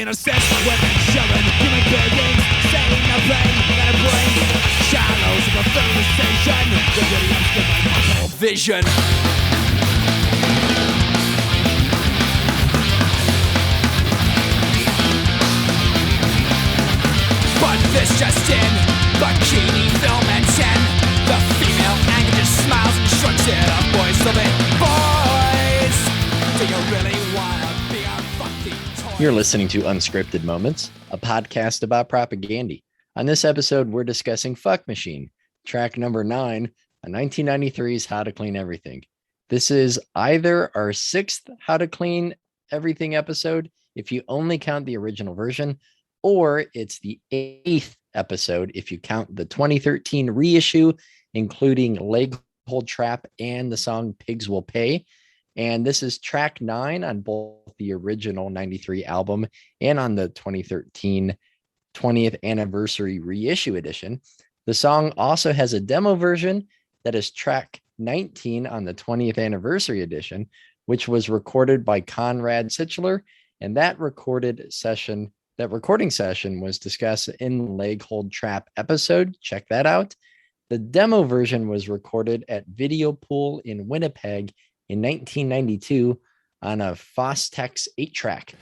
innocence within children, human beings, saying the pain that it brings. Shallows of a civilization, the videos give my muscle vision. But this just in, bikini film and 10. The female anger just smiles and shrugs it up. Boys, love it, boys. Do you really wanna be a fucking toy? You're listening to Unscripted Moments, a podcast about propaganda. On this episode, we're discussing Fuck Machine, track number 9 on 1993's How to Clean Everything. This is either our 6th How to Clean Everything episode, if you only count the original version, or it's the 8th episode if you count the 2013 reissue, including Leg Hold Trap and the song Pigs Will Pay. And this is track 9 on both the original 93 album and on the 2013 20th anniversary reissue edition. The song also has a demo version that is track 19 on the 20th anniversary edition, which was recorded by Conrad Sichler. And that recording session was discussed in the Leg Hold Trap episode. Check that out. The demo version was recorded at Video Pool in Winnipeg in 1992 on a Fostex 8-track.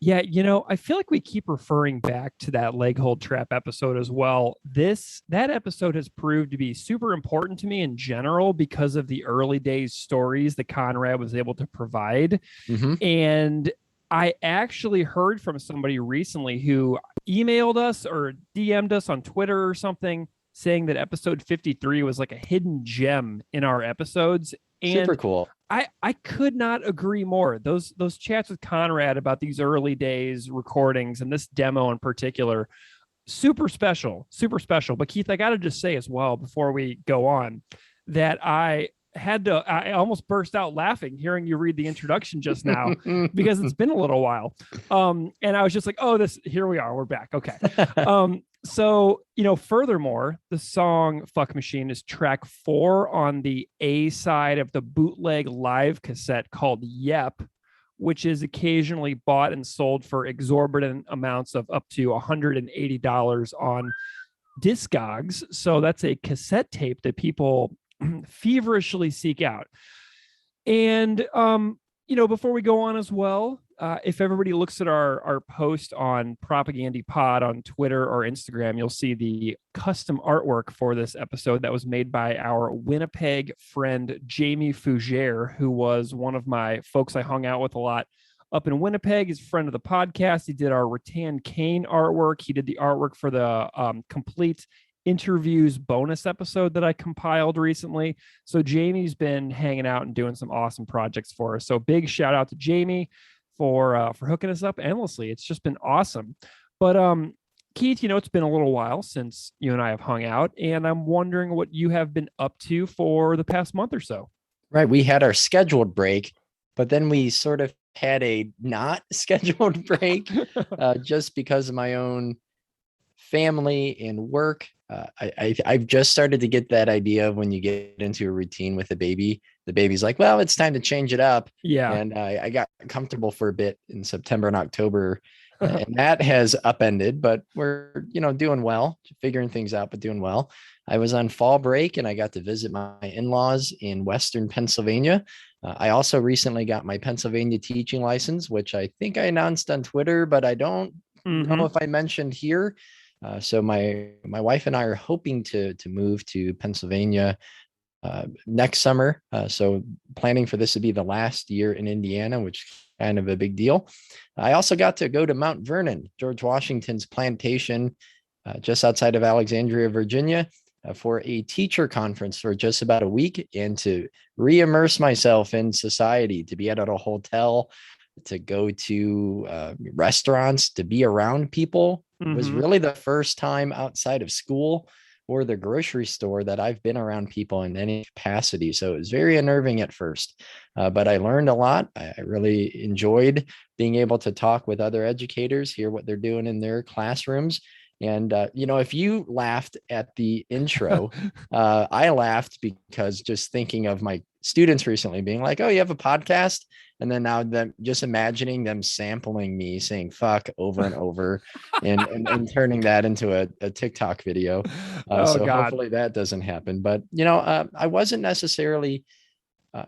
Yeah, I feel like we keep referring back to that Leg Hold Trap episode as well. That episode has proved to be super important to me in general because of the early days stories that Conrad was able to provide. Mm-hmm. And I actually heard from somebody recently who emailed us or DM'd us on Twitter or something saying that episode 53 was like a hidden gem in our episodes. And super cool. I could not agree more. Those chats with Conrad about these early days recordings and this demo in particular, super special. But Keith, I got to just say as well before we go on that I almost burst out laughing hearing you read the introduction just now because it's been a little while. And I was just like, here we are. We're back. Okay. So, furthermore, the song Fuck Machine is track 4 on the A side of the bootleg live cassette called Yep, which is occasionally bought and sold for exorbitant amounts of up to $180 on Discogs. So that's a cassette tape that people feverishly seek out. And, before we go on as well, if everybody looks at our post on Propaganda Pod on Twitter or Instagram, you'll see the custom artwork for this episode that was made by our Winnipeg friend, Jamie Fougere, who was one of my folks I hung out with a lot up in Winnipeg. He's a friend of the podcast. He did our Rattan Kane artwork. He did the artwork for the complete interviews bonus episode that I compiled recently. So Jamie's been hanging out and doing some awesome projects for us. So big shout out to Jamie for hooking us up endlessly. It's just been awesome. But Keith, it's been a little while since you and I have hung out, and I'm wondering what you have been up to for the past month or so. Right. We had our scheduled break, but then we sort of had a not scheduled break just because of my own family and work. I've just started to get that idea of when you get into a routine with a baby, the baby's like, well, it's time to change it up. Yeah. And I got comfortable for a bit in September and October, and that has upended, but we're, doing well, figuring things out, but doing well. I was on fall break and I got to visit my in-laws in Western Pennsylvania. I also recently got my Pennsylvania teaching license, which I think I announced on Twitter, but I don't know if I mentioned here. So my wife and I are hoping to move to Pennsylvania next summer. So planning for this to be the last year in Indiana, which is kind of a big deal. I also got to go to Mount Vernon, George Washington's plantation, just outside of Alexandria, Virginia, for a teacher conference for just about a week, and to re-immerse myself in society, to be at a hotel, to go to restaurants, to be around people. It was really the first time outside of school or the grocery store that I've been around people in any capacity. So it was very unnerving at first, but I learned a lot. I really enjoyed being able to talk with other educators, hear what they're doing in their classrooms. And, if you laughed at the intro, I laughed because just thinking of my students recently being like, oh, you have a podcast? And then now them just imagining them sampling me saying fuck over and over and turning that into a TikTok video. Oh So God. hopefully that doesn't happen. But, I wasn't necessarily uh,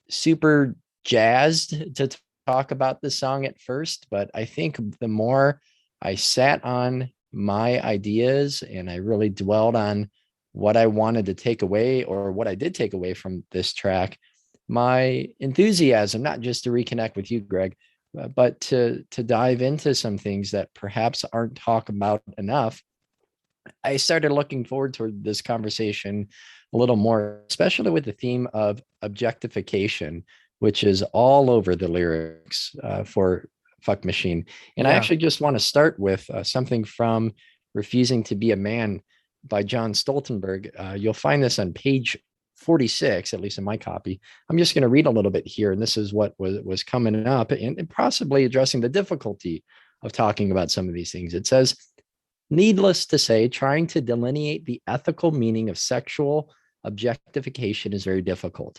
super jazzed to talk about the song at first, but I think the more I sat on my ideas and I really dwelled on what I wanted to take away or what I did take away from this track, my enthusiasm, not just to reconnect with you, Greg, but to dive into some things that perhaps aren't talked about enough. I started looking forward to this conversation a little more, especially with the theme of objectification, which is all over the lyrics for Fuck Machine. And I Yeah. actually just want to start with something from Refusing to Be a Man by John Stoltenberg. You'll find this on page 46, at least in my copy. I'm just going to read a little bit here, and this is what was coming up and possibly addressing the difficulty of talking about some of these things. It says, needless to say, trying to delineate the ethical meaning of sexual objectification is very difficult.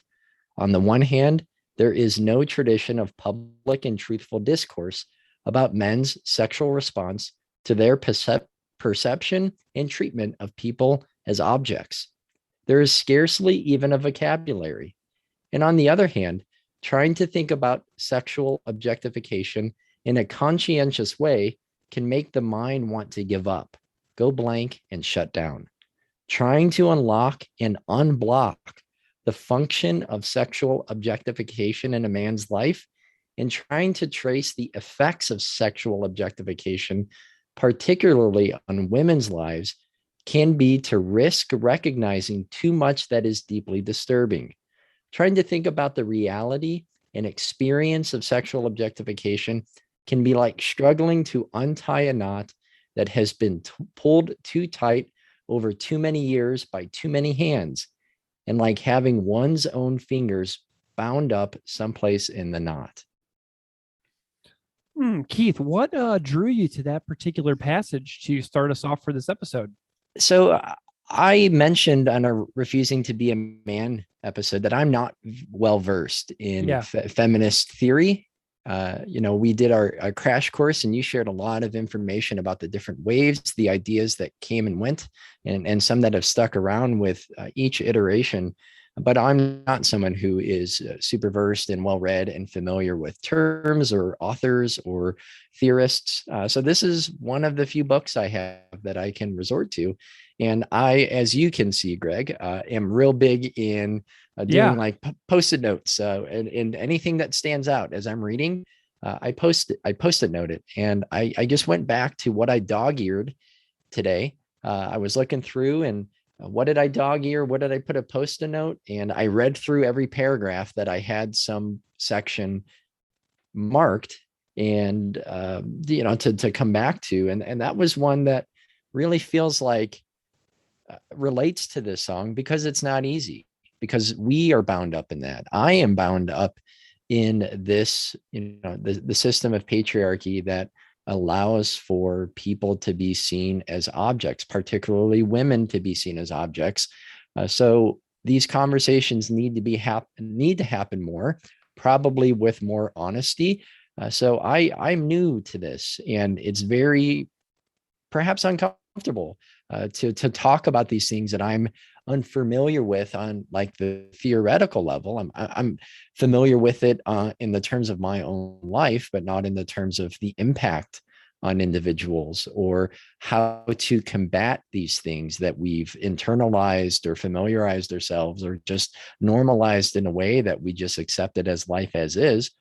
On the one hand, there is no tradition of public and truthful discourse about men's sexual response to their perception and treatment of people as objects. There is scarcely even a vocabulary. And on the other hand, trying to think about sexual objectification in a conscientious way can make the mind want to give up, go blank, and shut down. Trying to unlock and unblock the function of sexual objectification in a man's life and trying to trace the effects of sexual objectification, particularly on women's lives, can be to risk recognizing too much that is deeply disturbing. Trying to think about the reality and experience of sexual objectification can be like struggling to untie a knot that has been pulled too tight over too many years by too many hands, and like having one's own fingers bound up someplace in the knot. Keith, what drew you to that particular passage to start us off for this episode? So I mentioned on a Refusing to Be a Man episode that I'm not well versed in feminist theory. We did our crash course and you shared a lot of information about the different waves, the ideas that came and went, and some that have stuck around with each iteration. But I'm not someone who is super versed and well-read and familiar with terms or authors or theorists. So this is one of the few books I have that I can resort to. And I, as you can see, Greg, am real big in doing like post-it notes and anything that stands out as I'm reading. I post-it note it. And I just went back to what I dog-eared today. I was looking through and what did I dog ear? What did I put a post-it note? And I read through every paragraph that I had some section marked and, to come back to. And that was one that really feels like relates to this song because it's not easy, because we are bound up in that. I am bound up in this, the system of patriarchy that allows for people to be seen as objects, particularly women to be seen as objects. So these conversations need to happen more, probably with more honesty. So I'm new to this, and it's very perhaps uncomfortable to talk about these things that I'm unfamiliar with on like the theoretical level. I'm familiar with it in the terms of my own life, but not in the terms of the impact on individuals or how to combat these things that we've internalized or familiarized ourselves or just normalized in a way that we just accept it as life as is.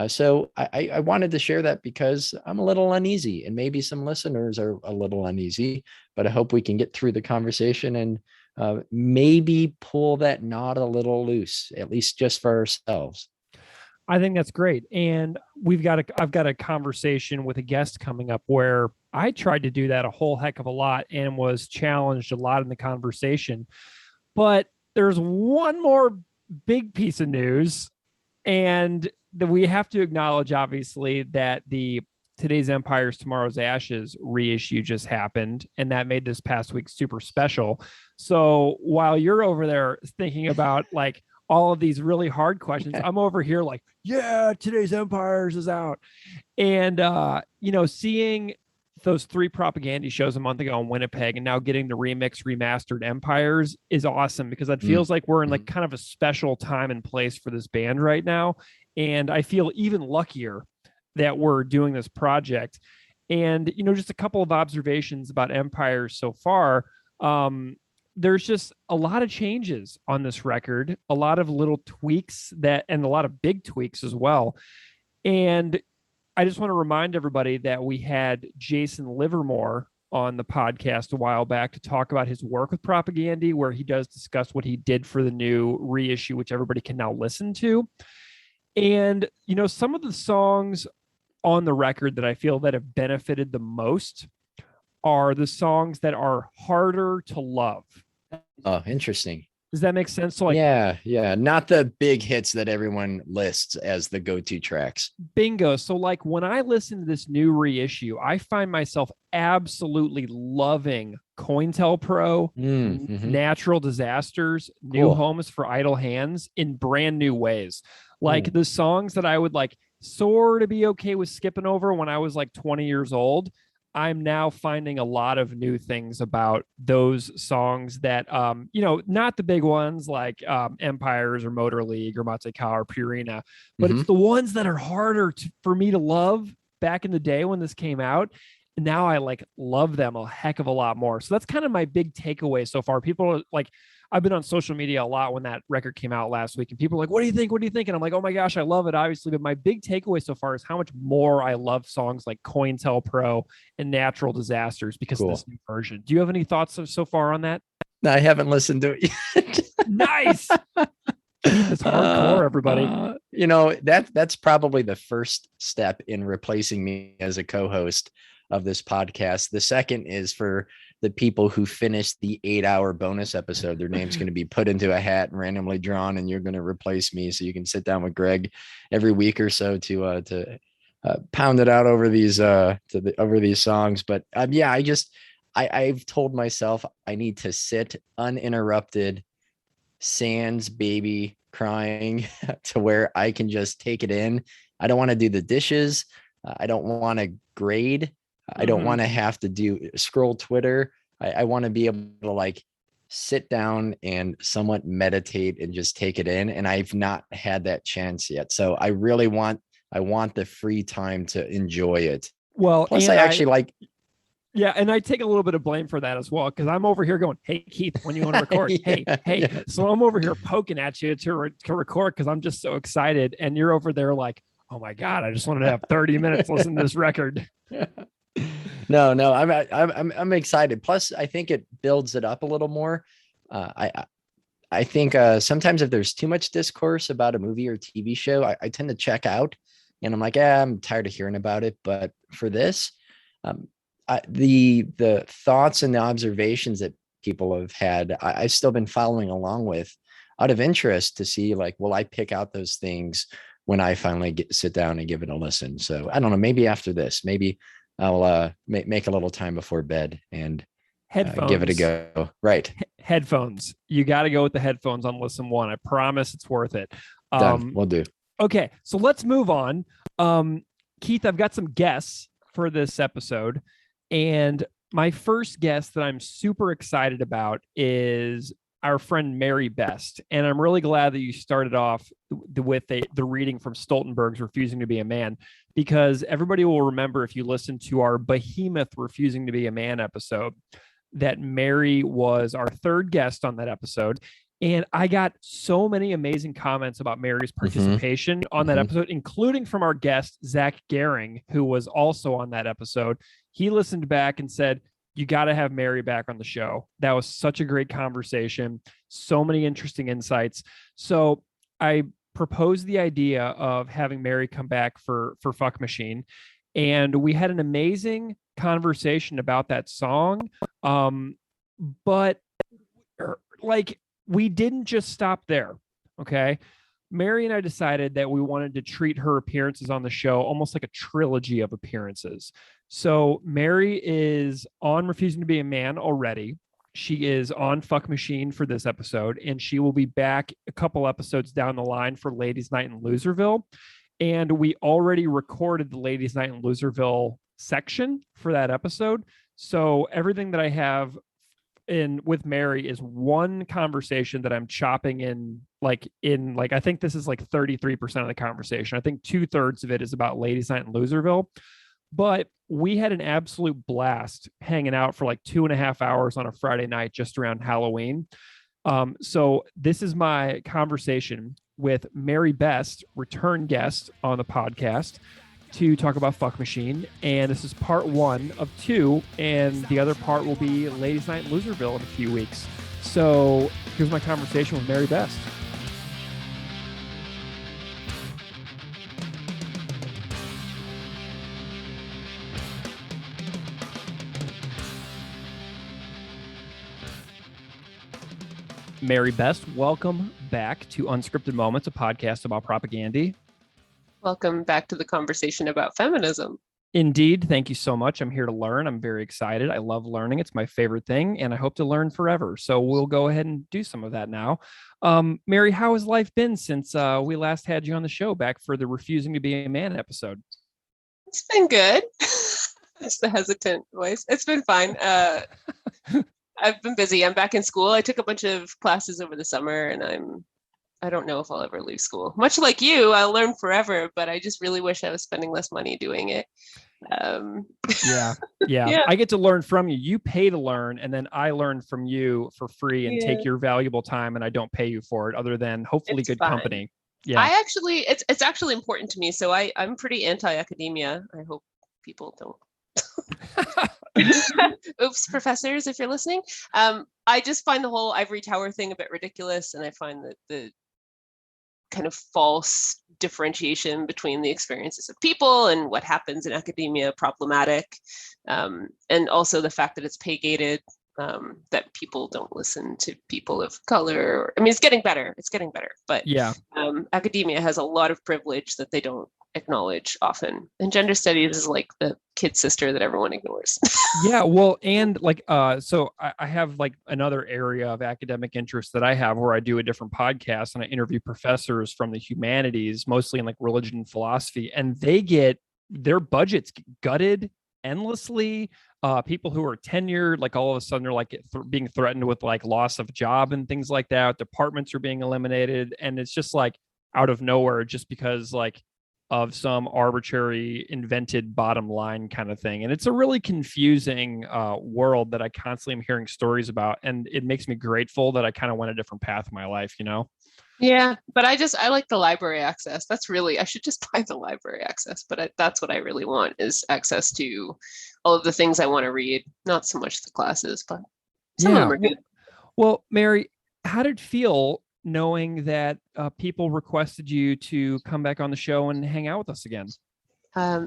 So I wanted to share that because I'm a little uneasy, and maybe some listeners are a little uneasy, but I hope we can get through the conversation and maybe pull that knot a little loose, at least just for ourselves. I think that's great. And I've got a conversation with a guest coming up where I tried to do that a whole heck of a lot and was challenged a lot in the conversation. But there's one more big piece of news, and that we have to acknowledge, obviously, that the Today's Empires, Tomorrow's Ashes reissue just happened, and that made this past week super special. So while you're over there thinking about like all of these really hard questions. I'm over here like, yeah, today's Empires is out. And, seeing those 3 propaganda shows a month ago in Winnipeg and now getting the remastered Empires is awesome, because it feels like we're in like kind of a special time and place for this band right now. And I feel even luckier that we're doing this project. And, just a couple of observations about Empires so far. There's just a lot of changes on this record, a lot of little tweaks and a lot of big tweaks as well. And I just want to remind everybody that we had Jason Livermore on the podcast a while back to talk about his work with Propaganda, where he does discuss what he did for the new reissue, which everybody can now listen to. And, some of the songs on the record that I feel that have benefited the most are the songs that are harder to love. Oh, interesting. Does that make sense? So yeah. Not the big hits that everyone lists as the go-to tracks. Bingo. So like when I listen to this new reissue, I find myself absolutely loving COINTELPRO, Natural Disasters, New Homes for Idle Hands in brand new ways. Like the songs that I would like sort of be okay with skipping over when I was like 20 years old, I'm now finding a lot of new things about those songs that, not the big ones like Empires or Motor League or Matseka or Purina, but it's the ones that are harder for me to love back in the day when this came out. And now I like love them a heck of a lot more. So that's kind of my big takeaway so far. People are like, I've been on social media a lot when that record came out last week, and people are like, what do you think? What do you think? And I'm like, oh my gosh, I love it, obviously. But my big takeaway so far is how much more I love songs like COINTELPRO and Natural Disasters because of this new version. Do you have any thoughts so far on that? No, I haven't listened to it yet. Nice. It's hardcore, everybody. That's probably the first step in replacing me as a co-host of this podcast. The second is for the people who finished the 8-hour bonus episode. Their name's going to be put into a hat and randomly drawn, and you're going to replace me so you can sit down with Greg every week or so to pound it out over these over these songs. But I've told myself I need to sit uninterrupted, sans baby crying to where I can just take it in. I don't want to do the dishes. I don't want to grade. I don't want to have to scroll Twitter. I want to be able to like sit down and somewhat meditate and just take it in. And I've not had that chance yet. So I really want the free time to enjoy it. Well, plus I actually like. Yeah. And I take a little bit of blame for that as well, because I'm over here going, hey, Keith, when you want to record, hey. So I'm over here poking at you to record because I'm just so excited. And you're over there like, oh my God, I just wanted to have 30 minutes listening to this record. No, I'm excited. Plus, I think it builds it up a little more. I think sometimes if there's too much discourse about a movie or TV show, I tend to check out, and I'm like, I'm tired of hearing about it. But for this, the thoughts and the observations that people have had, I've still been following along with out of interest to see like, will I pick out those things when I finally sit down and give it a listen? So I don't know, maybe after this, maybe I'll make a little time before bed and give it a go. Right. Headphones. You got to go with the headphones on listen one. I promise it's worth it. Done. We'll do. Okay. So let's move on. Keith, I've got some guests for this episode. And my first guest that I'm super excited about is our friend Mary Best. And I'm really glad that you started off with the reading from Stoltenberg's Refusing to Be a Man, because everybody will remember, if you listen to our Behemoth Refusing to Be a Man episode, that Mary was our third guest on that episode. And I got so many amazing comments about Mary's participation on that episode, including from our guest, Zach Gehring, who was also on that episode. He listened back and said, you got to have Mary back on the show. That was such a great conversation. So many interesting insights. So I proposed the idea of having Mary come back for Fuck Machine. And we had an amazing conversation about that song. But like, we didn't just stop there. Okay. Mary and I decided that we wanted to treat her appearances on the show almost like a trilogy of appearances. So Mary is on Refusing to Be a Man already. She is on Fuck Machine for this episode, and she will be back a couple episodes down the line for Ladies Night in Loserville. And we already recorded the Ladies Night in Loserville section for that episode. So everything that I have in with Mary is one conversation that I'm chopping in I think this is like 33% of the conversation. I think 2/3 of it is about Ladies Night in Loserville. But we had an absolute blast hanging out for like 2.5 hours on a Friday night just around Halloween. So this is my conversation with Mary Best, return guest on the podcast, to talk about Fuck Machine. And this is part 1 of 2. And the other part will be Ladies Night in Loserville in a few weeks. So here's my conversation with Mary Best. Mary Best, welcome back to Unscripted Moments, a podcast about propaganda. Welcome back to the conversation about feminism. Indeed. Thank you so much. I'm here to learn. I'm very excited. I love learning. It's my favorite thing, and I hope to learn forever. So we'll go ahead and do some of that now. Mary, how has life been since we last had you on the show back for the Refusing to Be a Man episode? It's been good. That's the hesitant voice. It's been fine. I've been busy. I'm back in school. I took a bunch of classes over the summer, and I don't know if I'll ever leave school. Much like you, I'll learn forever, but I just really wish I was spending less money doing it. Yeah. I get to learn from you. You pay to learn, and then I learn from you for free and take your valuable time, and I don't pay you for it, other than hopefully It's good fine. company. Yeah. It's actually important to me. So I'm pretty anti-academia. I hope people don't. Oops, professors, if you're listening. I just find the whole ivory tower thing a bit ridiculous, and I find that the kind of false differentiation between the experiences of people and what happens in academia problematic, and also the fact that it's pay gated, that people don't listen to people of color. I mean, it's getting better, but academia has a lot of privilege that they don't acknowledge often, and gender studies is like the kid sister that everyone ignores. Yeah, well, and so I have like another area of academic interest that I have where I do a different podcast and I interview professors from the humanities, mostly in like religion and philosophy, and they get their budgets gutted endlessly. People who are tenured, like all of a sudden they're like being threatened with like loss of job and things like that. Departments are being eliminated, and it's just like out of nowhere, just because like of some arbitrary invented bottom line kind of thing. And it's a really confusing world that I constantly am hearing stories about. And it makes me grateful that I kind of went a different path in my life, you know? Yeah, but I like the library access. I should just buy the library access, but that's what I really want, is access to all of the things I want to read, not so much the classes, but some of them are good. Well, Mary, how did it feel knowing that people requested you to come back on the show and hang out with us again?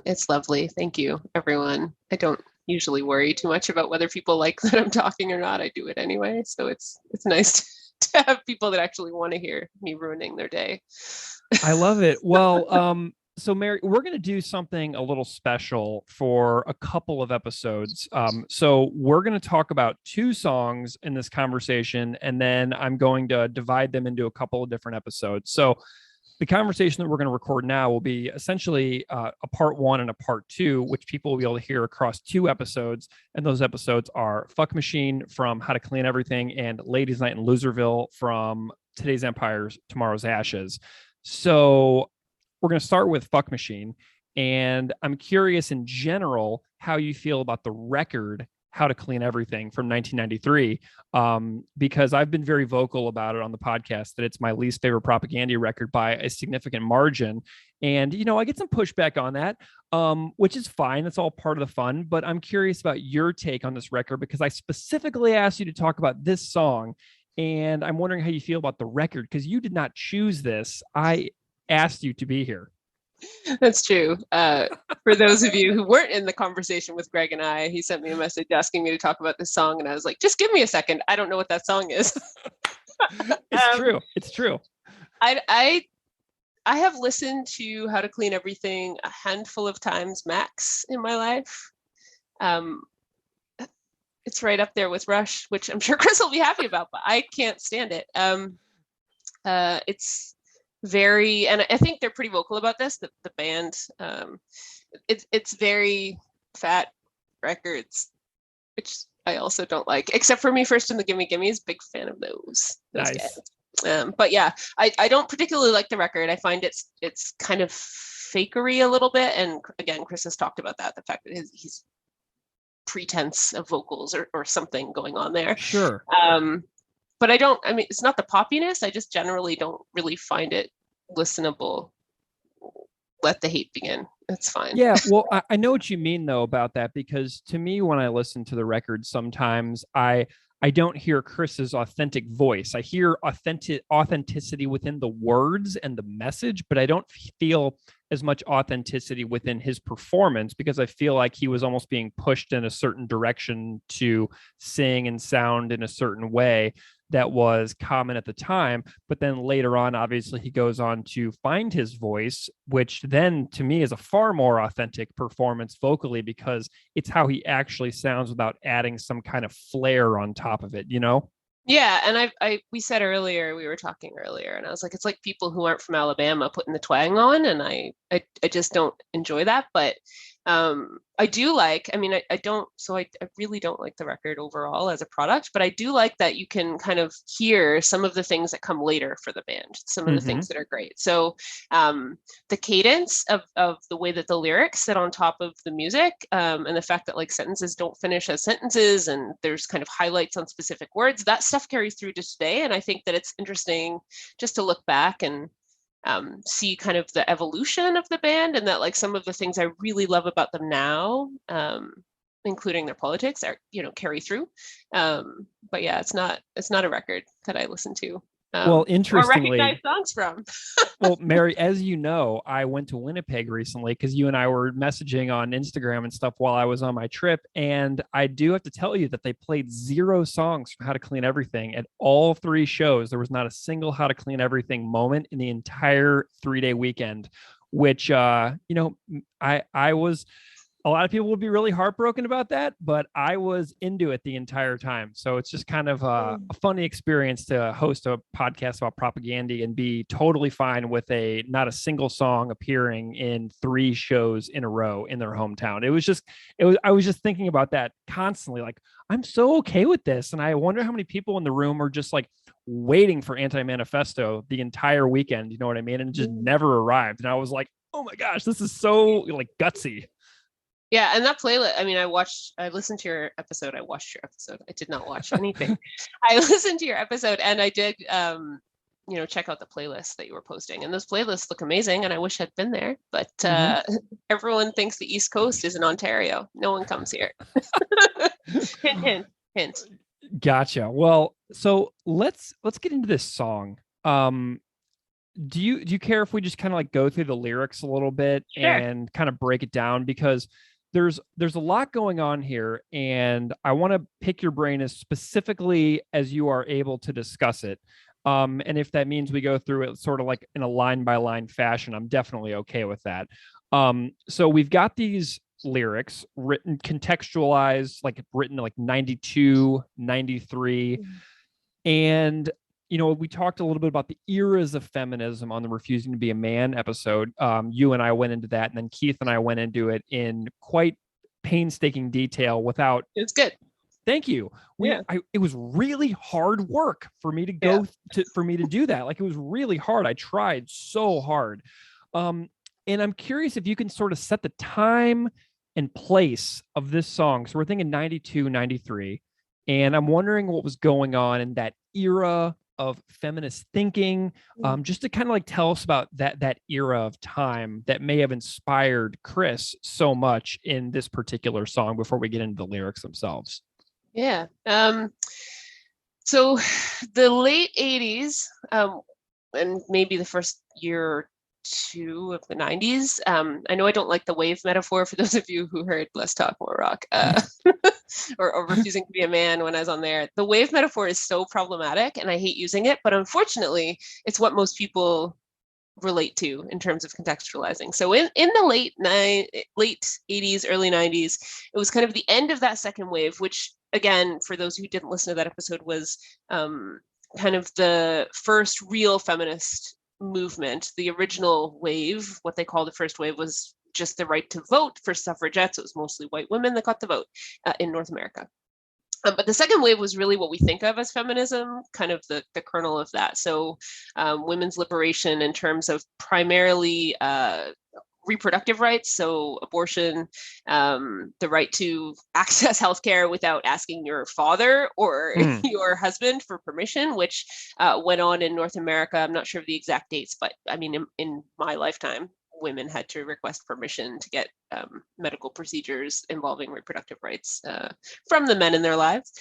It's lovely. Thank you, everyone. I don't usually worry too much about whether people like that I'm talking or not. I do it anyway. So it's nice to have people that actually want to hear me ruining their day. I love it. Well, so Mary, we're going to do something a little special for a couple of episodes. So we're going to talk about 2 songs in this conversation, and then I'm going to divide them into a couple of different episodes. So the conversation that we're going to record now will be essentially a part 1 and a part 2, which people will be able to hear across 2 episodes. And those episodes are Fuck Machine from How to Clean Everything and Ladies Night in Loserville from Today's Empires, Tomorrow's Ashes. So we're going to start with Fuck Machine. And I'm curious in general how you feel about the record How to Clean Everything from 1993, because I've been very vocal about it on the podcast that it's my least favorite propaganda record by a significant margin. And, you know, I get some pushback on that, which is fine. That's all part of the fun. But I'm curious about your take on this record, because I specifically asked you to talk about this song. And I'm wondering how you feel about the record, because you did not choose this. I asked you to be here. That's true. For those of you who weren't in the conversation with Greg and I, he sent me a message asking me to talk about this song, and I was like, just give me a second. I don't know what that song is. It's true. I have listened to How to Clean Everything a handful of times max in my life. it's right up there with Rush, which I'm sure Chris will be happy about, but I can't stand it. It's very, and I think they're pretty vocal about this, the band. It's very Fat Records, which I also don't like, except for Me First and the Gimme Gimmes. Big fan of those Nice. guys. But yeah, I don't particularly like the record. I find it's kind of fakery a little bit, and again, Chris has talked about that, the fact that he's pretense of vocals or something going on there. Sure. But I mean, it's not the poppiness. I just generally don't really find it listenable. Let the hate begin. It's fine. Yeah, well, I know what you mean though about that, because to me, when I listen to the record, sometimes I don't hear Chris's authentic voice. I hear authenticity within the words and the message, but I don't feel as much authenticity within his performance, because I feel like he was almost being pushed in a certain direction to sing and sound in a certain way that was common at the time. But then later on, obviously, he goes on to find his voice, which then to me is a far more authentic performance vocally, because it's how he actually sounds without adding some kind of flair on top of it, you know? Yeah, and we were talking earlier, and I was like, it's like people who aren't from Alabama putting the twang on, and I just don't enjoy that. But I do like, I mean, I really don't like the record overall as a product, but I do like that you can kind of hear some of the things that come later for the band, some of the things that are great. So the cadence of the way that the lyrics sit on top of the music, and the fact that like sentences don't finish as sentences, and there's kind of highlights on specific words, that stuff carries through to today. And I think that it's interesting just to look back and see kind of the evolution of the band, and that like some of the things I really love about them now, including their politics, are, you know, carry through. But yeah, it's not a record that I listen to. Well, interestingly, or recognize songs from. Well, Mary, as you know, I went to Winnipeg recently because you and I were messaging on Instagram and stuff while I was on my trip. And I do have to tell you that they played 0 songs from How to Clean Everything at all 3 shows. There was not a single How to Clean Everything moment in the entire 3-day weekend, which, you know, I was... A lot of people would be really heartbroken about that, but I was into it the entire time. So it's just kind of a funny experience to host a podcast about propaganda and be totally fine with not a single song appearing in 3 shows in a row in their hometown. I was just thinking about that constantly. Like, I'm so okay with this. And I wonder how many people in the room are just like waiting for Anti-Manifesto the entire weekend. You know what I mean? And it just never arrived. And I was like, oh my gosh, this is so like gutsy. Yeah, and that playlist, I mean, I listened to your episode. I watched your episode. I did not watch anything. I listened to your episode, and I did, you know, check out the playlist that you were posting. And those playlists look amazing, and I wish I'd been there. But everyone thinks the East Coast is in Ontario. No one comes here. Hint, hint, hint. Gotcha. Well, so let's get into this song. Do you care if we just kind of like go through the lyrics a little bit and kind of break it down? Because there's a lot going on here, and I want to pick your brain as specifically as you are able to discuss it. And if that means we go through it sort of like in a line by line fashion, I'm definitely okay with that. So we've got these lyrics written, contextualized, like written like 92, 93. And you know, we talked a little bit about the eras of feminism on the Refusing to Be a Man episode. You and I went into that, and then Keith and I went into it in quite painstaking detail without... It's good. Thank you. It was really hard work for me to for me to do that. Like, it was really hard. I tried so hard. And I'm curious if you can sort of set the time and place of this song. So we're thinking 92, 93. And I'm wondering what was going on in that era of feminist thinking, just to kind of like tell us about that era of time that may have inspired Chris so much in this particular song before we get into the lyrics themselves. Yeah. So the late 80s, and maybe the first year or 2 of the 90s. I know I don't like the wave metaphor, for those of you who heard Less Talk, More Rock, or Refusing to Be a Man when I was on there. The wave metaphor is so problematic, and I hate using it, but unfortunately, it's what most people relate to in terms of contextualizing. So in the late 80s, early 90s, it was kind of the end of that second wave, which again, for those who didn't listen to that episode, was kind of the first real feminist movement. The original wave, what they call the first wave, was just the right to vote for suffragettes. It was mostly white women that got the vote in North America. But the second wave was really what we think of as feminism, kind of the kernel of that. So women's liberation in terms of primarily reproductive rights, so abortion, the right to access healthcare without asking your father or your husband for permission, which went on in North America. I'm not sure of the exact dates, but I mean, in my lifetime, women had to request permission to get medical procedures involving reproductive rights from the men in their lives.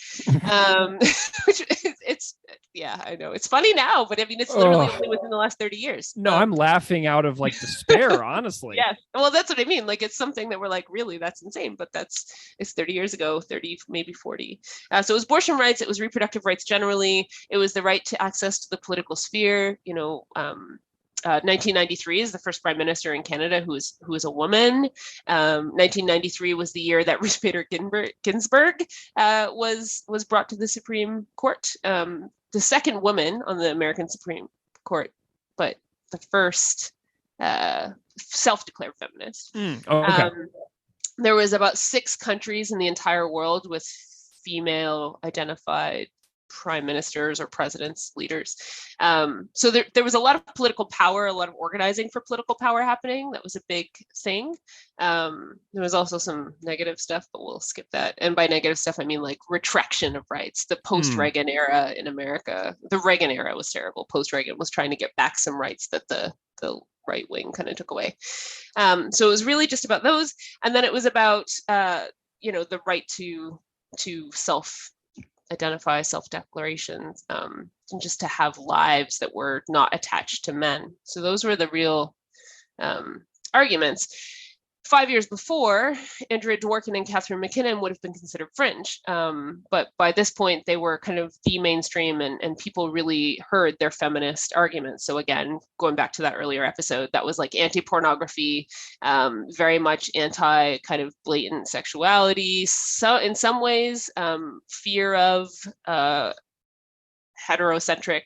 Which it's yeah, I know it's funny now, but I mean, it's literally only within the last 30 years. No, I'm laughing out of like despair, honestly. Yes. Well, that's what I mean. Like, it's something that we're like, really, that's insane. But it's 30 years ago, 30, maybe 40. So it was abortion rights. It was reproductive rights generally. It was the right to access to the political sphere. 1993 is the first prime minister in Canada who is a woman. 1993 was the year that Ruth Bader Ginsburg was brought to the Supreme Court. The second woman on the American Supreme Court, but the first self-declared feminist. Okay. There was about 6 countries in the entire world with female identified prime ministers or presidents, leaders. So there was a lot of political power, a lot of organizing for political power happening. That was a big thing. There was also some negative stuff, but we'll skip that. And by negative stuff, I mean like retraction of rights. The post-Reagan era in America, the Reagan era was terrible. Post-Reagan was trying to get back some rights that the right wing kind of took away. So it was really just about those. And then it was about, the right to self-identify, self-declarations, and just to have lives that were not attached to men. So those were the real arguments. 5 years before, Andrea Dworkin and Catherine McKinnon would have been considered fringe. But by this point, they were kind of the mainstream, and people really heard their feminist arguments. So again, going back to that earlier episode, that was like anti-pornography, very much anti kind of blatant sexuality. So in some ways, fear of heterocentric,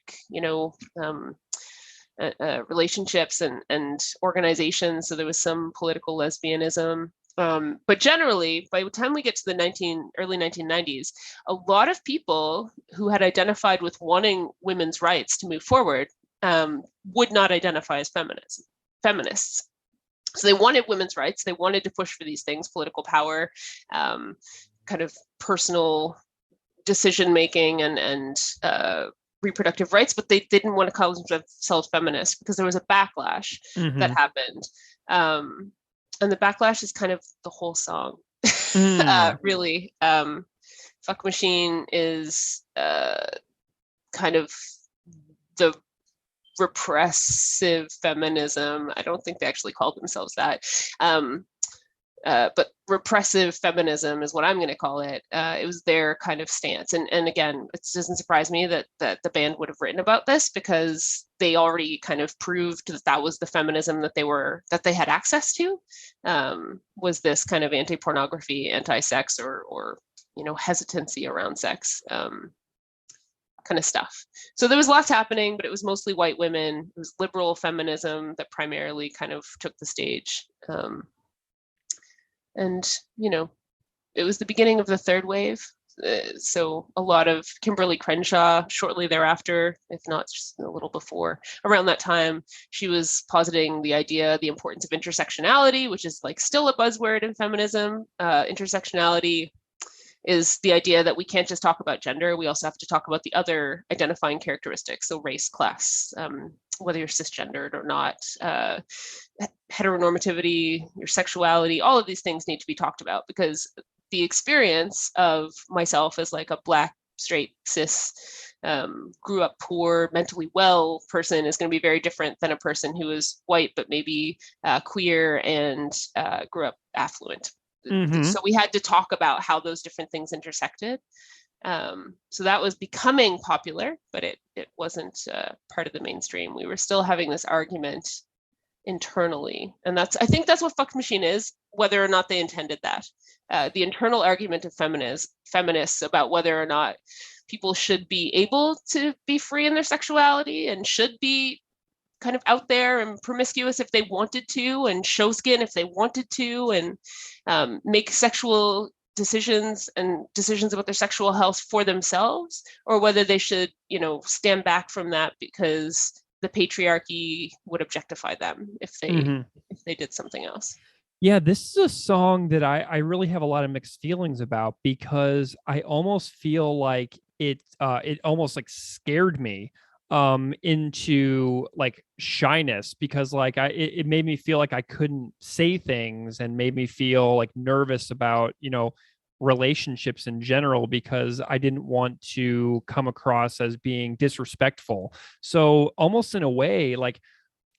relationships and organizations. So there was some political lesbianism. But generally, by the time we get to the early 1990s, a lot of people who had identified with wanting women's rights to move forward would not identify as feminists. So they wanted women's rights. They wanted to push for these things, political power, kind of personal decision-making and reproductive rights, but they didn't want to call themselves feminists because there was a backlash that happened. And the backlash is kind of the whole song. Really. Fuck Machine is kind of the repressive feminism. I don't think they actually called themselves that. But repressive feminism is what I'm going to call it. It was their kind of stance. And again, it doesn't surprise me that the band would have written about this because they already kind of proved that was the feminism that they had access to, was this kind of anti-pornography, anti-sex or hesitancy around sex kind of stuff. So there was lots happening, but it was mostly white women. It was liberal feminism that primarily kind of took the stage. And, it was the beginning of the third wave. So a lot of Kimberly Crenshaw shortly thereafter, if not just a little before, around that time, she was positing the importance of intersectionality, which is like still a buzzword in feminism. Intersectionality is the idea that we can't just talk about gender. We also have to talk about the other identifying characteristics. So race, class, whether you're cisgendered or not, heteronormativity, your sexuality, all of these things need to be talked about because the experience of myself as like a Black, straight, cis, grew up poor, mentally well person is going to be very different than a person who is white, but maybe queer and grew up affluent. So we had to talk about how those different things intersected. So that was becoming popular, but it wasn't part of the mainstream. We were still having this argument internally. And I think that's what Fuck Machine is. whether or not they intended that. The internal argument of feminists about whether or not people should be able to be free in their sexuality and should be kind of out there and promiscuous if they wanted to, and show skin if they wanted to, and make sexual decisions and decisions about their sexual health for themselves, or whether they should, stand back from that because the patriarchy would objectify them if they did something else. Yeah, this is a song that I really have a lot of mixed feelings about, because I almost feel like it almost like scared me into like shyness, because like it made me feel like I couldn't say things, and made me feel like nervous about, relationships in general, because I didn't want to come across as being disrespectful. So almost in a way, like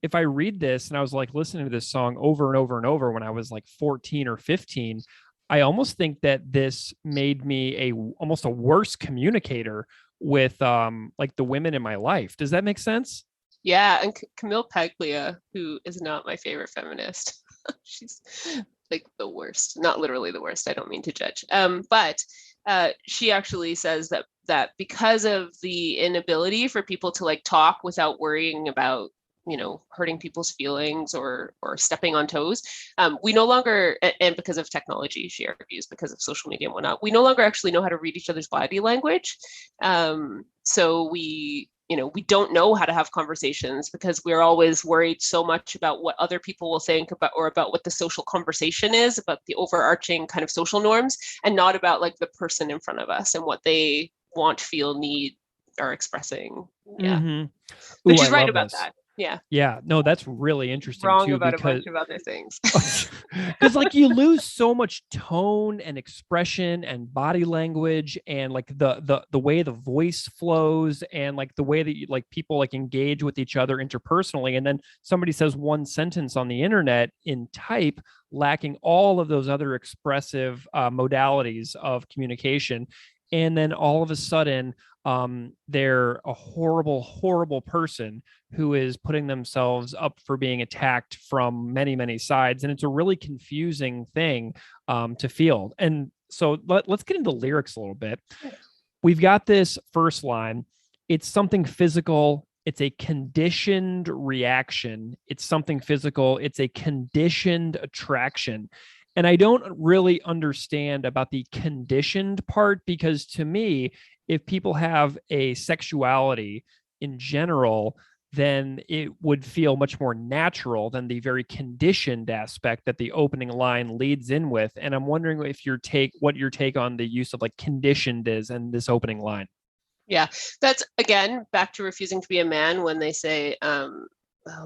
if I read this and I was like listening to this song over and over and over when I was like 14 or 15, I almost think that this made me almost a worse communicator with like the women in my life. Does that make sense? Yeah, and Camille Paglia, who is not my favorite feminist, she's like the worst, not literally the worst. I don't mean to judge. But she actually says that because of the inability for people to like talk without worrying about, hurting people's feelings or stepping on toes, we no longer, and because of technology, she argues, because of social media and whatnot, we no longer actually know how to read each other's body language. So we don't know how to have conversations, because we're always worried so much about what other people will think about, or about what the social conversation is, about the overarching kind of social norms, and not about like the person in front of us and what they want, feel, need, are expressing. Yeah. Mm-hmm. But she's right about that. Yeah. Yeah. No, that's really interesting. Wrong too, about because, a bunch of other things. Because like you lose so much tone and expression and body language, and like the way the voice flows, and like the way that like people like engage with each other interpersonally. And then somebody says one sentence on the internet in type, lacking all of those other expressive modalities of communication. And then all of a sudden, they're a horrible person who is putting themselves up for being attacked from many, many sides. And it's a really confusing thing to feel. And so let's get into lyrics a little bit. We've got this first line. It's something physical. It's a conditioned reaction. It's something physical. It's a conditioned attraction. And I don't really understand about the conditioned part, because to me, if people have a sexuality in general, then it would feel much more natural than the very conditioned aspect that the opening line leads in with. And I'm wondering what your take on the use of like conditioned is in this opening line. Yeah, that's again back to refusing to be a man, when they say, oh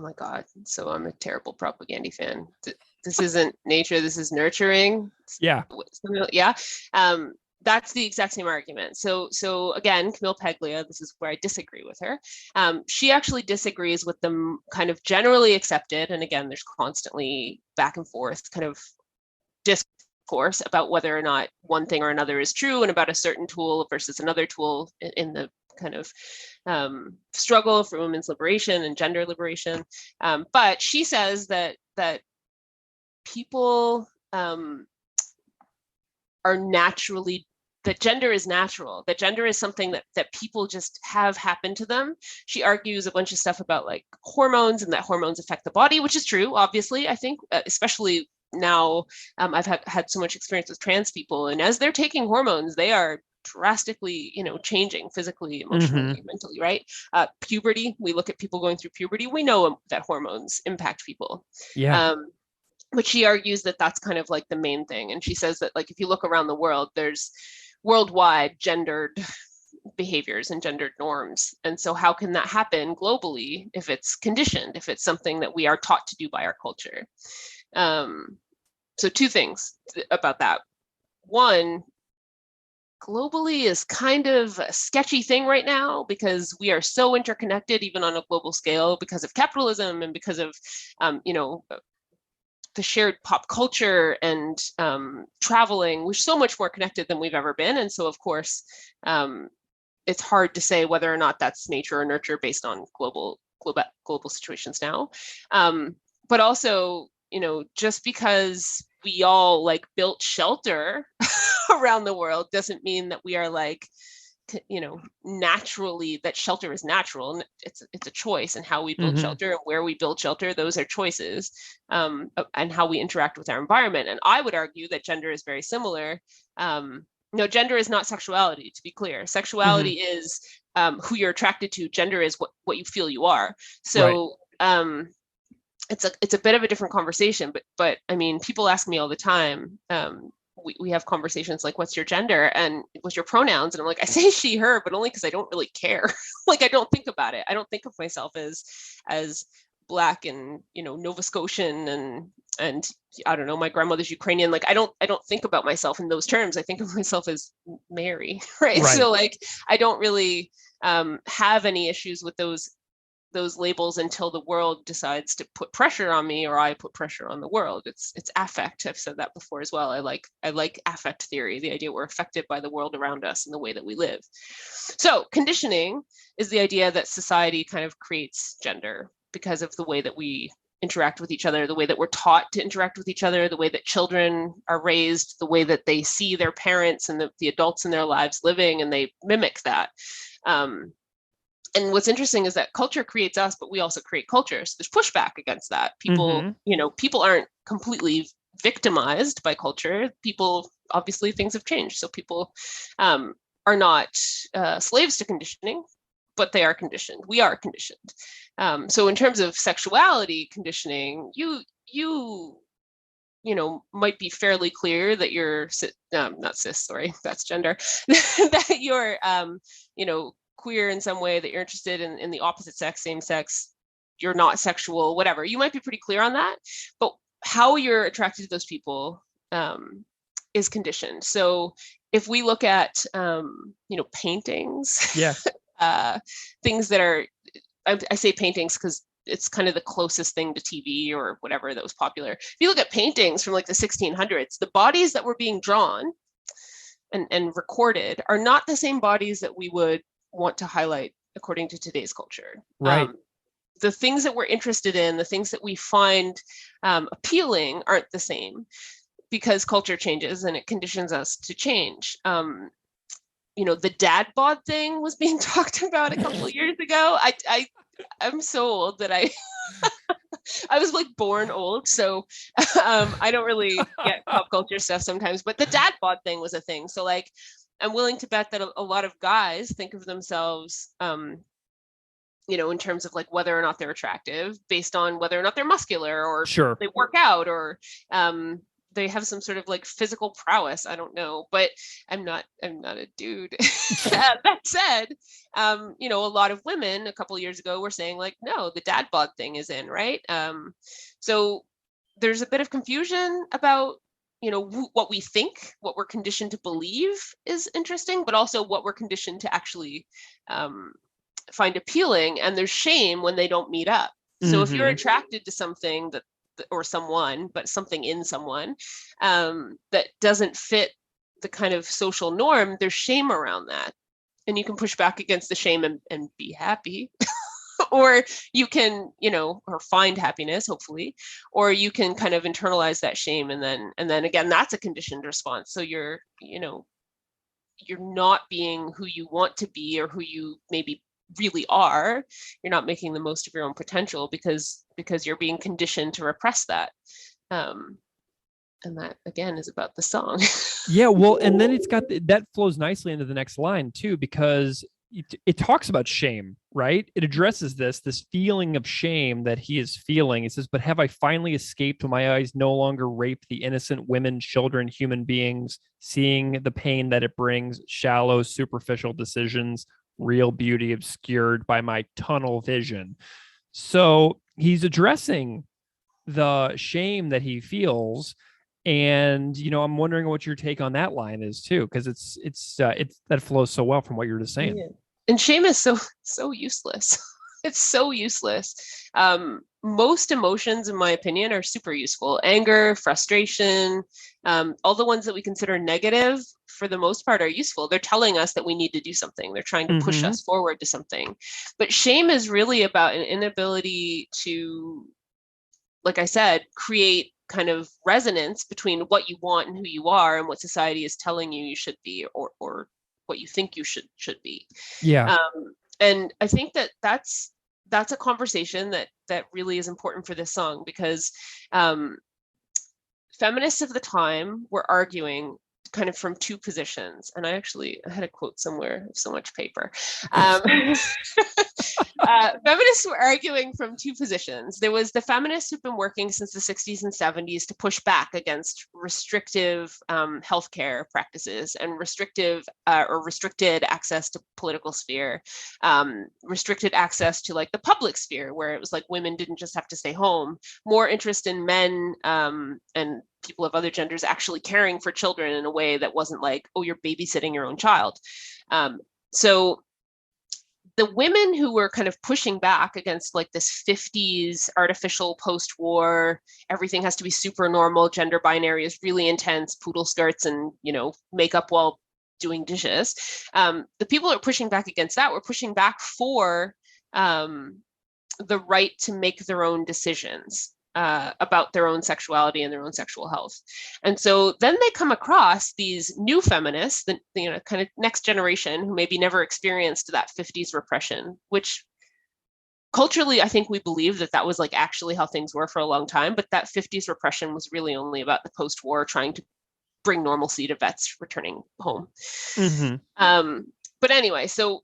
my God, so I'm a terrible propaganda fan. This isn't nature, this is nurturing. Yeah. Yeah. That's the exact same argument. So again, Camille Paglia, this is where I disagree with her. She actually disagrees with the kind of generally accepted, and again, there's constantly back and forth kind of discourse about whether or not one thing or another is true, and about a certain tool versus another tool in the kind of struggle for women's liberation and gender liberation. But she says that people are naturally, that gender is natural, that gender is something that people just have happen to them. She argues a bunch of stuff about like hormones, and that hormones affect the body, which is true, obviously. I think, especially now, I've had so much experience with trans people, and as they're taking hormones, they are drastically, changing physically, emotionally, mentally, right? Puberty, we look at people going through puberty, we know that hormones impact people. Yeah. But she argues that that's kind of like the main thing. And she says that like, if you look around the world, there's worldwide gendered behaviors and gendered norms. And so how can that happen globally if it's conditioned, if it's something that we are taught to do by our culture? So two things about that. One, globally is kind of a sketchy thing right now, because we are so interconnected, even on a global scale, because of capitalism and because of, the shared pop culture and traveling. We're so much more connected than we've ever been. And so, of course, it's hard to say whether or not that's nature or nurture based on global situations now. But also, just because we all like built shelter around the world doesn't mean that we are like, naturally, that shelter is natural, and it's a choice. And how we build shelter and where we build shelter, those are choices, and how we interact with our environment. And I would argue that gender is very similar. Gender is not sexuality, to be clear. Sexuality is who you're attracted to. Gender is what you feel you are. So it's a bit of a different conversation, but I mean, people ask me all the time, we have conversations like, what's your gender and what's your pronouns? And I'm like, I say she, her, but only because I don't really care. Like, I don't think about it. I don't think of myself as Black and, Nova Scotian and I don't know, my grandmother's Ukrainian. Like, I don't think about myself in those terms. I think of myself as Mary, right? So like, I don't really have any issues with those labels until the world decides to put pressure on me, or I put pressure on the world. It's affect. I've said that before as well. I like affect theory, the idea we're affected by the world around us and the way that we live. So conditioning is the idea that society kind of creates gender because of the way that we interact with each other, the way that we're taught to interact with each other, the way that children are raised, the way that they see their parents and the adults in their lives living, and they mimic that. And what's interesting is that culture creates us, but we also create culture. So there's pushback against that. People, people aren't completely victimized by culture. People, obviously, things have changed. So people are not slaves to conditioning, but they are conditioned. We are conditioned. So in terms of sexuality conditioning, you might be fairly clear that you're not cis, sorry, that's gender, that you're, queer in some way, that you're interested in the opposite sex, same sex, you're not sexual, whatever. You might be pretty clear on that, but how you're attracted to those people is conditioned. So if we look at, paintings, things that are, I say paintings because it's kind of the closest thing to TV or whatever that was popular. If you look at paintings from like the 1600s, the bodies that were being drawn and recorded are not the same bodies that we would want to highlight according to today's culture. Right. The things that we're interested in, the things that we find appealing aren't the same because culture changes and it conditions us to change. The dad bod thing was being talked about a couple of years ago. I'm so old that I was like born old, so I don't really get pop culture stuff sometimes, but the dad bod thing was a thing. So like, I'm willing to bet that a lot of guys think of themselves, in terms of like whether or not they're attractive based on whether or not they're muscular or they work out or they have some sort of like physical prowess. I don't know, but I'm not a dude. That said, a lot of women a couple of years ago were saying like, no, the dad bod thing is in, right? So there's a bit of confusion about, what we think, what we're conditioned to believe is interesting, but also what we're conditioned to actually find appealing. And there's shame when they don't meet up. So if you're attracted to something or someone, but something in someone that doesn't fit the kind of social norm, there's shame around that. And you can push back against the shame and be happy. Or you can, or find happiness, hopefully, or you can kind of internalize that shame. And then again, that's a conditioned response. So you're not being who you want to be or who you maybe really are. You're not making the most of your own potential because you're being conditioned to repress that. And that again is about the song. Yeah. Well, and then it's got that flows nicely into the next line too, because it talks about shame, right? It addresses this feeling of shame that he is feeling. It says, but have I finally escaped when my eyes no longer rape the innocent women, children, human beings, seeing the pain that it brings, shallow, superficial decisions, real beauty obscured by my tunnel vision. So he's addressing the shame that he feels. And, I'm wondering what your take on that line is too, because it's that flows so well from what you're just saying. Yeah. And shame is so useless. It's so useless. Most emotions, in my opinion, are super useful. Anger, frustration, all the ones that we consider negative, for the most part, are useful. They're telling us that we need to do something. They're trying to push us forward to something. But shame is really about an inability to, like I said, create kind of resonance between what you want and who you are and what society is telling you should be, or what you think you should be. Yeah. And I think that's a conversation that really is important for this song, because feminists of the time were arguing kind of from two positions. And I had a quote somewhere, I have so much paper. Feminists were arguing from two positions. There was the feminists who've been working since the 60s and 70s to push back against restrictive healthcare practices and restricted access to political sphere, restricted access to like the public sphere, where it was like women didn't just have to stay home, more interest in men and people of other genders actually caring for children in a way that wasn't like, oh, you're babysitting your own child. So the women who were kind of pushing back against like this 50s artificial post-war, everything has to be super normal, gender binary is really intense, poodle skirts and, makeup while doing dishes. The people who are pushing back against that were pushing back for the right to make their own decisions about their own sexuality and their own sexual health. And so then they come across these new feminists, the kind of next generation, who maybe never experienced that 50s repression, which culturally, I think we believe that was like actually how things were for a long time. But that 50s repression was really only about the post-war trying to bring normalcy to vets returning home. Mm-hmm. But anyway, so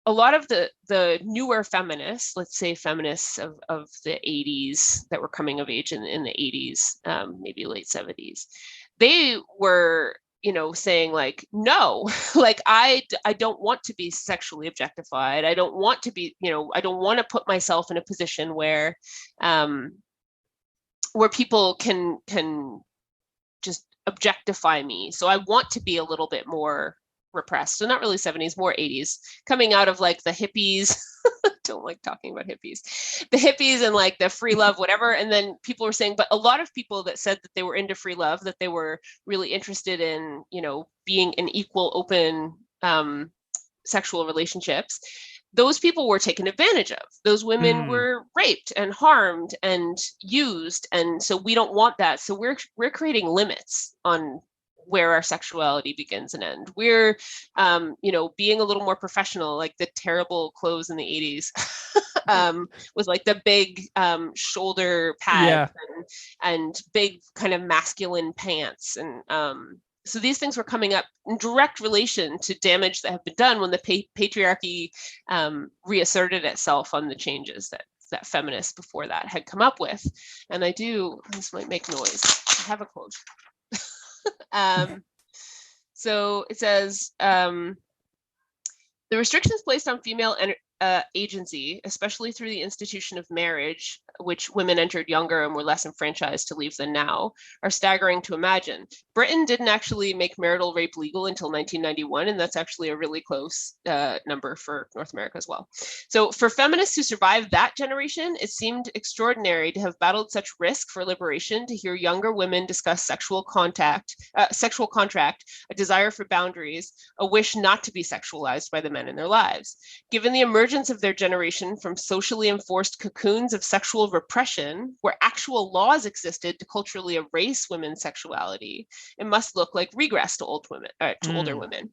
a lot of the newer feminists, let's say feminists of the 80s that were coming of age in the 80s, maybe late 70s, they were, saying like, no, like I don't want to be sexually objectified. I don't want to be, I don't want to put myself in a position where people can just objectify me. So I want to be a little bit more repressed. So not really 70s, more 80s, coming out of like the hippies. Don't like talking about hippies, the hippies and like the free love, whatever. And then people were saying, but a lot of people that said that they were into free love, that they were really interested in, being in equal, open sexual relationships, those people were taken advantage of. Those women were raped and harmed and used. And so we don't want that. So we're creating limits on where our sexuality begins and ends. We're, being a little more professional, like the terrible clothes in the 80s with like the big shoulder pads and big kind of masculine pants. And so these things were coming up in direct relation to damage that have been done when the patriarchy reasserted itself on the changes that feminists before that had come up with. And this might make noise. I have a quote. So it says, the restrictions placed on female agency, especially through the institution of marriage, which women entered younger and were less enfranchised to leave than now, are staggering to imagine. Britain didn't actually make marital rape legal until 1991, and that's actually a really close number for North America as well. So for feminists who survived that generation, it seemed extraordinary to have battled such risk for liberation to hear younger women discuss sexual contract, a desire for boundaries, a wish not to be sexualized by the men in their lives. Given the emergence of their generation from socially enforced cocoons of sexual repression, where actual laws existed to culturally erase women's sexuality, it must look like regress to older women.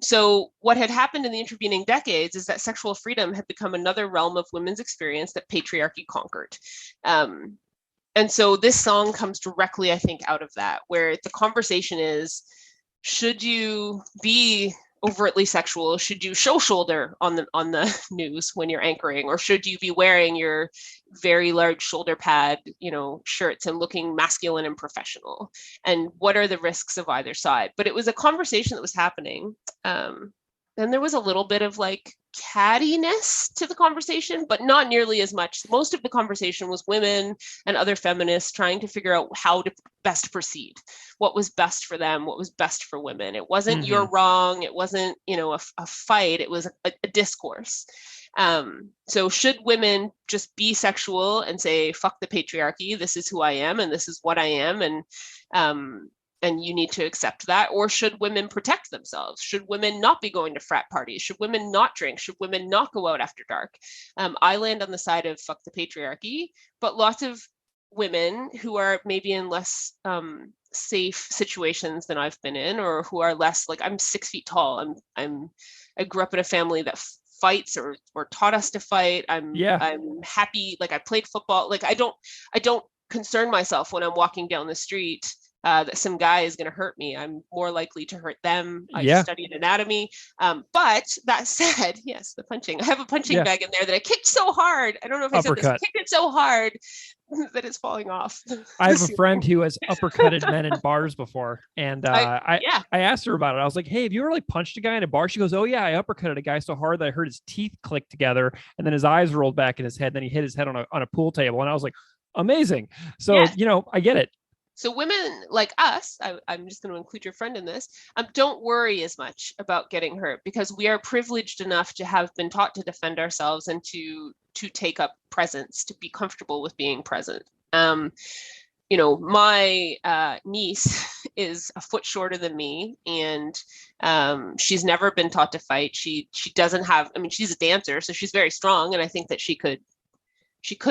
So what had happened in the intervening decades is that sexual freedom had become another realm of women's experience that patriarchy conquered. And so this song comes directly, I think, out of that, where the conversation is, should you be overtly sexual? Should you show shoulder on the news when you're anchoring, or should you be wearing your very large shoulder pad, shirts and looking masculine and professional? And what are the risks of either side? But it was a conversation that was happening. Then there was a little bit of like cattiness to the conversation, but not nearly as much. Most of the conversation was women and other feminists trying to figure out how to best proceed, what was best for them, what was best for women. It wasn't you're wrong. It wasn't, a fight. It was a discourse. So should women just be sexual and say, fuck the patriarchy, this is who I am and this is what I am, and you need to accept that? Or should women protect themselves? Should women not be going to frat parties? Should women not drink? Should women not go out after dark? I land on the side of fuck the patriarchy, but lots of women who are maybe in less safe situations than I've been in, or who are less, like, I'm 6 feet tall. I grew up in a family that fights or taught us to fight. I'm happy. Like, I played football. Like, I don't concern myself when I'm walking down the street that some guy is going to hurt me. I'm more likely to hurt them. I've studied anatomy. But that said, yes, the punching. I have a punching bag in there that I kicked so hard. I don't know if I said this. I kicked it so hard that it's falling off. I have a friend who has uppercutted men in bars before, and I asked her about it. I was like, "Hey, have you ever like punched a guy in a bar?" She goes, "Oh yeah, I uppercutted a guy so hard that I heard his teeth click together, and then his eyes rolled back in his head. And then he hit his head on a pool table." And I was like, "Amazing!" So I get it. So women like us, I'm just going to include your friend in this, don't worry as much about getting hurt, because we are privileged enough to have been taught to defend ourselves and to take up presence, to be comfortable with being present. My niece is a foot shorter than me, and she's never been taught to fight. She doesn't have, she's a dancer, so she's very strong, and I think that she could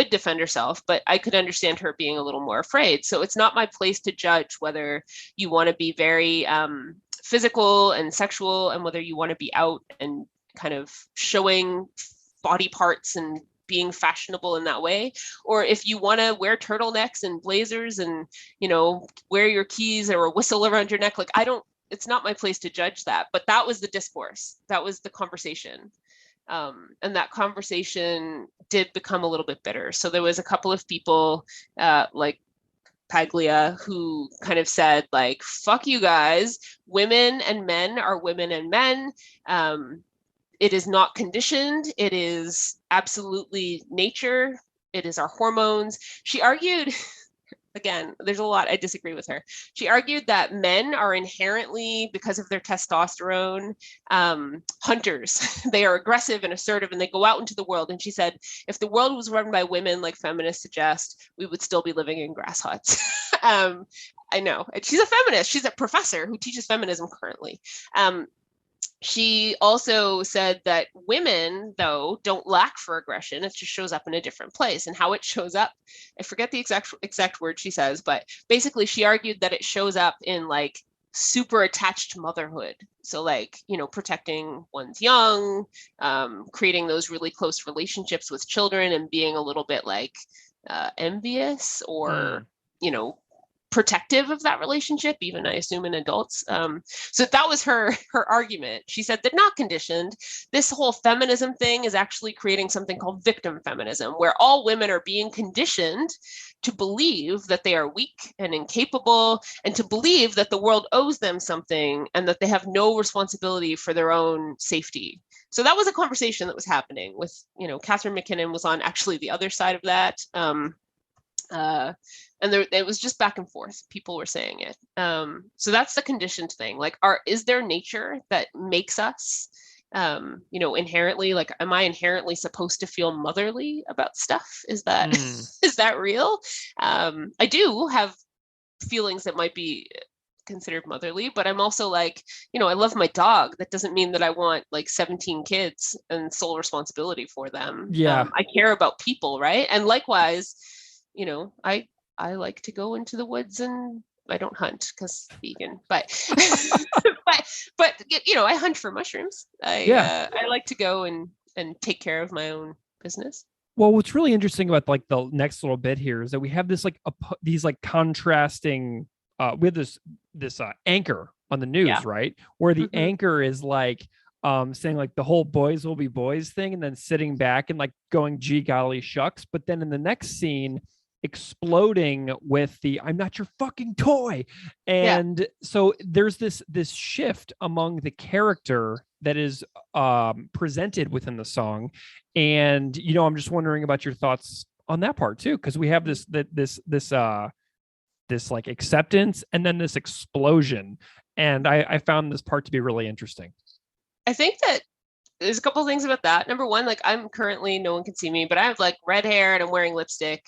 defend herself, but I could understand her being a little more afraid. So it's not my place to judge whether you want to be very physical and sexual, and whether you want to be out and kind of showing body parts and being fashionable in that way, or if you want to wear turtlenecks and blazers and, wear your keys or a whistle around your neck. Like, it's not my place to judge that, but that was the discourse. That was the conversation. And that conversation did become a little bit bitter. So there was a couple of people like Paglia who kind of said, like, fuck you guys, women and men are women and men. It is not conditioned. It is absolutely nature. It is our hormones. She argued, again, there's a lot, I disagree with her. She argued that men are inherently, because of their testosterone, hunters. They are aggressive and assertive, and they go out into the world. And she said, if the world was run by women, like feminists suggest, we would still be living in grass huts. I know. She's a feminist. She's a professor who teaches feminism currently. She also said that women, though, don't lack for aggression. It just shows up in a different place. And how it shows up, I forget the exact word she says, but basically she argued that it shows up in like super attached motherhood. So like, protecting one's young, creating those really close relationships with children, and being a little bit like envious or, protective of that relationship, even I assume in adults. So that was her argument. She said that not conditioned, this whole feminism thing is actually creating something called victim feminism, where all women are being conditioned to believe that they are weak and incapable, and to believe that the world owes them something, and that they have no responsibility for their own safety. So that was a conversation that was happening with, Catherine McKinnon was on actually the other side of that. And it was just back and forth. People were saying it. So that's the conditioned thing. Like, is there nature that makes us, inherently, like, am I inherently supposed to feel motherly about stuff? Is that is that real? I do have feelings that might be considered motherly, but I'm also like, I love my dog. That doesn't mean that I want like 17 kids and sole responsibility for them. I care about people, right? And likewise, I like to go into the woods, and I don't hunt because vegan, but but I hunt for mushrooms. I like to go and take care of my own business. Well, what's really interesting about like the next little bit here is that we have this like these like contrasting we have this anchor on the news, right? Where the anchor is like saying like the whole boys will be boys thing, and then sitting back and like going, gee golly shucks. But then in the next scene, exploding with the I'm not your fucking toy. And so there's this shift among the character that is presented within the song. And I'm just wondering about your thoughts on that part too, because we have this like acceptance and then this explosion. And I found this part to be really interesting. I think that there's a couple of things about that. Number one, like, I'm currently, no one can see me, but I have like red hair and I'm wearing lipstick.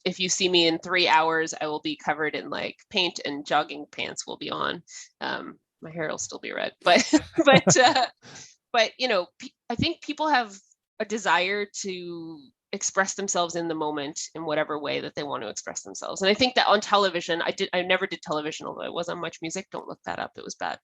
If you see me in 3 hours, I will be covered in like paint, and jogging pants will be on. My hair will still be red, but I think people have a desire to express themselves in the moment in whatever way that they want to express themselves. And I think that on television, I never did television, although I was on Much Music. Don't look that up. It was bad.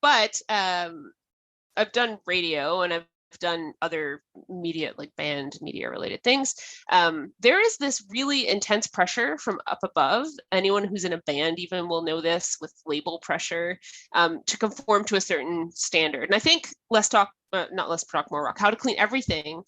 But I've done radio and I've done other media, like band media related things. There is this really intense pressure from up above. Anyone who's in a band even will know this, with label pressure, to conform to a certain standard. And I think More Rock, How to Clean Everything,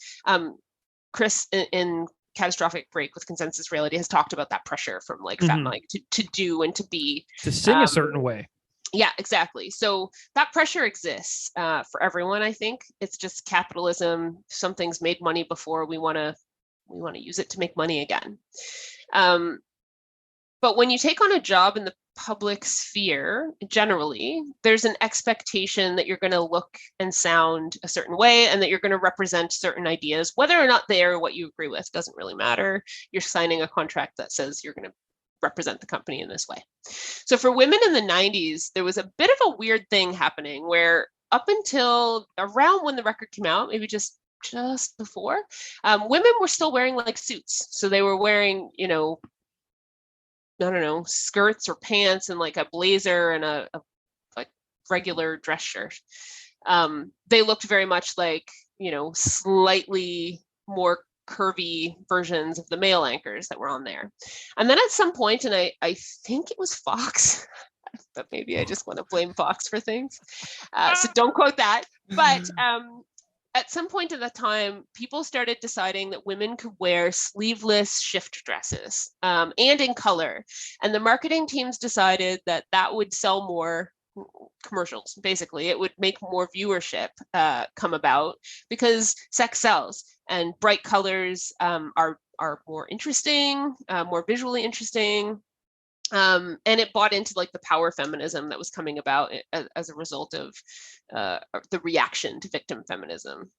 Chris in Catastrophic Break with Consensus Reality has talked about that pressure from like Fat Mike to do and to be, to sing a certain way. Yeah, exactly. So that pressure exists for everyone. I think it's just capitalism. Something's made money before, we want to use it to make money again. But when you take on a job in the public sphere, generally, there's an expectation that you're going to look and sound a certain way, and that you're going to represent certain ideas. Whether or not they are what you agree with doesn't really matter. You're signing a contract that says you're going to represent the company in this way. So for women in the 90s, there was a bit of a weird thing happening where up until around when the record came out, maybe just before, women were still wearing like suits. So they were wearing, skirts or pants and like a blazer and a regular dress shirt. They looked very much like, slightly more curvy versions of the male anchors that were on there. And then at some point, and I think it was Fox, but maybe I just want to blame Fox for things. So don't quote that. But at some point in that time, people started deciding that women could wear sleeveless shift dresses and in color. And the marketing teams decided that that would sell more commercials. Basically, it would make more viewership come about, because sex sells and bright colors are more interesting, more visually interesting. And it bought into like the power feminism that was coming about as a result of the reaction to victim feminism.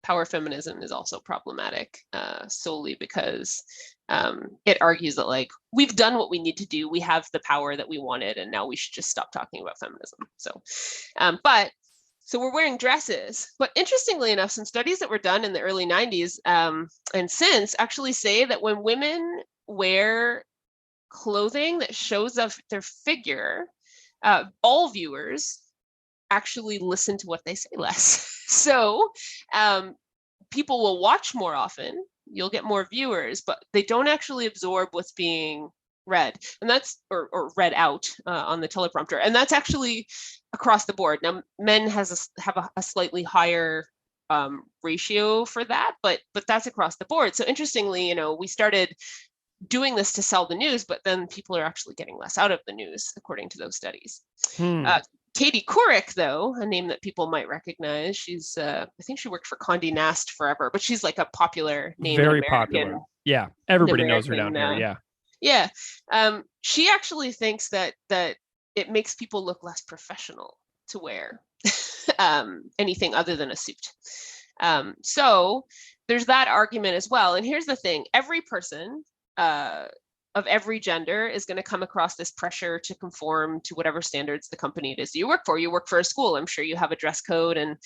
Power feminism is also problematic solely because it argues that like, we've done what we need to do, we have the power that we wanted, and now we should just stop talking about feminism. So we're wearing dresses. But interestingly enough, some studies that were done in the early 90s and since actually say that when women wear clothing that shows off their figure, all viewers actually listen to what they say less. So people will watch more often, you'll get more viewers, but they don't actually absorb what's being read, and that's or read out on the teleprompter. And that's actually across the board. Now, men have a slightly higher ratio for that, but that's across the board. So interestingly, we started doing this to sell the news, but then people are actually getting less out of the news, according to those studies. Katie Couric, though, a name that people might recognize, she's I think she worked for Condé Nast forever, but she's like a popular name. Very popular. Yeah, everybody knows her down here. Yeah. She actually thinks that it makes people look less professional to wear anything other than a suit. So there's that argument as well. And here's the thing: every person of every gender is going to come across this pressure to conform to whatever standards the company it is you work for. You work for a school. I'm sure you have a dress code and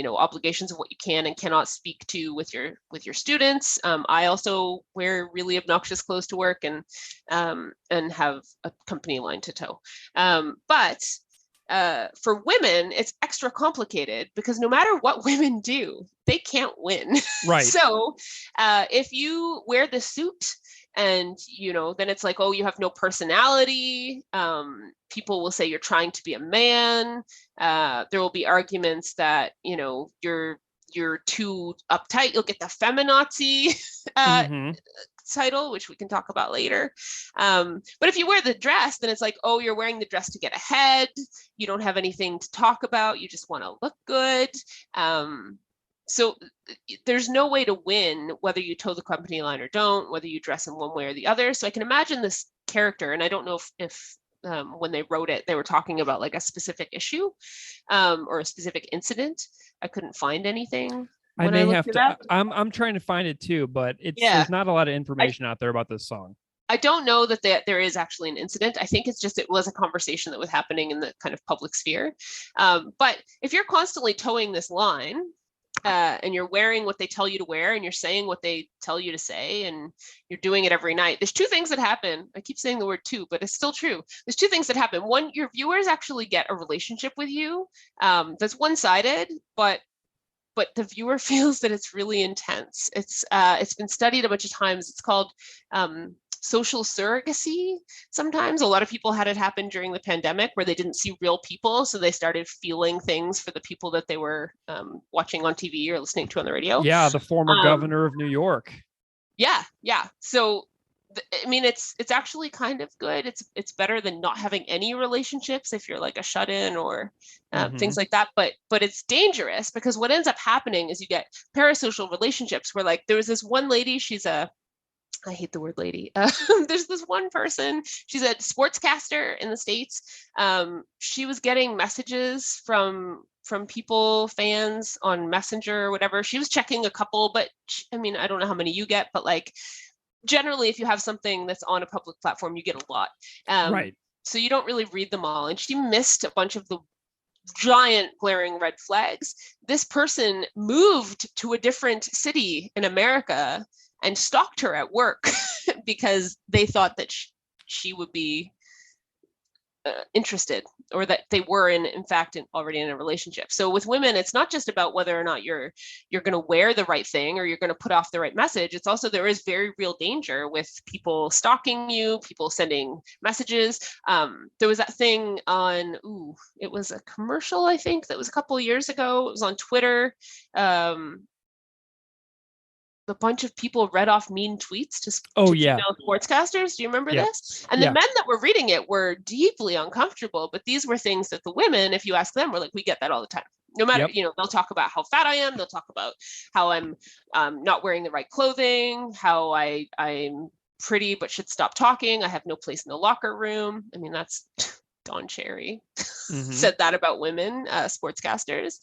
obligations of what you can and cannot speak to with your students. I also wear really obnoxious clothes to work and have a company line to toe. But for women, it's extra complicated because no matter what women do, they can't win. Right. So if you wear the suit and, then it's like, oh, you have no personality. People will say you're trying to be a man. There will be arguments that, you're too uptight. You'll get the feminazi title, which we can talk about later. But if you wear the dress, then it's like, oh, you're wearing the dress to get ahead. You don't have anything to talk about. You just want to look good. So there's no way to win whether you toe the company line or don't, whether you dress in one way or the other. So I can imagine this character, and I don't know if when they wrote it, they were talking about like a specific issue or a specific incident. I couldn't find anything. I may have to. I'm trying to find it too, but there's not a lot of information out there about this song. I don't know that there is actually an incident. I think it's just it was a conversation that was happening in the kind of public sphere. But if you're constantly towing this line, and you're wearing what they tell you to wear, and you're saying what they tell you to say, and you're doing it every night, there's two things that happen. I keep saying the word two, but it's still true. There's two things that happen. One, your viewers actually get a relationship with you that's one-sided, but the viewer feels that it's really intense. It's been studied a bunch of times. It's called social surrogacy. Sometimes a lot of people had it happen during the pandemic where they didn't see real people, so they started feeling things for the people that they were watching on TV or listening to on the radio. Yeah, the former governor of New York. Yeah. So I mean, it's actually kind of good. It's better than not having any relationships if you're like a shut-in or things like that. But it's dangerous because what ends up happening is you get parasocial relationships where, like, there was this one lady. I hate the word lady. There's this one person. She's a sportscaster in the States. She was getting messages from people, fans on Messenger or whatever. She was checking a couple, but I mean, I don't know how many you get, but like, generally, if you have something that's on a public platform, you get a lot. Right. So you don't really read them all. And she missed a bunch of the giant glaring red flags. This person moved to a different city in America and stalked her at work because they thought that she would be interested, or that they were in fact already in a relationship. So with women, it's not just about whether or not you're going to wear the right thing or you're going to put off the right message. It's also, there is very real danger with people stalking you, people sending messages. There was that thing on, it was a commercial, I think, that was a couple of years ago. It was on Twitter. A bunch of people read off mean tweets to female sportscasters. Do you remember this? And the men that were reading it were deeply uncomfortable, but these were things that the women, if you ask them, were like, we get that all the time. No matter, they'll talk about how fat I am. They'll talk about how I'm not wearing the right clothing, how I'm pretty but should stop talking. I have no place in the locker room. I mean, that's Don Cherry said that about women sportscasters.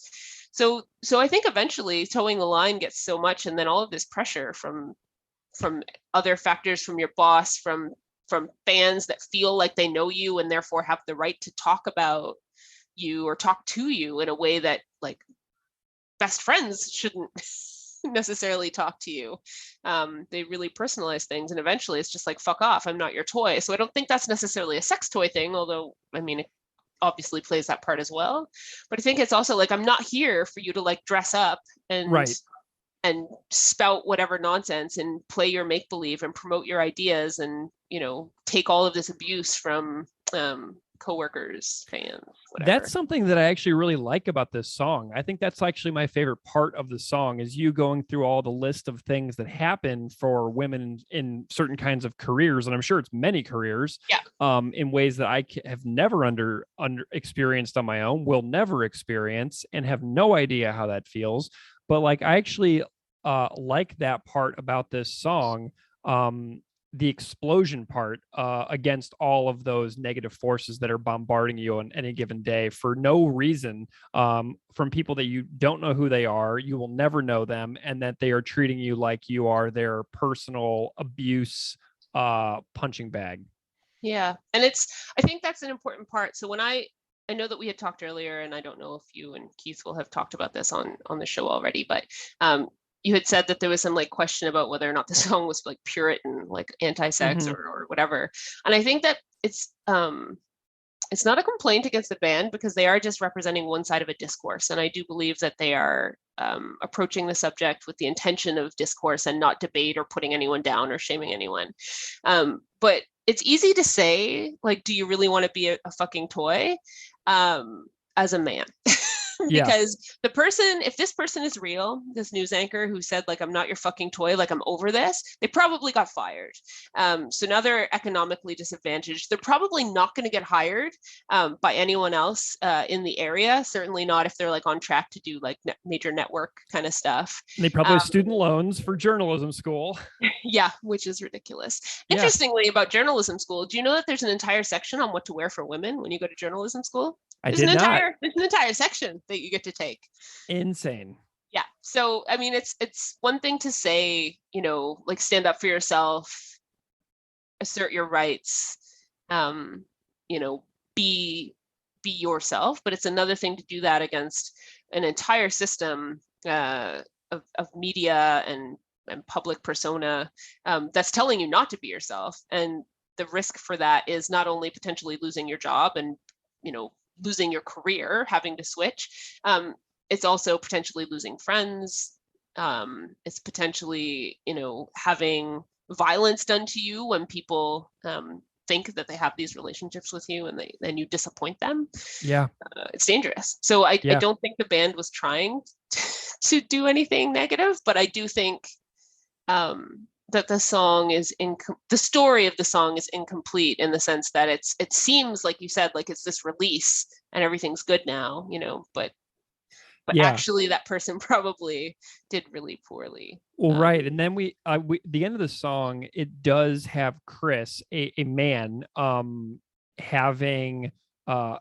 So I think eventually towing the line gets so much, and then all of this pressure from other factors, from your boss, from fans that feel like they know you and therefore have the right to talk about you or talk to you in a way that, like, best friends shouldn't necessarily talk to you. They really personalize things, and eventually it's just like, fuck off, I'm not your toy. So I don't think that's necessarily a sex toy thing, although, I mean, it obviously plays that part as well. But I think it's also like, I'm not here for you to like dress up and spout whatever nonsense and play your make-believe and promote your ideas and, take all of this abuse from coworkers, fans, whatever. That's something that I actually really like about this song. I think that's actually my favorite part of the song, is you going through all the list of things that happen for women in certain kinds of careers. And I'm sure it's many careers in ways that I have never under experienced on my own, will never experience, and have no idea how that feels. But like, I actually like that part about this song. The explosion part against all of those negative forces that are bombarding you on any given day for no reason, from people that you don't know who they are, you will never know them, and that they are treating you like you are their personal abuse punching bag. Yeah. And I think that's an important part. So when I know that we had talked earlier, and I don't know if you and Keith will have talked about this on the show already, but you had said that there was some like question about whether or not the song was like Puritan, like anti-sex or whatever. And I think that it's not a complaint against the band, because they are just representing one side of a discourse. And I do believe that they are approaching the subject with the intention of discourse and not debate or putting anyone down or shaming anyone. But it's easy to say, like, do you really want to be a fucking toy as a man? Because if this person is real, this news anchor who said, like, I'm not your fucking toy, like, I'm over this, they probably got fired. So now they're economically disadvantaged. They're probably not going to get hired by anyone else in the area. Certainly not if they're like on track to do like major network kind of stuff. And they probably have student loans for journalism school. Yeah, which is ridiculous. Interestingly, about journalism school, do you know that there's an entire section on what to wear for women when you go to journalism school? There's an entire section that you get to take. Insane. Yeah. So, I mean, it's one thing to say, like, stand up for yourself, assert your rights, be yourself. But it's another thing to do that against an entire system of media and public persona that's telling you not to be yourself. And the risk for that is not only potentially losing your job and, losing your career, having to switch. It's also potentially losing friends. It's potentially, having violence done to you when people think that they have these relationships with you and then you disappoint them. Yeah. It's dangerous. So I don't think the band was trying to do anything negative, but I do think that the song is the story of the song is incomplete in the sense that it seems like you said, like it's this release and everything's good now, but actually that person probably did really poorly. Well, right. And then we the end of the song, it does have Chris, a man, having a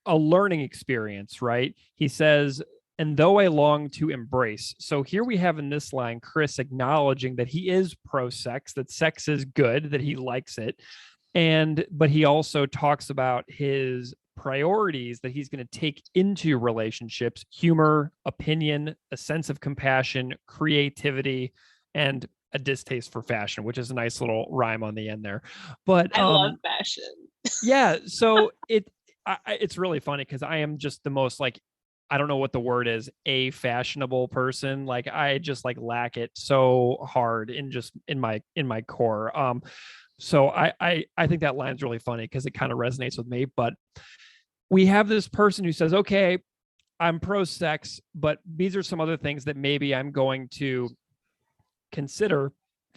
learning experience, right? He says, and though I long to embrace. So here we have in this line, Chris acknowledging that he is pro-sex, that sex is good, that he likes it. But he also talks about his priorities that he's going to take into relationships: humor, opinion, a sense of compassion, creativity, and a distaste for fashion, which is a nice little rhyme on the end there. But I love fashion. Yeah. So it's really funny because I am just the most, like, I don't know what the word is, a fashionable person. Like, I just lack it so hard in my core. So I think that line's really funny because it kind of resonates with me. But we have this person who says, okay, I'm pro-sex, but these are some other things that maybe I'm going to consider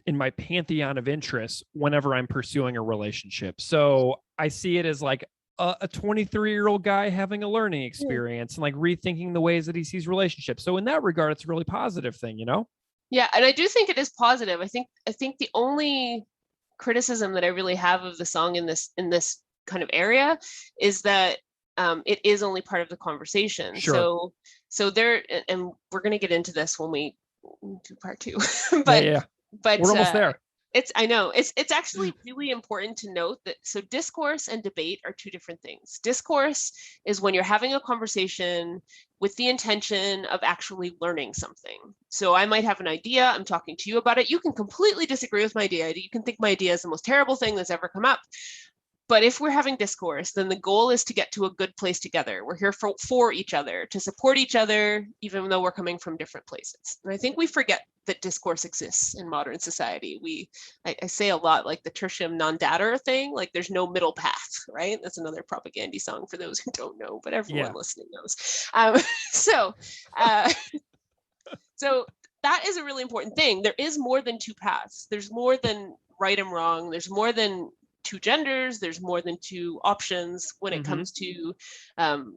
in my pantheon of interests whenever I'm pursuing a relationship. So I see it as like a 23-year-old guy having a learning experience and rethinking the ways that he sees relationships. So in that regard, it's a really positive thing, Yeah, and I do think it is positive. I think the only criticism that I really have of the song in this kind of area is that it is only part of the conversation. Sure. So there, and we're going to get into this when we do part 2. but we're almost there. I know it's actually really important to note that discourse and debate are two different things. Discourse is when you're having a conversation with the intention of actually learning something. So I might have an idea, I'm talking to you about it. You can completely disagree with my idea. You can think my idea is the most terrible thing that's ever come up. But if we're having discourse, then the goal is to get to a good place together. We're here for each other, to support each other, even though we're coming from different places. And I think we forget that discourse exists in modern society. I say a lot, like the tertium non datur thing, like there's no middle path, right? That's another propaganda song for those who don't know, but everyone listening knows. So that is a really important thing. There is more than two paths. There's more than right and wrong. There's more than two genders. There's more than two options when it comes to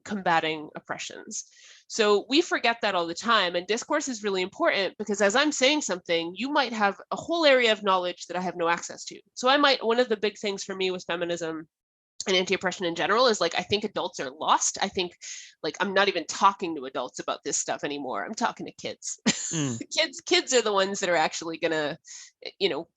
combating oppressions. So we forget that all the time. And discourse is really important because as I'm saying something, you might have a whole area of knowledge that I have no access to. So one of the big things for me with feminism and anti-oppression in general is I think adults are lost. I think I'm not even talking to adults about this stuff anymore. I'm talking to kids. Kids are the ones that are actually gonna,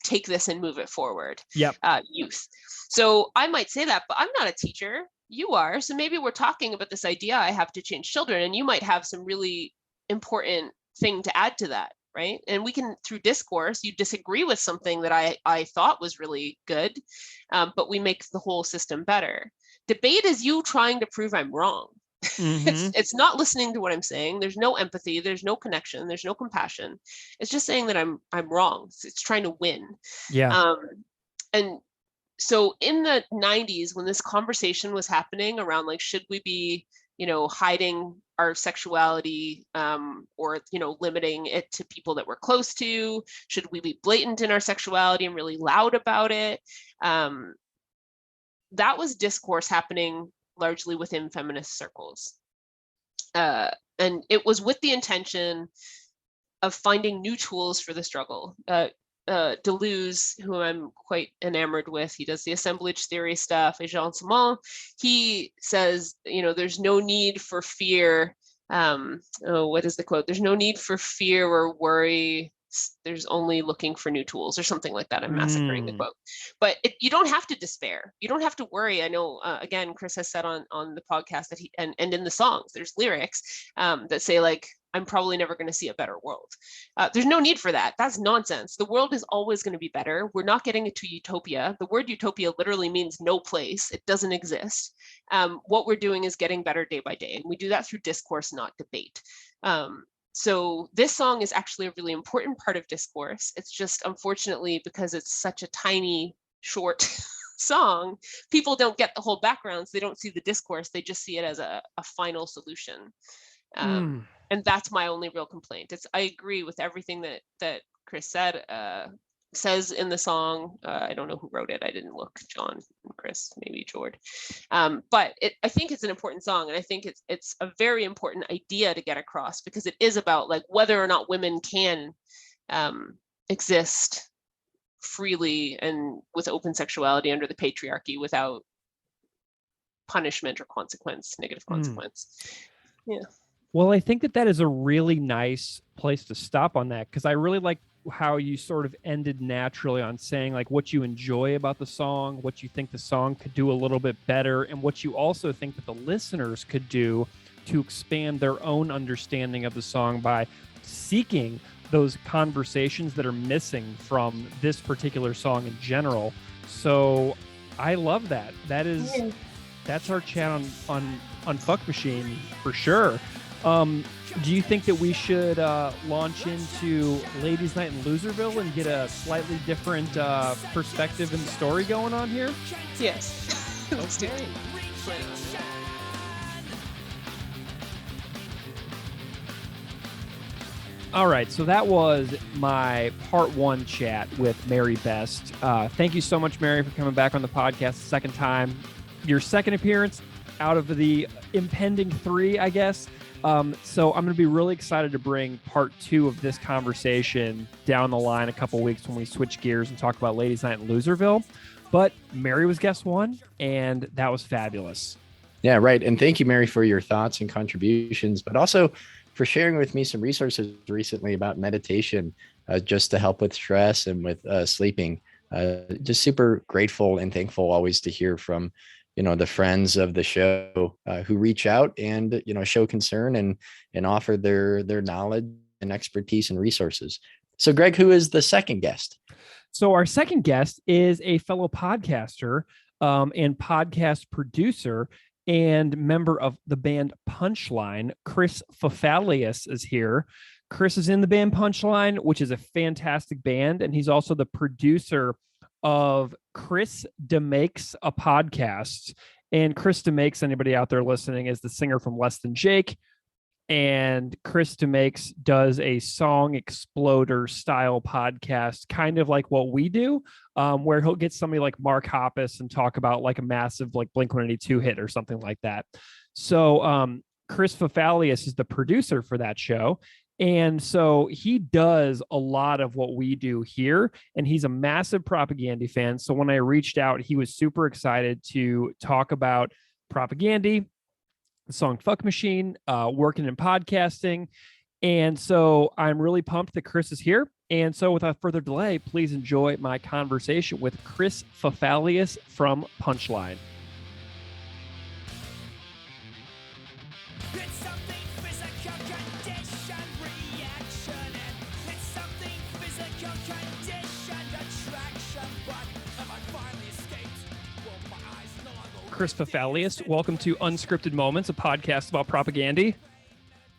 take this and move it forward. Yep. Youth. So I might say that, but I'm not a teacher. You are. So maybe we're talking about this idea I have to change children, and you might have some really important thing to add to that. Right. And we can, through discourse, you disagree with something that I thought was really good, but we make the whole system better. Debate is you trying to prove I'm wrong. It's not listening to what I'm saying. There's no empathy. There's no connection. There's no compassion. It's just saying that I'm wrong. It's trying to win. Yeah. And so in the 90s, when this conversation was happening around should we be hiding our sexuality or limiting it to people that we're close to, should we be blatant in our sexuality and really loud about it, that was discourse happening largely within feminist circles, and it was with the intention of finding new tools for the struggle. Deleuze, who I'm quite enamored with, he does the assemblage theory stuff, et Jean Simon, he says, there's no need for fear. What is the quote? There's no need for fear or worry. There's only looking for new tools, or something like that. I'm massacring the quote. But you don't have to despair. You don't have to worry. I know, again, Chris has said on the podcast that and in the songs, there's lyrics that say I'm probably never going to see a better world. There's no need for that. That's nonsense. The world is always going to be better. We're not getting to utopia. The word utopia literally means no place. It doesn't exist. What we're doing is getting better day by day. And we do that through discourse, not debate. So this song is actually a really important part of discourse. It's just, unfortunately, because it's such a tiny, short song, people don't get the whole background. So they don't see the discourse. They just see it as a final solution. And that's my only real complaint. I agree with everything that Chris says in the song. I don't know who wrote it. I didn't look. John and Chris, maybe Jord. But I think it's an important song, and I think it's a very important idea to get across, because it is about like whether or not women can exist freely and with open sexuality under the patriarchy without punishment or negative consequence. Yeah. Well, I think that is a really nice place to stop on that, because I really like how you sort of ended naturally on saying like what you enjoy about the song, what you think the song could do a little bit better, and what you also think that the listeners could do to expand their own understanding of the song by seeking those conversations that are missing from this particular song in general. So I love that. That's our chat on Fuck Machine for sure. Do you think that we should launch into Ladies' Night in Loserville and get a slightly different perspective and story going on here? Yes. Let's do it. All right, so that was my part 1 chat with Mary Best. Thank you so much, Mary, for coming back on the podcast a second time. Your second appearance out of the impending 3, I guess. So I'm going to be really excited to bring part 2 of this conversation down the line a couple weeks when we switch gears and talk about Ladies' Night in Loserville. But Mary was guest 1, and that was fabulous. Yeah, right. And thank you, Mary, for your thoughts and contributions, but also for sharing with me some resources recently about meditation, just to help with stress and with sleeping. Just super grateful and thankful always to hear from the friends of the show who reach out and, show concern and offer their knowledge and expertise and resources. So Greg, who is the second guest? So our second guest is a fellow podcaster and podcast producer and member of the band Punchline. Chris Fafalios is here. Chris is in the band Punchline, which is a fantastic band. And he's also the producer of Greg.END, a podcast. And Greg.END, anybody out there listening, is the singer from Less Than Jake. And Greg.END does a song exploder style podcast, kind of like what we do, where he'll get somebody like Mark Hoppus and talk about like a massive like Blink-182 hit or something like that. So Chris Fafalios is the producer for that show. And so he does a lot of what we do here, and he's a massive Propaganda fan. So when I reached out, he was super excited to talk about Propaganda, the song Fuck Machine, working in podcasting. And so I'm really pumped that Chris is here. And so without further delay, please enjoy my conversation with Chris Fafalios from Punchline. Chris Fafalios, welcome to Unscripted Moments, a podcast about propaganda.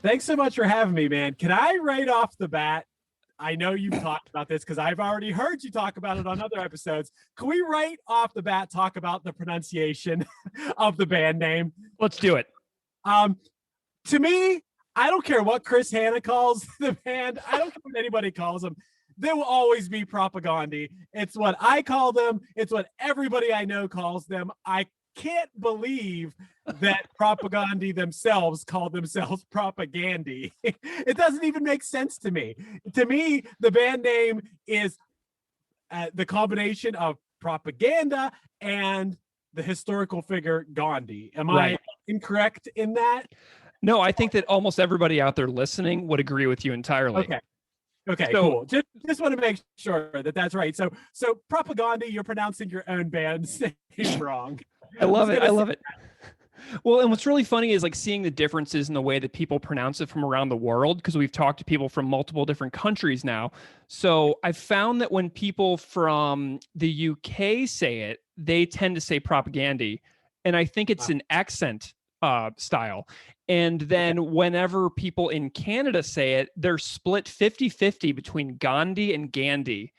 Thanks so much for having me, man. Can I right off the bat, I know you've talked about this because I've already heard you talk about it on other episodes. Can we right off the bat talk about the pronunciation of the band name? Let's do it. To me, I don't care what Chris Hanna calls the band. I don't care what anybody calls them. They will always be Propaganda. It's what I call them. It's what everybody I know calls them. I can't believe that Propaganda themselves call themselves Propaganda. It doesn't even make sense to me. To me, the band name is the combination of propaganda and the historical figure Gandhi. Am I incorrect in that? No, I think that almost everybody out there listening would agree with you entirely. Okay, cool. Just want to make sure that that's right. So Propaganda, you're pronouncing your own band's name wrong. I love it. Well, and what's really funny is like seeing the differences in the way that people pronounce it from around the world, because we've talked to people from multiple different countries now. So I've found that when people from the UK say it, they tend to say propagandy. And I think it's an accent style. And then whenever people in Canada say it, they're split 50-50 between Gandhi and Gandhi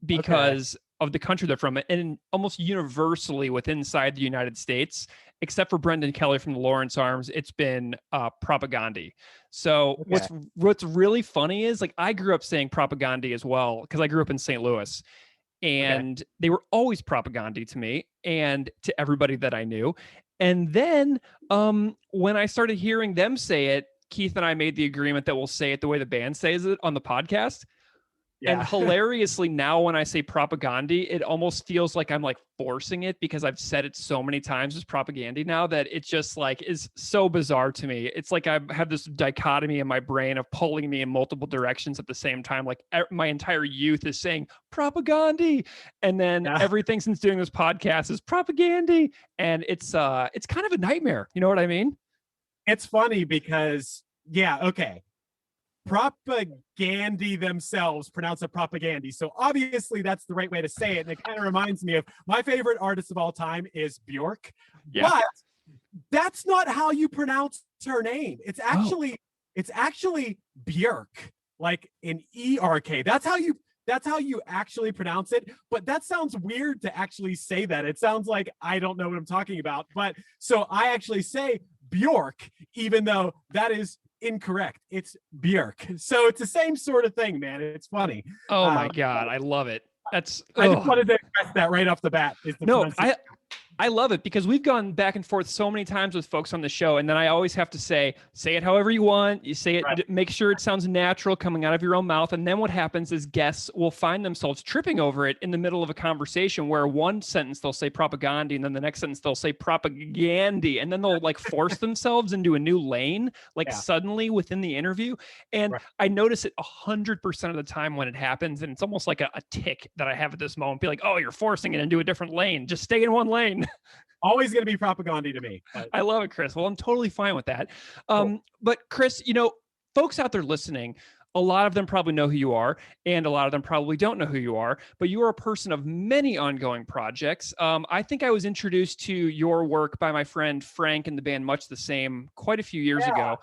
because of the country they're from. And almost universally within inside the United States, except for Brendan Kelly from the Lawrence Arms, it's been propagandy. So what's really funny is like I grew up saying propagandy as well because I grew up in St. Louis, and they were always propagandy to me and to everybody that I knew. And then when I started hearing them say it, Keith and I made the agreement that we'll say it the way the band says it on the podcast. Yeah. And hilariously, now when I say propagandy, it almost feels like I'm like forcing it because I've said it so many times as propagandy now that it just like is so bizarre to me. It's like I have this dichotomy in my brain of pulling me in multiple directions at the same time. Like my entire youth is saying propagandy, and then everything since doing this podcast is propagandy, and it's kind of a nightmare. You know what I mean? It's funny because propagandy themselves pronounce it propagandy. So obviously that's the right way to say it. And it kind of reminds me of my favorite artist of all time is Bjork. Yeah. But that's not how you pronounce her name. It's actually Björk, like an ERK. That's how you actually pronounce it. But that sounds weird to actually say that. It sounds like I don't know what I'm talking about. But so I actually say Bjork, even though that is incorrect. It's Björk. So it's the same sort of thing, man. It's funny. Oh my God. I love it. I just wanted to express that right off the bat. I love it because we've gone back and forth so many times with folks on the show. And then I always have to say it however you want. You say it, make sure it sounds natural coming out of your own mouth. And then what happens is guests will find themselves tripping over it in the middle of a conversation where one sentence they'll say propagandy, and then the next sentence they'll say propagandy. And then they'll like force themselves into a new lane, suddenly within the interview. And I notice it 100% of the time when it happens. And it's almost like a tick that I have at this moment. Be like, oh, you're forcing it into a different lane. Just stay in one lane. Always going to be propagandy to me. I love it, Chris. Well, I'm totally fine with that. But Chris, folks out there listening, a lot of them probably know who you are, and a lot of them probably don't know who you are, but you are a person of many ongoing projects. I think I was introduced to your work by my friend Frank and the band Much the Same quite a few years ago.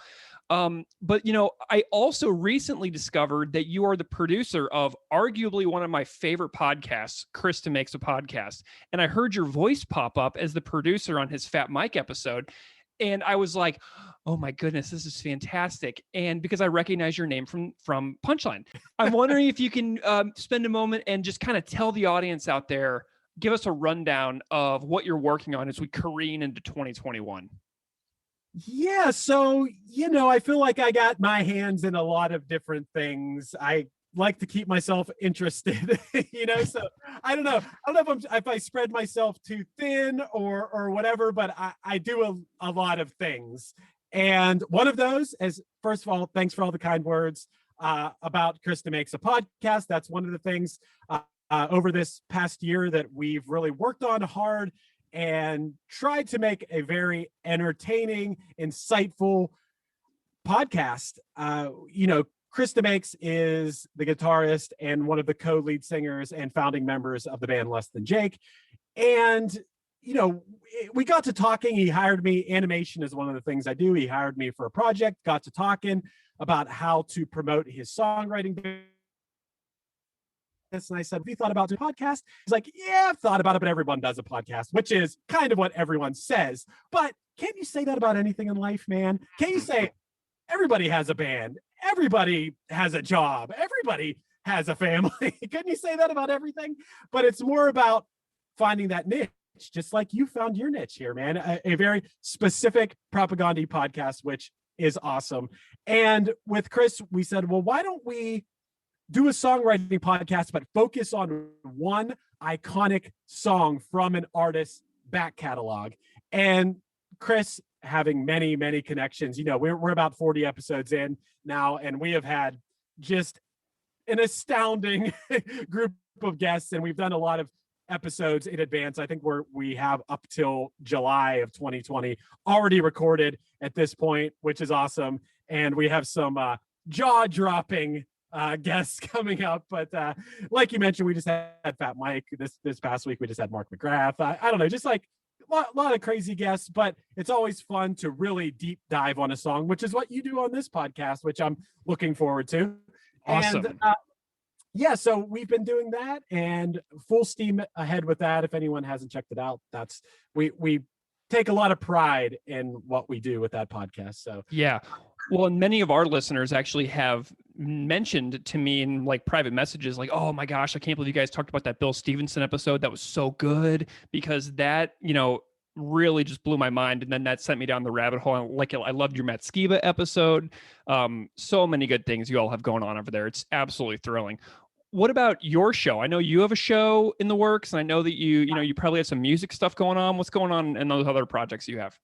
But I also recently discovered that you are the producer of arguably one of my favorite podcasts, Krista Makes a Podcast. And I heard your voice pop up as the producer on his Fat Mike episode. And I was like, oh my goodness, this is fantastic. And because I recognize your name from Punchline, I'm wondering if you can spend a moment and just kind of tell the audience out there, give us a rundown of what you're working on as we careen into 2021. Yeah, so I feel like I got my hands in a lot of different things. I like to keep myself interested, so I don't know if I spread myself too thin or whatever, but I do a lot of things. And one of those is, first of all, thanks for all the kind words about Krista Makes a Podcast. That's one of the things over this past year that we've really worked on hard and tried to make a very entertaining, insightful podcast. Krista Makes is the guitarist and one of the co-lead singers and founding members of the band Less Than Jake. And, we got to talking. He hired me. Animation is one of the things I do. He hired me for a project, got to talking about how to promote his songwriting. And I said, have you thought about doing a podcast? He's like, yeah, I've thought about it, but everyone does a podcast, which is kind of what everyone says. But can't you say that about anything in life, man? Can't you say everybody has a band? Everybody has a job. Everybody has a family. Couldn't you say that about everything? But it's more about finding that niche, just like you found your niche here, man. A very specific propaganda podcast, which is awesome. And with Chris, we said, well, why don't we do a songwriting podcast, but focus on one iconic song from an artist's back catalog. And Chris, having many, many connections, we're about 40 episodes in now, and we have had just an astounding group of guests, and we've done a lot of episodes in advance. I think we have up till July of 2020 already recorded at this point, which is awesome. And we have some jaw-dropping guests coming up. But like you mentioned, we just had Fat Mike this past week. We just had Mark McGrath. I don't know, just like a lot of crazy guests, but it's always fun to really deep dive on a song, which is what you do on this podcast, which I'm looking forward to. Awesome. And yeah, so we've been doing that and full steam ahead with that. If anyone hasn't checked it out, that's we take a lot of pride in what we do with that podcast. So yeah. Well, and many of our listeners actually have mentioned to me in like private messages, like, oh my gosh, I can't believe you guys talked about that Bill Stevenson episode. That was so good, because that, really just blew my mind. And then that sent me down the rabbit hole. Like, I loved your Matt Skiba episode. So many good things you all have going on over there. It's absolutely thrilling. What about your show? I know you have a show in the works, and I know that you probably have some music stuff going on. What's going on in those other projects you have?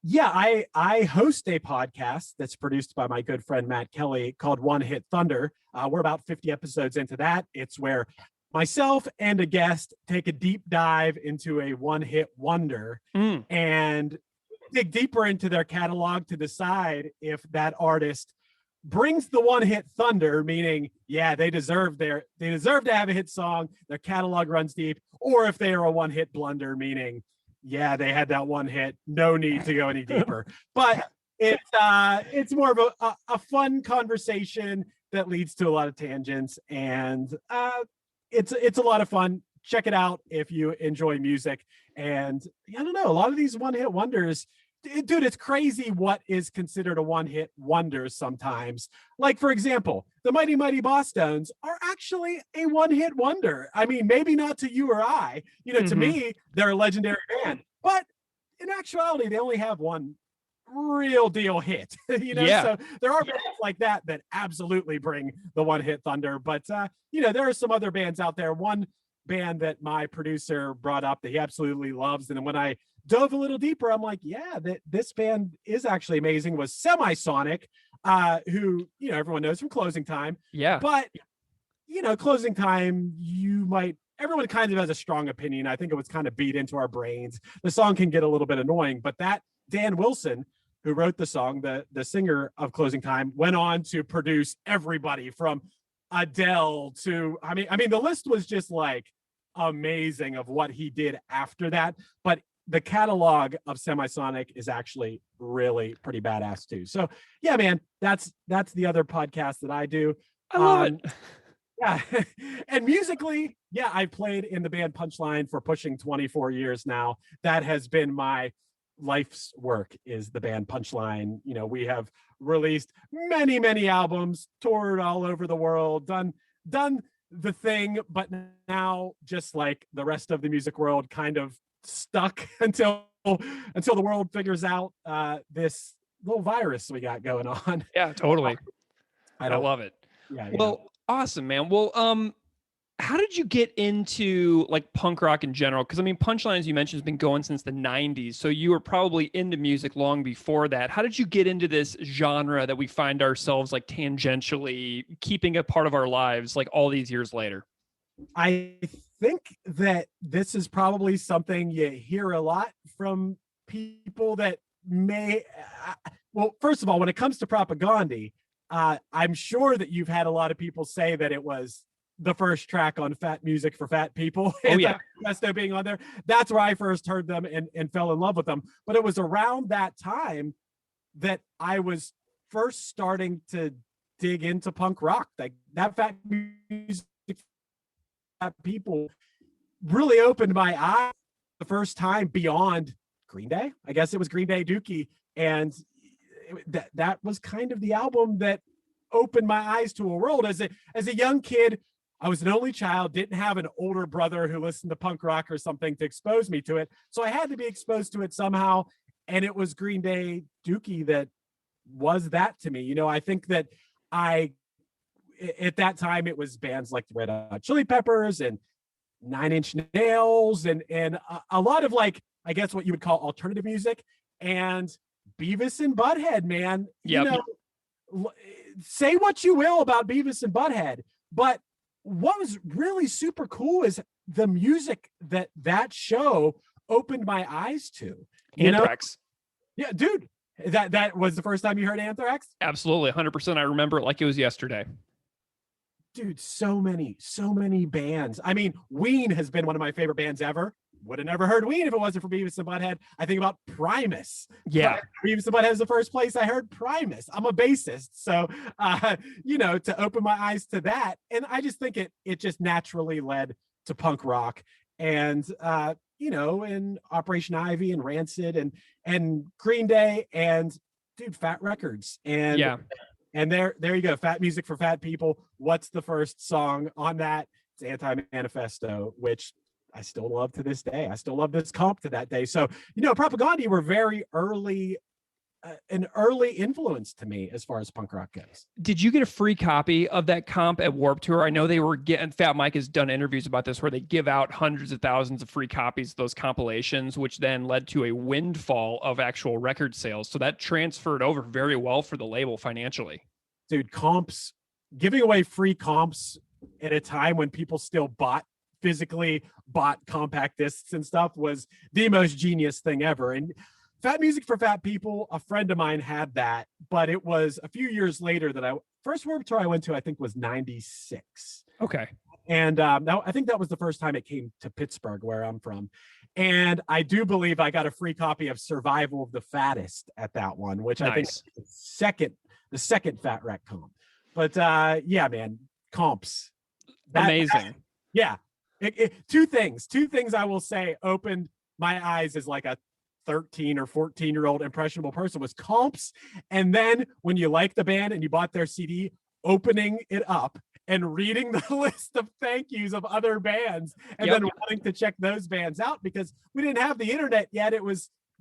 Yeah, I host a podcast that's produced by my good friend Matt Kelly called One Hit Thunder. We're about 50 episodes into that. It's where myself and a guest take a deep dive into a one-hit wonder and dig deeper into their catalog to decide if that artist brings the one-hit thunder, meaning, yeah, they deserve to have a hit song, their catalog runs deep, or if they are a one-hit blunder, meaning, yeah, they had that one hit, no need to go any deeper. But it's more of a fun conversation that leads to a lot of tangents, and it's a lot of fun. Check it out if you enjoy music. And I don't know, a lot of these one-hit wonders, dude, it's crazy what is considered a one-hit wonder sometimes. Like, for example, the Mighty Mighty Bosstones are actually a one-hit wonder. I mean, maybe not to you or I. To me, they're a legendary band. But in actuality, they only have one real deal hit. Yeah. So there are bands like that absolutely bring the one-hit thunder. But, there are some other bands out there. One band that my producer brought up that he absolutely loves, and when I dove a little deeper, I'm like, yeah, this band is actually amazing, was Semisonic, who, everyone knows from Closing Time. Yeah. But, Closing Time, everyone kind of has a strong opinion. I think it was kind of beat into our brains. The song can get a little bit annoying, but that Dan Wilson, who wrote the song, the singer of Closing Time, went on to produce everybody from Adele to, I mean, the list was just like amazing of what he did after that. But the catalog of Semisonic is actually really pretty badass too. So yeah, man, that's the other podcast that I do. I love it. Yeah. And musically, yeah, I played in the band Punchline for pushing 24 years now. That has been my life's work, is the band Punchline. We have released many, many albums, toured all over the world, done the thing, but now, just like the rest of the music world, kind of stuck until the world figures out this little virus we got going on. Yeah, totally. I love it. Yeah. Well, awesome, man. Well, how did you get into like punk rock in general? Because Punchline, as you mentioned, has been going since the 90s. So you were probably into music long before that. How did you get into this genre that we find ourselves like tangentially keeping a part of our lives like all these years later? I think that this is probably something you hear a lot from people that may, well, first of all, when it comes to Propaganda, I'm sure that you've had a lot of people say that it was the first track on Fat Music for Fat People. Oh yeah. Pesto being on there. That's where I first heard them and fell in love with them. But it was around that time that I was first starting to dig into punk rock. Like that Fat Music for Fat People really opened my eyes the first time beyond Green Day. I guess it was Green Day Dookie. And that was kind of the album that opened my eyes to a world. As a young kid, I was an only child, didn't have an older brother who listened to punk rock or something to expose me to it. So I had to be exposed to it somehow. And it was Green Day Dookie that was that to me. I think that at that time, it was bands like the Red Hot Chili Peppers and Nine Inch Nails and a lot of like, I guess what you would call alternative music, and Beavis and Butthead, man. Yep. Say what you will about Beavis and Butthead, but what was really super cool is the music that show opened my eyes to. You know? Anthrax. Yeah, dude. That was the first time you heard Anthrax? Absolutely, 100%. I remember it like it was yesterday. Dude, so many bands. I mean, Ween has been one of my favorite bands ever. Would have never heard Ween if it wasn't for Beavis and Butthead. I think about Primus. Yeah. Beavis and Butthead is the first place I heard Primus. I'm a bassist. So, to open my eyes to that. And I just think it just naturally led to punk rock. And, and Operation Ivy and Rancid and Green Day and, dude, Fat Records. And yeah. And there you go. Fat music for fat people. What's the first song on that? It's Anti-Manifesto, which I still love to this day. I still love this comp to that day. So, Propaganda were very early, an early influence to me as far as punk rock goes. Did you get a free copy of that comp at Warped Tour? I know they were getting, Fat Mike has done interviews about this where they give out hundreds of thousands of free copies of those compilations, which then led to a windfall of actual record sales. So that transferred over very well for the label financially. Dude, comps, giving away free comps at a time when people still physically bought compact discs and stuff was the most genius thing ever. And Fat Music for Fat People, a friend of mine had that, but it was a few years later that first Warped Tour I went to, I think, was 96. Okay. And now I think that was the first time it came to Pittsburgh, where I'm from. And I do believe I got a free copy of Survival of the Fattest at that one, which I think is the second Fat Wreck comp. But yeah, man, comps. Amazing. Yeah. Two things I will say opened my eyes as like a 13 or 14-year-old impressionable person was comps. And then when you like the band and you bought their CD, opening it up and reading the list of thank yous of other bands and then wanting to check those bands out, because we didn't have the internet yet.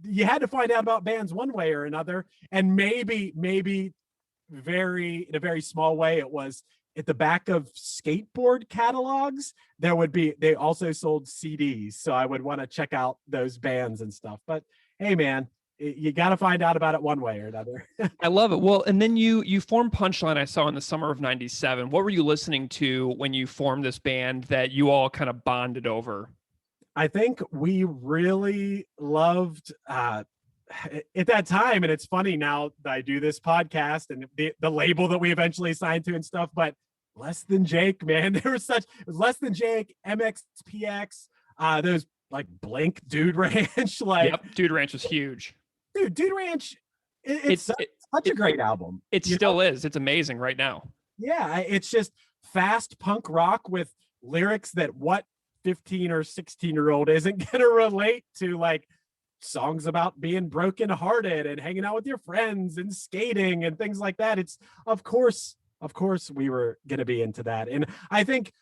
You had to find out about bands one way or another. And maybe in a very small way, it was at the back of skateboard catalogs. They also sold CDs. So I would want to check out those bands and stuff. But hey, man, you got to find out about it one way or another. I love it. Well, and then you formed Punchline, I saw in the summer of 97. What were you listening to when you formed this band that you all kind of bonded over? I think we really loved at that time, and it's funny now that I do this podcast and the label that we eventually signed to and stuff, but Less Than Jake, man, it was Less Than Jake, MXPX, those like Blink, Dude Ranch, Dude Ranch was huge. Dude Ranch, it's such a great album. It still is. It's amazing right now. Yeah, it's just fast punk rock with lyrics that what 15 or 16-year-old isn't gonna relate to, like songs about being brokenhearted and hanging out with your friends and skating and things like that. It's of course we were going to be into that. And I think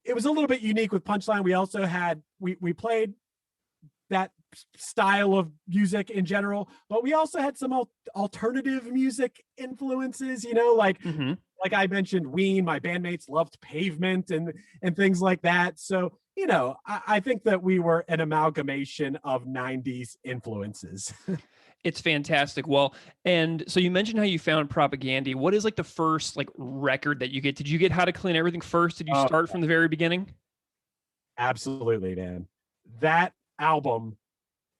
it was a little bit unique with Punchline. We also had, we played that style of music in general, but we also had some alternative music influences, like I mentioned, Ween, my bandmates loved Pavement and things like that. So, I think that we were an amalgamation of 90s influences. It's fantastic. Well, and so you mentioned how you found Propaganda. What is like the first record that you get? Did you get How to Clean Everything first? Did you start from the very beginning? Absolutely, man. That album,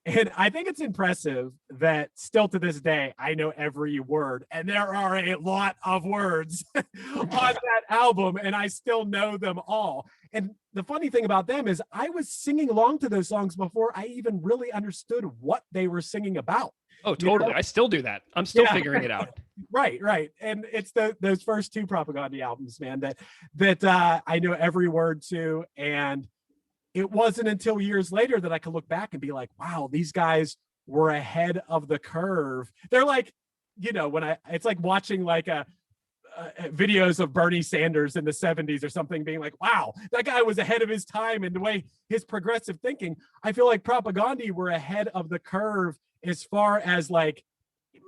and I think it's impressive that still to this day, I know every word, and there are a lot of words on that album, and I still know them all. And the funny thing about them is I was singing along to those songs before I even really understood what they were singing about. Oh, totally. I still do that. I'm still figuring it out. Right. And it's those first two Propaganda albums, man, that I know every word to. And it wasn't until years later that I could look back and be like, wow, these guys were ahead of the curve. They're like, it's like watching videos of Bernie Sanders in the 70s or something, being like, wow, that guy was ahead of his time in the way his progressive thinking. I feel like Propaganda were ahead of the curve as far as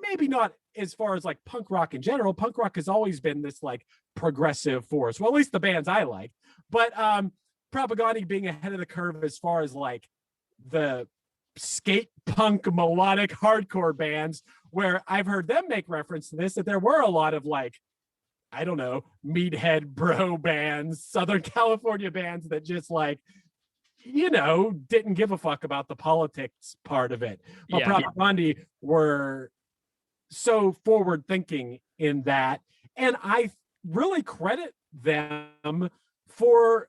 maybe not as far as punk rock in general. Punk rock has always been this progressive force. Well, at least the bands I like, but Propaganda being ahead of the curve as far as the skate punk melodic hardcore bands, where I've heard them make reference to this, that there were a lot of I don't know, meathead bro bands, Southern California bands that just didn't give a fuck about the politics part of it. But Yeah. Propaganda were so forward thinking in that. And I really credit them for,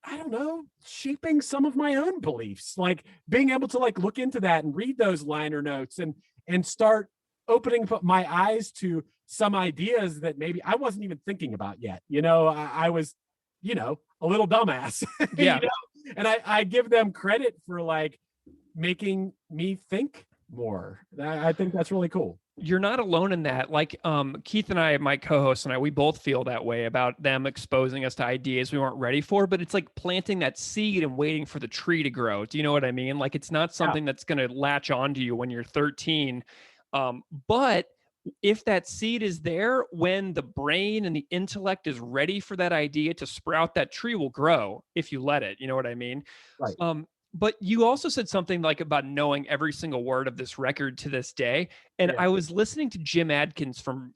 I don't know, shaping some of my own beliefs, like being able to like look into that and read those liner notes and start opening up my eyes to some ideas that maybe I wasn't even thinking about yet. I was, a little dumbass. Yeah. And I give them credit for like making me think more. I think that's really cool. You're not alone in that. Like Keith and I, my co-host and I, we both feel that way about them exposing us to ideas we weren't ready for, but it's like planting that seed and waiting for the tree to grow. Do you know what I mean? Like it's not something that's going to latch onto you when you're 13. But if that seed is there, when the brain and the intellect is ready for that idea to sprout, that tree will grow if you let it. You know what I mean? Right. But you also said something like about knowing every single word of this record to this day. And Yeah. I was listening to Jim Adkins from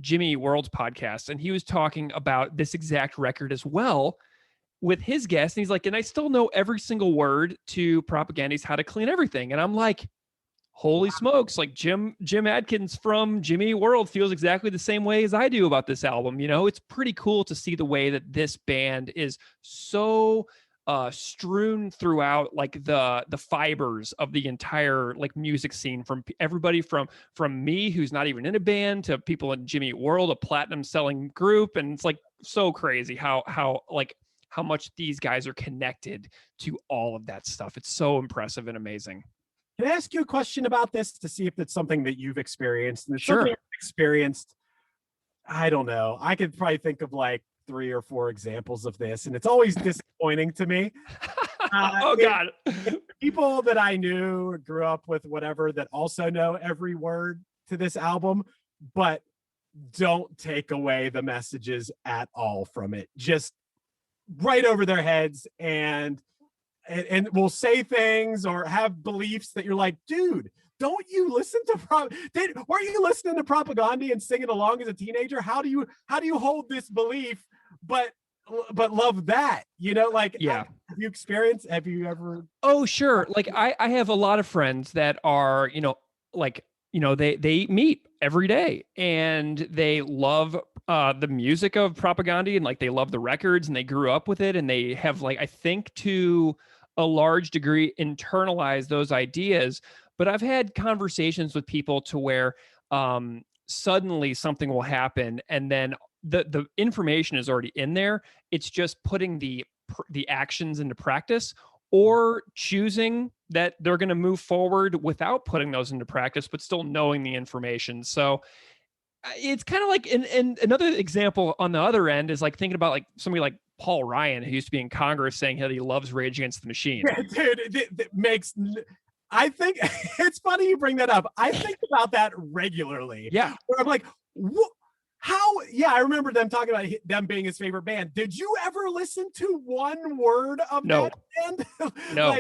Jimmy World's podcast, and he was talking about this exact record as well with his guest. And he's like, and I still know every single word to Propaganda's How to Clean Everything. And I'm like, holy smokes, like Jim Adkins from Jimmy World feels exactly the same way as I do about this album. It's pretty cool to see the way that this band is so strewn throughout like the fibers of the entire like music scene, from everybody from me who's not even in a band to people in Jimmy World, a platinum selling group. And it's like so crazy how much these guys are connected to all of that stuff. It's so impressive and amazing. Can I ask you a question about this to see if it's something that you've experienced? And it's Sure. something I've experienced, I don't know. I could probably think of like 3 or 4 examples of this, and it's always disappointing to me. Oh God. People that I knew or grew up with, whatever, that also know every word to this album, but don't take away the messages at all from it. Just right over their heads and will say things or have beliefs that you're like, dude, don't you listen to weren't you listening to Propaganda and singing along as a teenager? How do you hold this belief but love that? Yeah. Have you ever? Oh, sure. Like I have a lot of friends that are, they meet every day and they love the music of Propaganda, and like they love the records and they grew up with it, and they have, like, I think to a large degree internalized those ideas. But I've had conversations with people to where suddenly something will happen, and then the information is already in there. It's just putting the actions into practice, or choosing that they're going to move forward without putting those into practice, but still knowing the information. So it's kind of like, and another example on the other end is like thinking about like somebody like Paul Ryan, who used to be in Congress, saying that he loves Rage Against the Machine. Yeah, dude, it makes. I think it's funny you bring that up. I think about that regularly. Yeah. Where I'm like, what? How? Yeah, I remember them talking about them being his favorite band. Did you ever listen to one word of that band? No.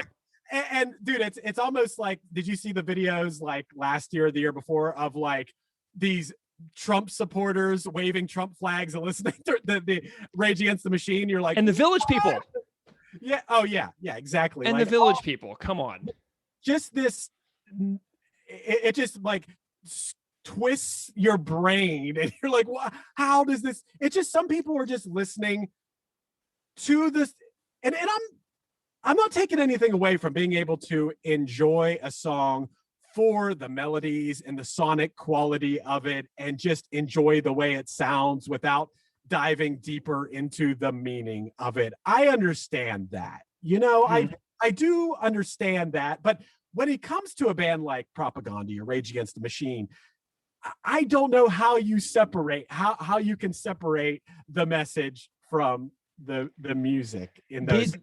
And dude, it's almost like, did you see the videos like last year or the year before of like these Trump supporters waving Trump flags and listening to the Rage Against the Machine? You're like, and the Village People. Yeah. Oh yeah. Yeah. Exactly. And like, the Village People. Come on. Just this. It just like twists your brain, and you're like, "What? How does this?" It's just some people are just listening to this, and I'm not taking anything away from being able to enjoy a song for the melodies and the sonic quality of it, and just enjoy the way it sounds without diving deeper into the meaning of it. I understand that, I do understand that, but when it comes to a band like Propaganda or Rage Against the Machine, I don't know how you separate how you can separate the message from the music in those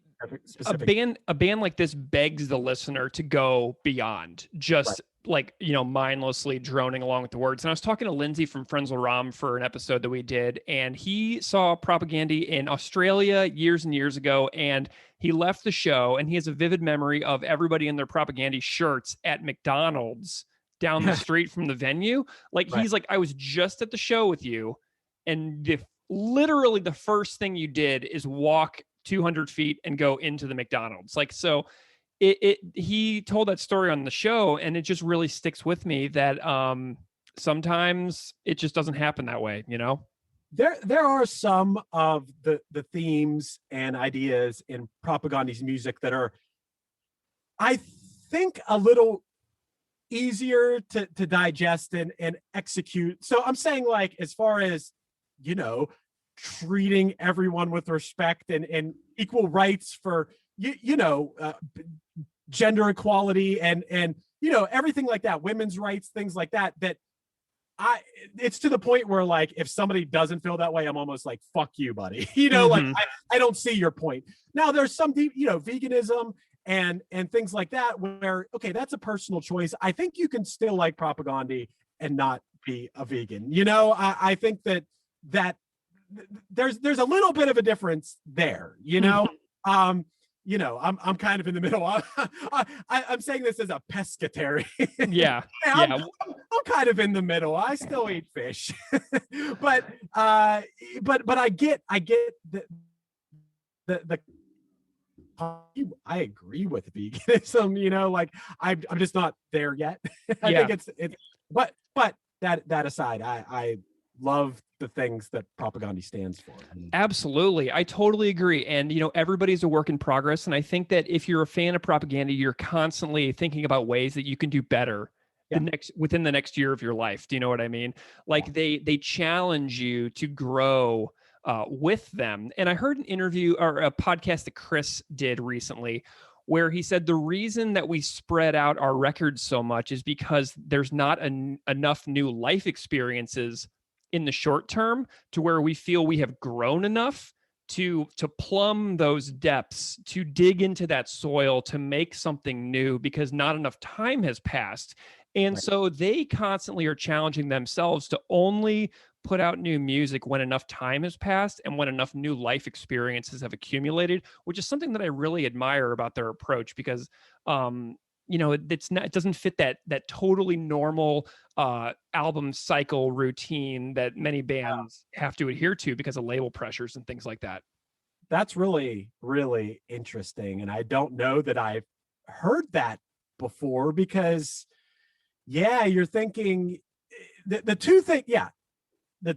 specific. A band like this begs the listener to go beyond just like, mindlessly droning along with the words. And I was talking to Lindsay from Frenzal Ram for an episode that we did, and he saw Propaganda in Australia years and years ago, and he left the show, and he has a vivid memory of everybody in their Propaganda shirts at McDonald's down the street from the venue. Like, he's like, I was just at the show with you, and literally the first thing you did is walk 200 feet and go into the McDonald's. Like, so he told that story on the show, and it just really sticks with me that sometimes it just doesn't happen that way, you know? There are some of the themes and ideas in Propaganda's music that are, I think, a little easier to digest and execute. So I'm saying, like, as far as, you know, treating everyone with respect and equal rights for, gender equality and, you know, everything like that, women's rights, things like that, it's to the point where, like, if somebody doesn't feel that way, I'm almost like, fuck you, buddy. You know, like, I don't see your point. Now there's some deep, you know, veganism and things like that where, okay, that's a personal choice. I think you can still like Propaganda and not be a vegan. You know, I think that there's a little bit of a difference there, you know? You know, I'm kind of in the middle. I'm saying this as a pescatarian. Yeah. I'm kind of in the middle. I still eat fish, but I get the I agree with veganism. You know, like I'm just not there yet. I think it's but that aside, I love the things that Propaganda stands for. Absolutely. I totally agree. And, you know, everybody's a work in progress. And I think that if you're a fan of Propaganda, you're constantly thinking about ways that you can do better within the next year of your life. Do you know what I mean? Like they challenge you to grow with them. And I heard an interview or a podcast that Chris did recently where he said the reason that we spread out our records so much is because there's not enough new life experiences in the short term to where we feel we have grown enough to plumb those depths, to dig into that soil, to make something new, because not enough time has passed. And so they constantly are challenging themselves to only put out new music when enough time has passed and when enough new life experiences have accumulated, which is something that I really admire about their approach, because you know, it doesn't fit that totally normal album cycle routine that many bands have to adhere to because of label pressures and things like that. That's really, really interesting. And I don't know that I've heard that before, because you're thinking the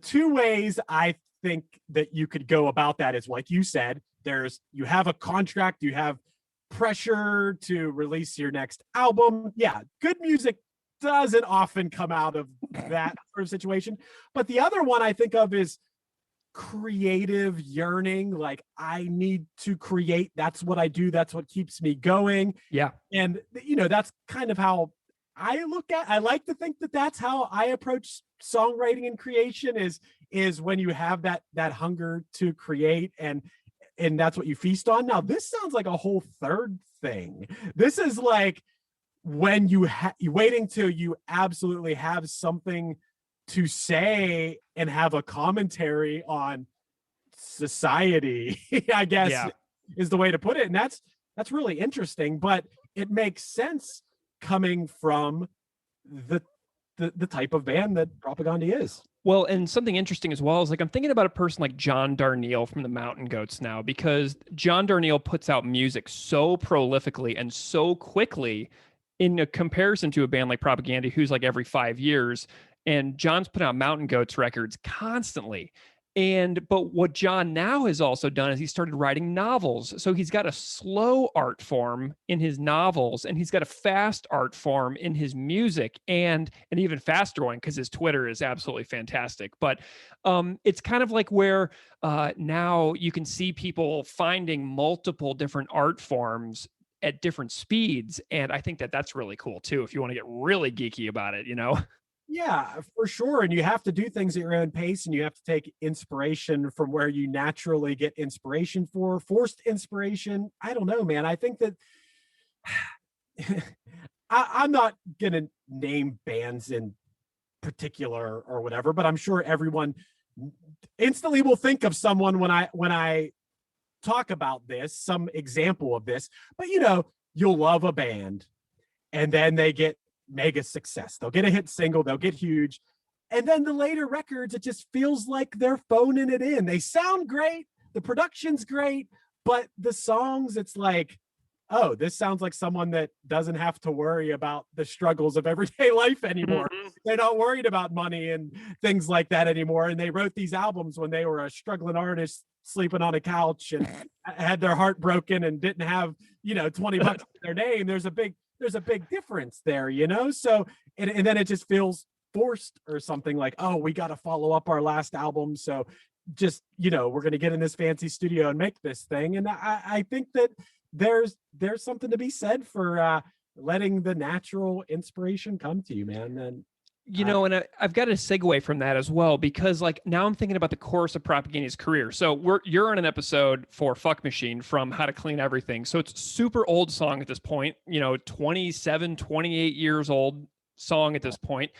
two ways I think that you could go about that is, like you said, you have a contract, you have pressure to release your next album. Yeah, good music doesn't often come out of that sort of situation. But the other one I think of is creative yearning. Like, I need to create. That's what I do. That's what keeps me going. Yeah. And, you know, that's kind of how I like to think that that's how I approach songwriting and creation is when you have that hunger to create, and that's what you feast on. Now, this sounds like a whole third thing. This is like when you waiting till you absolutely have something to say and have a commentary on society, I guess, is the way to put it. And that's really interesting, but it makes sense coming from the type of band that Propaganda is. Well, and something interesting as well is, like, I'm thinking about a person like John Darnielle from the Mountain Goats now, because John Darnielle puts out music so prolifically and so quickly in a comparison to a band like Propaganda, who's like every 5 years. And John's put out Mountain Goats records constantly. But what John now has also done is he started writing novels. So he's got a slow art form in his novels, and he's got a fast art form in his music, and even faster one because his Twitter is absolutely fantastic. But it's kind of like where now you can see people finding multiple different art forms at different speeds. And I think that that's really cool too, if you want to get really geeky about it, you know? Yeah, for sure. And you have to do things at your own pace, and you have to take inspiration from where you naturally get inspiration for. Forced inspiration, I don't know, man. I think that I'm not going to name bands in particular or whatever, but I'm sure everyone instantly will think of someone when I talk about this, some example of this. But, you know, you'll love a band, and then they get mega success. They'll get a hit single, they'll get huge. And then the later records, it just feels like they're phoning it in. They sound great, the production's great, But the songs, it's like, oh, this sounds like someone that doesn't have to worry about the struggles of everyday life anymore. They're not worried about money and things like that anymore. And they wrote these albums when they were a struggling artist sleeping on a couch and had their heart broken and didn't have, $20 in their name. There's a big difference there, So, and then it just feels forced or something like, oh, we got to follow up our last album. So just, we're going to get in this fancy studio and make this thing. And I think that there's something to be said for letting the natural inspiration come to you, man. And and I've got a segue from that as well, because like now I'm thinking about the course of Propaganda's career. So you're on an episode for Fuck Machine from How to Clean Everything. So it's super old song at this point, 27, 28 years old song at this point.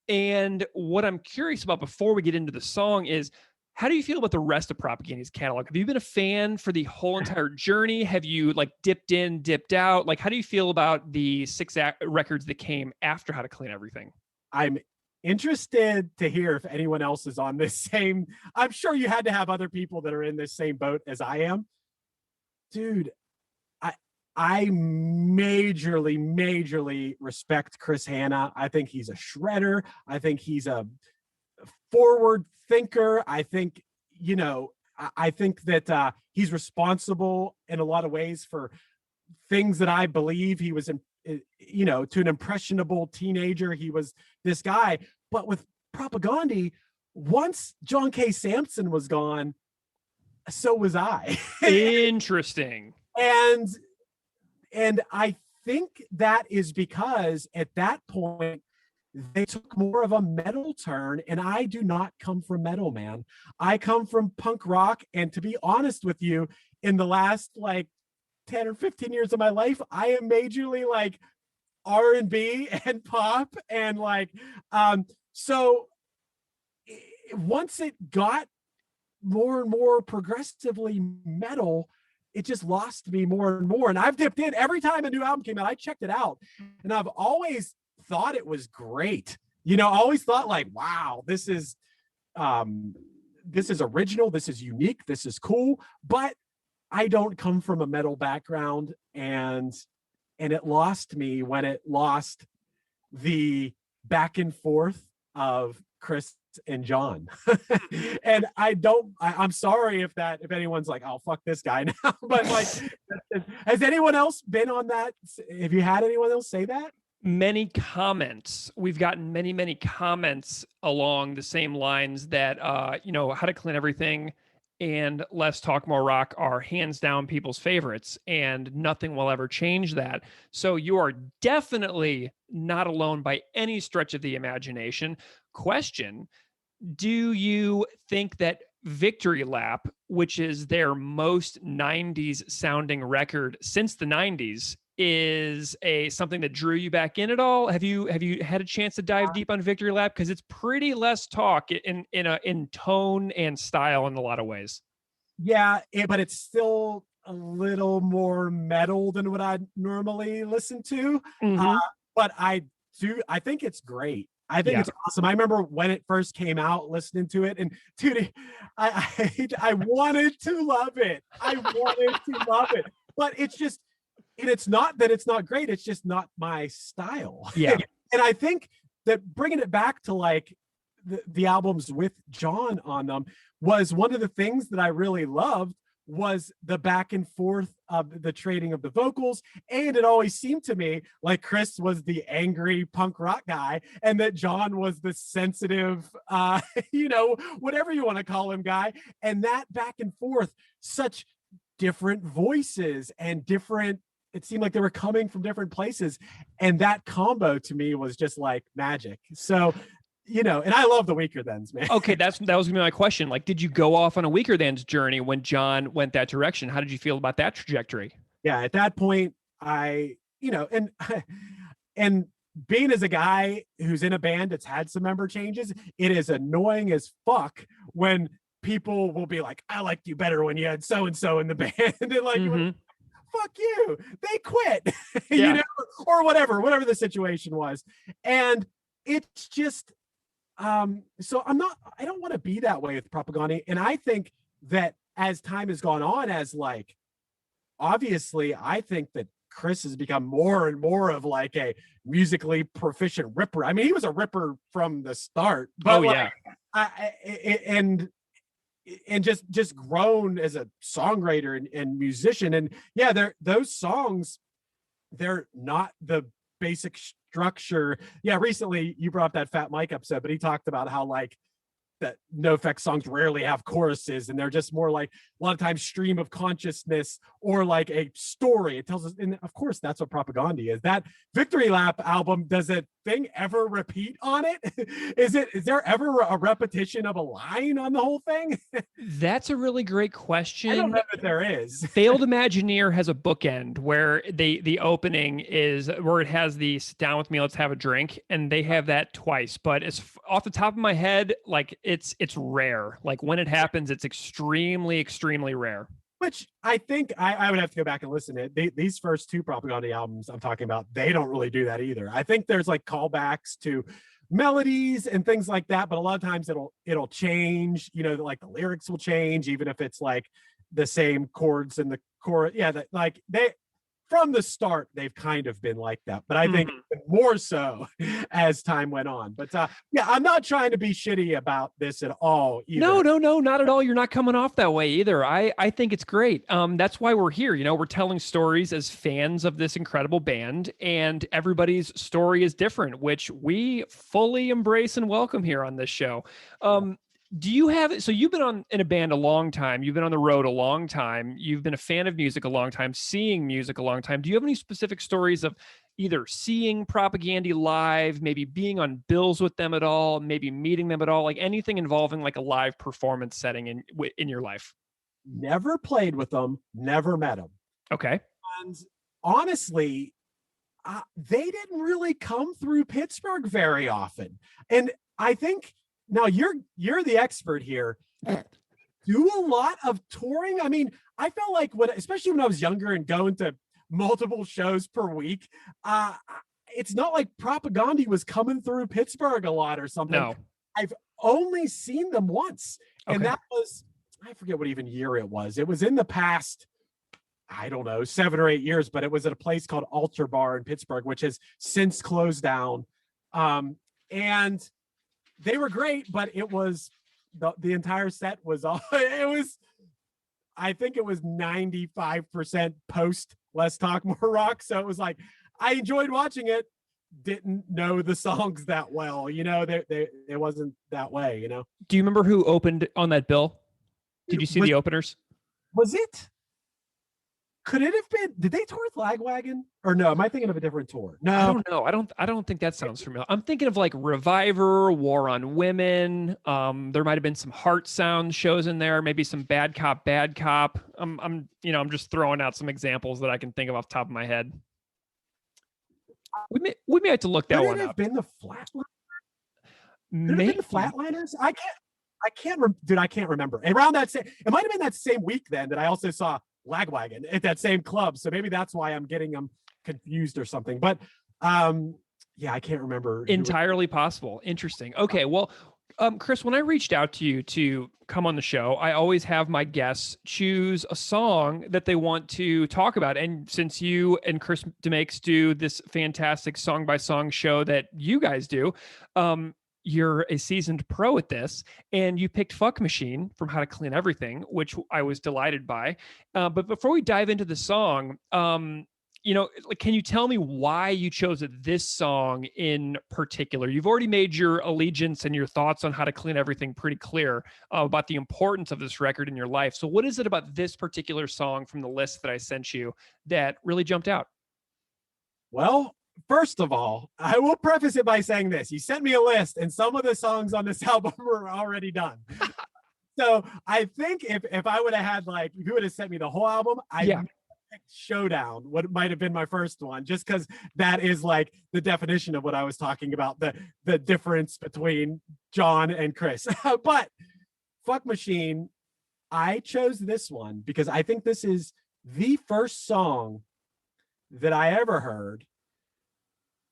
And what I'm curious about before we get into the song is, how do you feel about the rest of Propaganda's catalog? Have you been a fan for the whole entire journey? Have you like dipped in, dipped out? Like, how do you feel about the 6 records that came after How to Clean Everything? I'm interested to hear if anyone else is on this same. I'm sure you had to have other people that are in this same boat as I am. Dude, I majorly respect Chris Hanna. I think he's a shredder. I think he's a forward thinker. I think, I think that he's responsible in a lot of ways for things that I believe. He was in, to an impressionable teenager, he was this guy. But with Propaganda, once John K. Sampson was gone, so was I. Interesting. And I think that is because at that point, they took more of a metal turn, and I do not come from metal, man. I come from punk rock, and to be honest with you, in the last like 10 or 15 years of my life, I am majorly like R&B and pop, and like so once it got more and more progressively metal, it just lost me more and more. And I've dipped in every time a new album came out. I checked it out, and I've always thought it was great. Always thought like, wow, this is original, this is unique, this is cool. But I don't come from a metal background, and it lost me when it lost the back and forth of Chris and John. And I'm sorry if anyone's like, oh, fuck this guy now. But like, has anyone else been on that? Have you had anyone else say that? Many comments. We've gotten many comments along the same lines that, How to Clean Everything and Less Talk More Rock are hands down people's favorites, and nothing will ever change that. So you are definitely not alone by any stretch of the imagination. Question: do you think that Victory Lap, which is their most 90s sounding record since the 90s, is something that drew you back in at all? Have you had a chance to dive deep on Victory Lap? Because it's pretty less talk in tone and style in a lot of ways. Yeah, but it's still a little more metal than what I normally listen to. Mm-hmm. But I think it's great. I think it's awesome. I remember when it first came out, listening to it, and dude, I wanted to love it. But it's just, and it's not that it's not great. It's just not my style. Yeah. And I think that bringing it back to like the albums with John on them was one of the things that I really loved, was the back and forth of the trading of the vocals. And it always seemed to me like Chris was the angry punk rock guy, and that John was the sensitive, whatever you want to call him, guy. And that back and forth, such different voices and different, it seemed like they were coming from different places. And that combo to me was just like magic. So, and I love the Weaker Thans, man. Okay, that was gonna be my question. Like, did you go off on a Weaker Thans journey when John went that direction? How did you feel about that trajectory? Yeah, at that point, and being as a guy who's in a band that's had some member changes, it is annoying as fuck when people will be like, I liked you better when you had so-and-so in the band. And like, fuck you, they quit, or whatever the situation was. And it's just, so I don't want to be that way with Propaganda. And I think that as time has gone on, as like obviously, I think that Chris has become more and more of like a musically proficient ripper. I mean, he was a ripper from the start, but and just grown as a songwriter and musician. And yeah, those songs, they're not the basic structure. Yeah, recently you brought up that Fat Mike episode, but he talked about how like that NoFX songs rarely have choruses, and they're just more like a lot of times stream of consciousness or like a story. It tells us, and of course that's what Propaganda is. That Victory Lap album, does a thing ever repeat on it? Is there ever a repetition of a line on the whole thing? That's a really great question. I don't know that there is. Failed Imagineer has a bookend where the opening is where it has the sit down with me, let's have a drink, and they have that twice. But it's off the top of my head, like it's rare. Like when it happens, it's extremely rare. Which I think I would have to go back and listen to it. These first two Propaganda albums I'm talking about, they don't really do that either. I think there's like callbacks to melodies and things like that, but a lot of times it'll change, you know, like the lyrics will change, even if it's like the same chords in the chorus. Yeah, like they from the start, they've kind of been like that, but I think more so as time went on. But yeah, I'm not trying to be shitty about this at all either. No, not at all. You're not coming off that way either. I think it's great. That's why we're here. You know, we're telling stories as fans of this incredible band, and everybody's story is different, which we fully embrace and welcome here on this show. Do you have, so you've been in a band a long time, you've been on the road a long time, you've been a fan of music a long time, seeing music a long time. Do you have any specific stories of either seeing Propaganda live, maybe being on bills with them at all, maybe meeting them at all, like anything involving like a live performance setting in your life? Never played with them, never met them. Okay. And honestly, they didn't really come through Pittsburgh very often. And I think, now you're the expert here. Do a lot of touring. I mean, I felt like especially when I was younger and going to multiple shows per week, it's not like Propaganda was coming through Pittsburgh a lot or something. No. I've only seen them once. And that was, I forget what even year it was. It was in the past, I don't know, 7 or 8 years, but it was at a place called Altar Bar in Pittsburgh, which has since closed down. And they were great, but it was the entire set was all I think it was 95% post Less Talk More Rock. So it was like, I enjoyed watching it, didn't know the songs that well, you know, it wasn't that way, you know. Do you remember who opened on that bill? Did you see the openers? Was it? Could it have been? Did they tour with Lagwagon? Or no? Am I thinking of a different tour? No, I don't know. I don't think that sounds familiar. I'm thinking of like Reviver, War on Women. There might have been some Heart Sound shows in there. Maybe some Bad Cop, Bad Cop. I'm just throwing out some examples that I can think of off the top of my head. We may have to look that one up. Could it have been the Flatliners? Could it have been the Flatliners? I can't remember. And around that it might have been that same week then that I also saw Lagwagon at that same club, so maybe that's why I'm getting them confused or something. But yeah, I can't remember. Entirely possible. Interesting. Okay, well, Chris, when I reached out to you to come on the show, I always have my guests choose a song that they want to talk about. And since you and Chris DeMakes do this fantastic song by song show that you guys do, you're a seasoned pro at this, and you picked Fuck Machine from How to Clean Everything, which I was delighted by. But before we dive into the song, can you tell me why you chose this song in particular? You've already made your allegiance and your thoughts on How to Clean Everything pretty clear about the importance of this record in your life. So what is it about this particular song from the list that I sent you that really jumped out? Well, first of all, I will preface it by saying this. You sent me a list, and some of the songs on this album were already done. So I think if I would have had, like, if you would have sent me the whole album, Showdown, what might have been my first one, just because that is like the definition of what I was talking about, the difference between John and Chris. But Fuck Machine, I chose this one because I think this is the first song that I ever heard.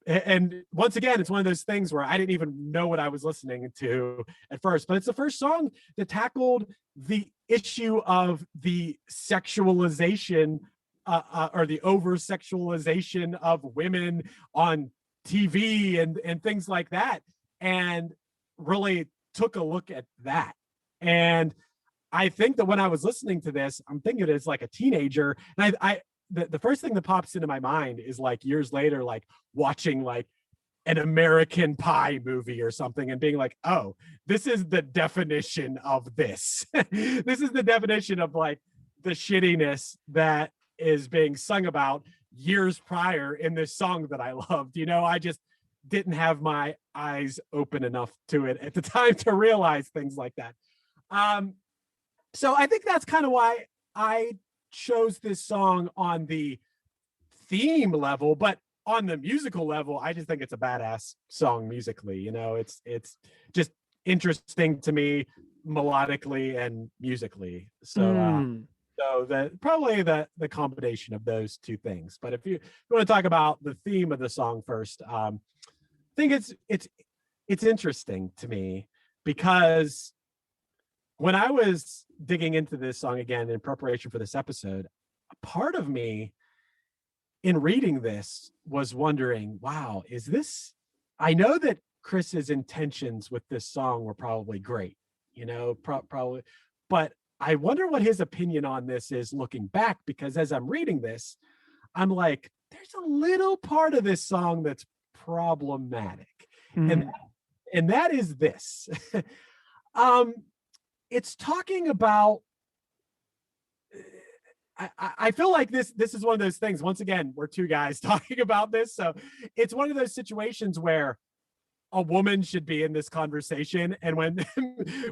And once again, it's one of those things where I didn't even know what I was listening to at first, but it's the first song that tackled the issue of the sexualization or the over sexualization of women on TV and things like that, and really took a look at that. And I think that when I was listening to this, I'm thinking it as like a teenager, and the first thing that pops into my mind is like years later, like watching like an American Pie movie or something and being like, oh, this is the definition of this. This is the definition of like the shittiness that is being sung about years prior in this song that I loved. You know, I just didn't have my eyes open enough to it at the time to realize things like that. So I think that's kind of why I chose this song on the theme level, but on the musical level, I just think it's a badass song musically. You know, it's just interesting to me melodically and musically. So so probably the combination of those two things. But if you want to talk about the theme of the song first, I think it's interesting to me because when I was digging into this song again in preparation for this episode, a part of me in reading this was wondering, wow, is this, I know that Chris's intentions with this song were probably great, you know, probably, but I wonder what his opinion on this is looking back, because as I'm reading this, I'm like, there's a little part of this song that's problematic. And that is this. It's talking about, I feel like this is one of those things, once again, we're two guys talking about this. So it's one of those situations where a woman should be in this conversation. And when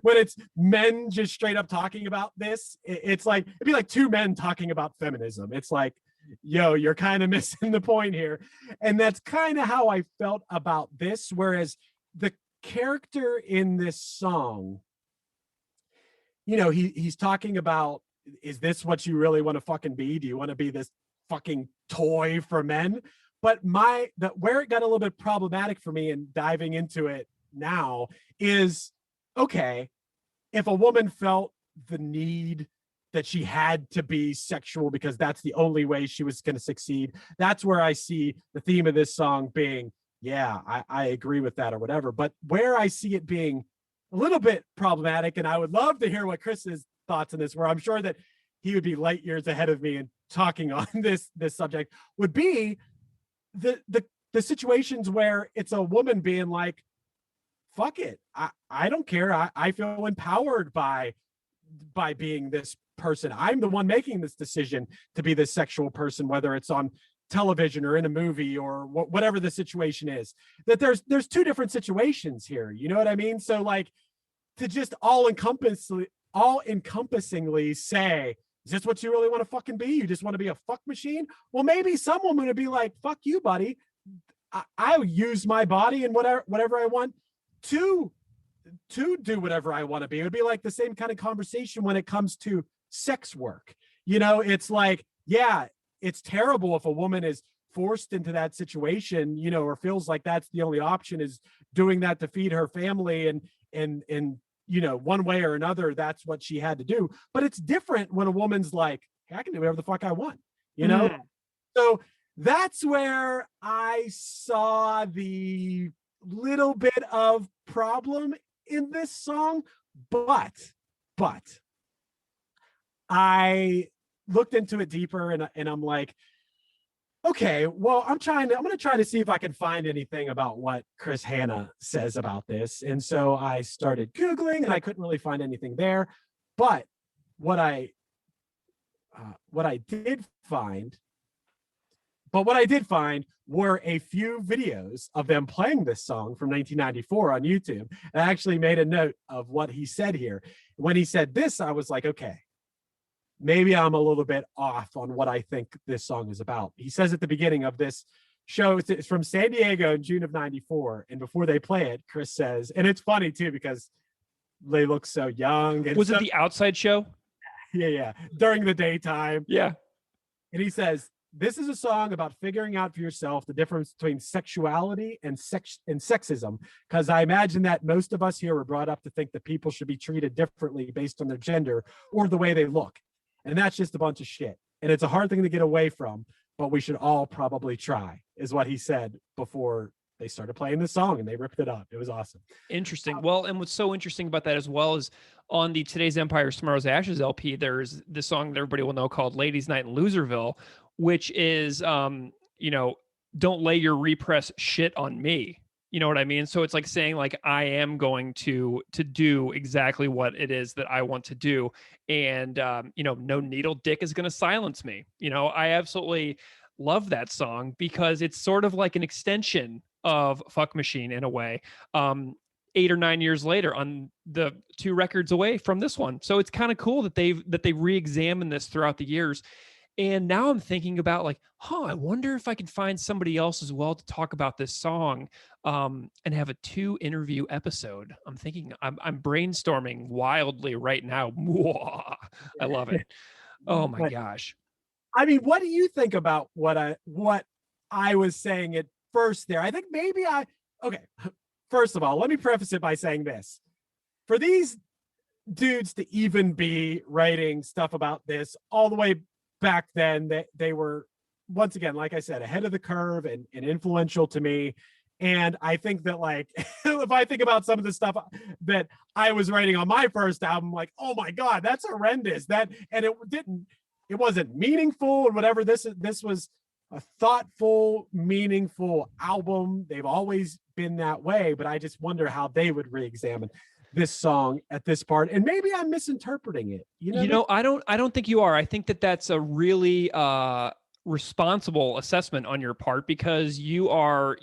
it's men just straight up talking about this, it's like, it'd be like two men talking about feminism. It's like, yo, you're kind of missing the point here. And that's kind of how I felt about this. Whereas the character in this song, you know, he's talking about, is this what you really want to fucking be? Do you want to be this fucking toy for men? But where it got a little bit problematic for me and diving into it now is, okay, if a woman felt the need that she had to be sexual because that's the only way she was going to succeed, that's where I see the theme of this song being, yeah, I agree with that or whatever. But where I see it being a little bit problematic, and I would love to hear what Chris's thoughts on this, where I'm sure that he would be light years ahead of me in talking on this subject, would be the situations where it's a woman being like, fuck it, I don't care, I feel empowered by being this person. I'm the one making this decision to be this sexual person, whether it's on television or in a movie or whatever the situation is. That there's two different situations here, you know what I mean? So like, to just all encompassingly say, is this what you really want to fucking be? You just want to be a fuck machine? Well, maybe some woman would be like, fuck you, buddy. I'll use my body and whatever I want to do whatever I want to be. It would be like the same kind of conversation when it comes to sex work. You know, it's like, yeah, it's terrible if a woman is forced into that situation, you know, or feels like that's the only option, is doing that to feed her family, and you know, one way or another, that's what she had to do. But it's different when a woman's like, hey, I can do whatever the fuck I want, you know? So that's where I saw the little bit of problem in this song. But I looked into it deeper, and I'm like, okay, well, I'm going to try to see if I can find anything about what Chris Hanna says about this. And so I started Googling, and I couldn't really find anything there. But what I did find were a few videos of them playing this song from 1994 on YouTube. I actually made a note of what he said here. When he said this, I was like, okay, maybe I'm a little bit off on what I think this song is about. He says at the beginning of this show, it's from San Diego in June of '94. And before they play it, Chris says, and it's funny too, because they look so young. And was it the Outside Show? Yeah. During the daytime. Yeah. And he says, this is a song about figuring out for yourself the difference between sexuality and sexism. Because I imagine that most of us here were brought up to think that people should be treated differently based on their gender or the way they look. And that's just a bunch of shit. and it's a hard thing to get away from, but we should all probably try, is what he said before they started playing the song, and they ripped it up. It was awesome. Interesting. Well, and what's so interesting about that as well is on the Today's Empire, Tomorrow's Ashes LP, there's this song that everybody will know called Ladies Night in Loserville, which is, don't lay your repress shit on me. You know what I mean? So it's like saying like, I am going to do exactly what it is that I want to do. And, no needle dick is going to silence me. I absolutely love that song because it's sort of like an extension of Fuck Machine in a way. 8 or 9 years later on the 2 records away from this one. So it's kind of cool that they re-examined this throughout the years. And now I'm thinking about like, I wonder if I can find somebody else as well to talk about this song and have a 2 interview episode. I'm thinking I'm brainstorming wildly right now. I love it. Oh my gosh. I mean, what do you think about what I was saying at first there? I think maybe okay. First of all, let me preface it by saying this. For these dudes to even be writing stuff about this all the way back then, they were, once again, like I said, ahead of the curve and influential to me. And I think that, like, if I think about some of the stuff that I was writing on my first album, like, oh my God, that's horrendous. And it wasn't meaningful or whatever. This was a thoughtful, meaningful album. They've always been that way, but I just wonder how they would re-examine this song at this part. And maybe I'm misinterpreting it. I don't think you are. I think that that's a really responsible assessment on your part, because you are,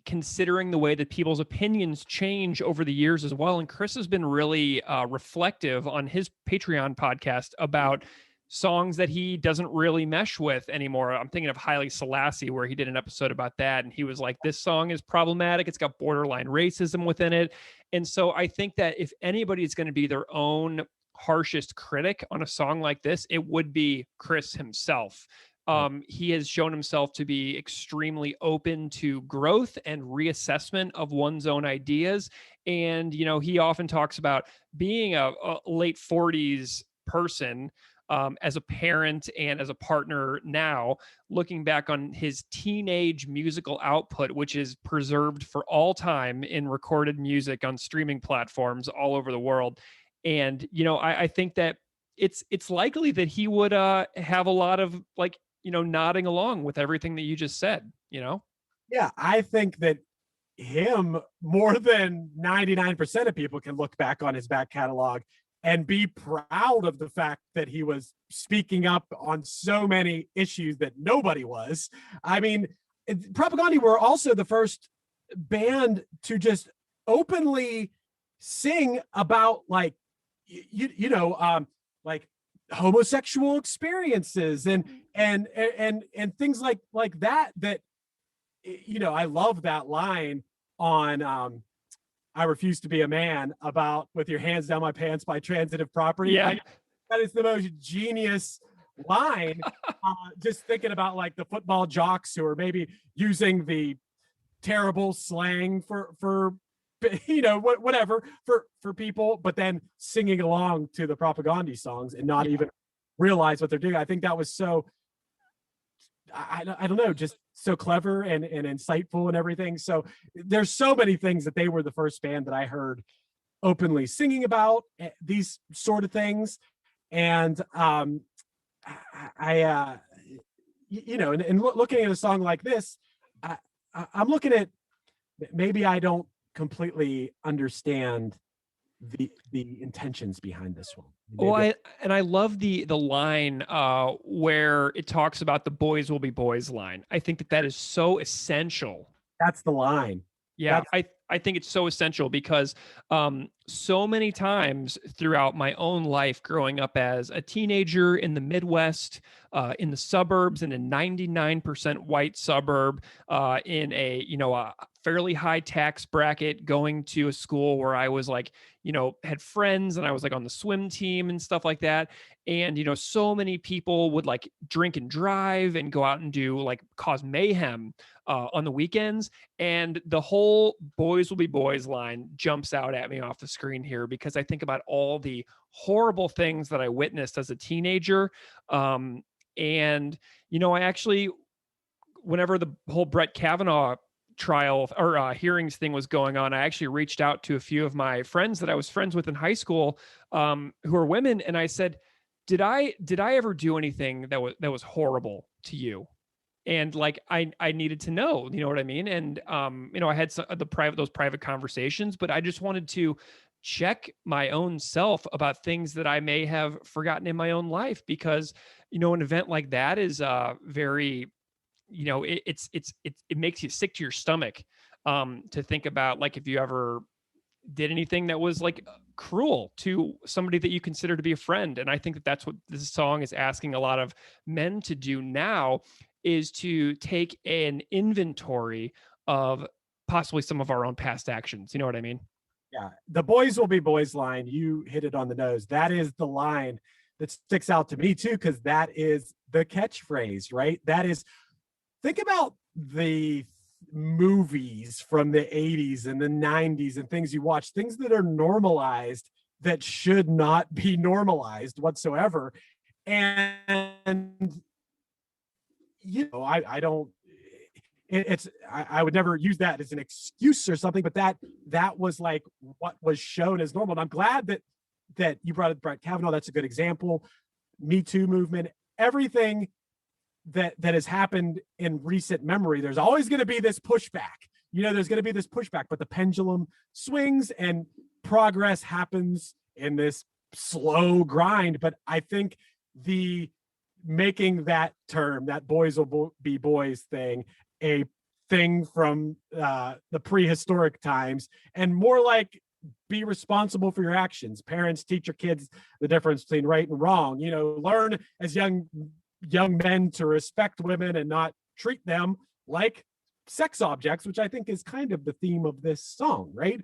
considering the way that people's opinions change over the years as well. And Chris has been really reflective on his Patreon podcast about songs that he doesn't really mesh with anymore. I'm thinking of Haile Selassie, where he did an episode about that. And he was like, this song is problematic. It's got borderline racism within it. And so I think that if anybody is going to be their own harshest critic on a song like this, it would be Chris himself. He has shown himself to be extremely open to growth and reassessment of one's own ideas. And, he often talks about being a late 40s person, as a parent and as a partner now, looking back on his teenage musical output, which is preserved for all time in recorded music on streaming platforms all over the world. And, I think that it's likely that he would have a lot of nodding along with everything that you just said, Yeah, I think that him, more than 99% of people, can look back on his back catalog and be proud of the fact that he was speaking up on so many issues that nobody was. I mean, Propaganda were also the first band to just openly sing about like homosexual experiences and things like that. I love that line on I Refuse to Be a Man, about with your hands down my pants by transitive property. Yeah. That is the most genius line. Just thinking about like the football jocks who are maybe using the terrible slang for whatever for people, but then singing along to the Propaganda songs and not even realize what they're doing. I think that was so, I don't know, just so clever and insightful and everything. So there's so many things that they were the first band that I heard openly singing about these sort of things. And looking at a song like this, I'm looking at, maybe I don't completely understand the intentions behind this one. Well, I love the line where it talks about the boys will be boys line. I think that is so essential. That's the line. Yeah, I think it's so essential because so many times throughout my own life, growing up as a teenager in the Midwest, in the suburbs, in a 99% white suburb, in a fairly high tax bracket, going to a school where I was like, had friends and I was like on the swim team and stuff like that. And, so many people would like drink and drive and go out and do like cause mayhem on the weekends. And the whole boys will be boys line jumps out at me off the screen here, because I think about all the horrible things that I witnessed as a teenager. And, I actually, whenever the whole Brett Kavanaugh trial or hearings thing was going on, I actually reached out to a few of my friends that I was friends with in high school, who are women. And I said, did I ever do anything that was horrible to you? And like, I needed to know, you know what I mean? And, I had those private conversations, but I just wanted to check my own self about things that I may have forgotten in my own life, because, an event like that is very, it makes you sick to your stomach, to think about, like, if you ever did anything that was like cruel to somebody that you consider to be a friend. And I think that that's what this song is asking a lot of men to do now, is to take an inventory of possibly some of our own past actions. You know what I mean? Yeah. The boys will be boys line. You hit it on the nose. That is the line that sticks out to me too, because that is the catchphrase, right? That is, think about the movies from the 80s and the 90s and things you watch, things that are normalized that should not be normalized whatsoever. And, I don't, I would never use that as an excuse or something, but that was like what was shown as normal. And I'm glad that you brought up Brett Kavanaugh. That's a good example. Me Too movement, everything that has happened in recent memory, there's always going to be this pushback. There's going to be this pushback, but the pendulum swings and progress happens in this slow grind. But I think the making that term, that boys will be boys thing, a thing from the prehistoric times, and more like, be responsible for your actions. Parents, teach your kids the difference between right and wrong. Learn as young men to respect women and not treat them like sex objects, which I think is kind of the theme of this song, right?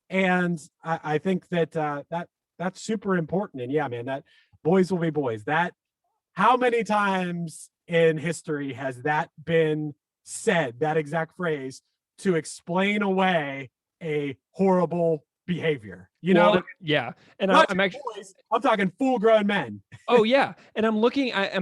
And I think that that's super important. And yeah, man, that boys will be boys. That, how many times in history has that been said, that exact phrase, to explain away a horrible behavior? Yeah. And I'm actually, boys, I'm talking full-grown men. Oh yeah. And I'm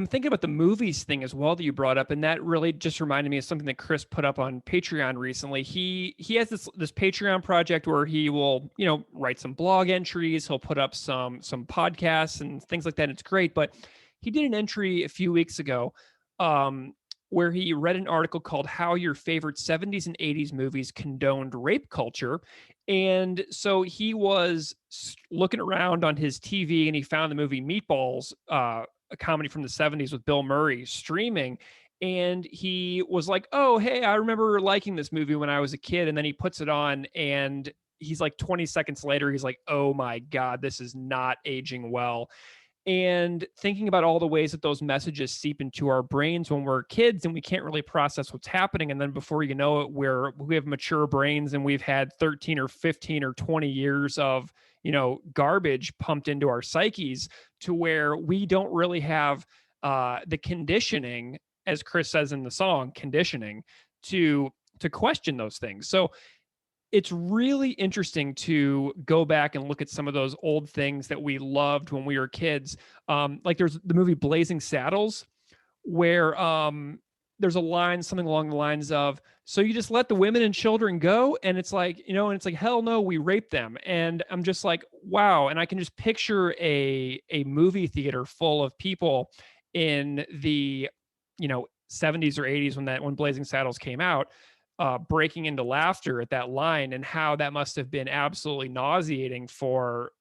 thinking about the movies thing as well that you brought up. And that really just reminded me of something that Chris put up on Patreon recently. He has this Patreon project where he will, write some blog entries. He'll put up some podcasts and things like that. It's great. But he did an entry a few weeks ago, where he read an article called "How Your Favorite 70s and 80s Movies Condoned Rape Culture." And so he was looking around on his TV and he found the movie Meatballs, a comedy from the 70s with Bill Murray, streaming. And he was like, oh, hey, I remember liking this movie when I was a kid. And then he puts it on and he's like 20 seconds later, he's like, oh my God, this is not aging well. And thinking about all the ways that those messages seep into our brains when we're kids and we can't really process what's happening. And then before you know it, we have mature brains and we've had 13 or 15 or 20 years of, garbage pumped into our psyches, to where we don't really have the conditioning, as Chris says in the song, conditioning to question those things. So it's really interesting to go back and look at some of those old things that we loved when we were kids. Like there's the movie Blazing Saddles, where there's a line, something along the lines of, so you just let the women and children go? And it's like, and it's like, hell no, we raped them. And I'm just like, wow. And I can just picture a movie theater full of people in the, 70s or 80s when Blazing Saddles came out, breaking into laughter at that line, and how that must have been absolutely nauseating for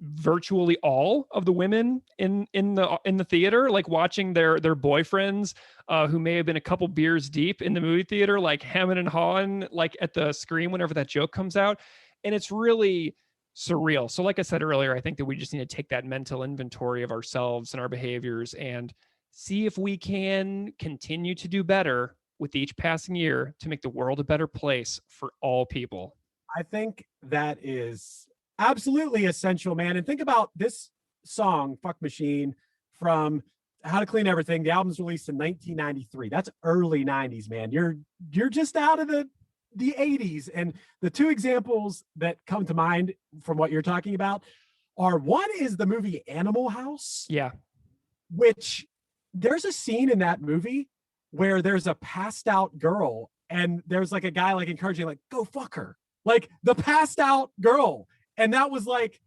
virtually all of the women in the theater, like watching their boyfriends, who may have been a couple beers deep in the movie theater, like hemming and hawing, like at the screen whenever that joke comes out. And it's really surreal. So like I said earlier, I think that we just need to take that mental inventory of ourselves and our behaviors and see if we can continue to do better with each passing year to make the world a better place for all people. I think that is absolutely essential, man. And think about this song, Fuck Machine, from How to Clean Everything. The album's released in 1993. That's early 90s, man. You're just out of the 80s. And the two examples that come to mind from what you're talking about are, one is the movie Animal House. Yeah. which there's a scene in that movie where there's a passed out girl and there's like a guy like encouraging, like, go fuck her, like the passed out girl. And that was like,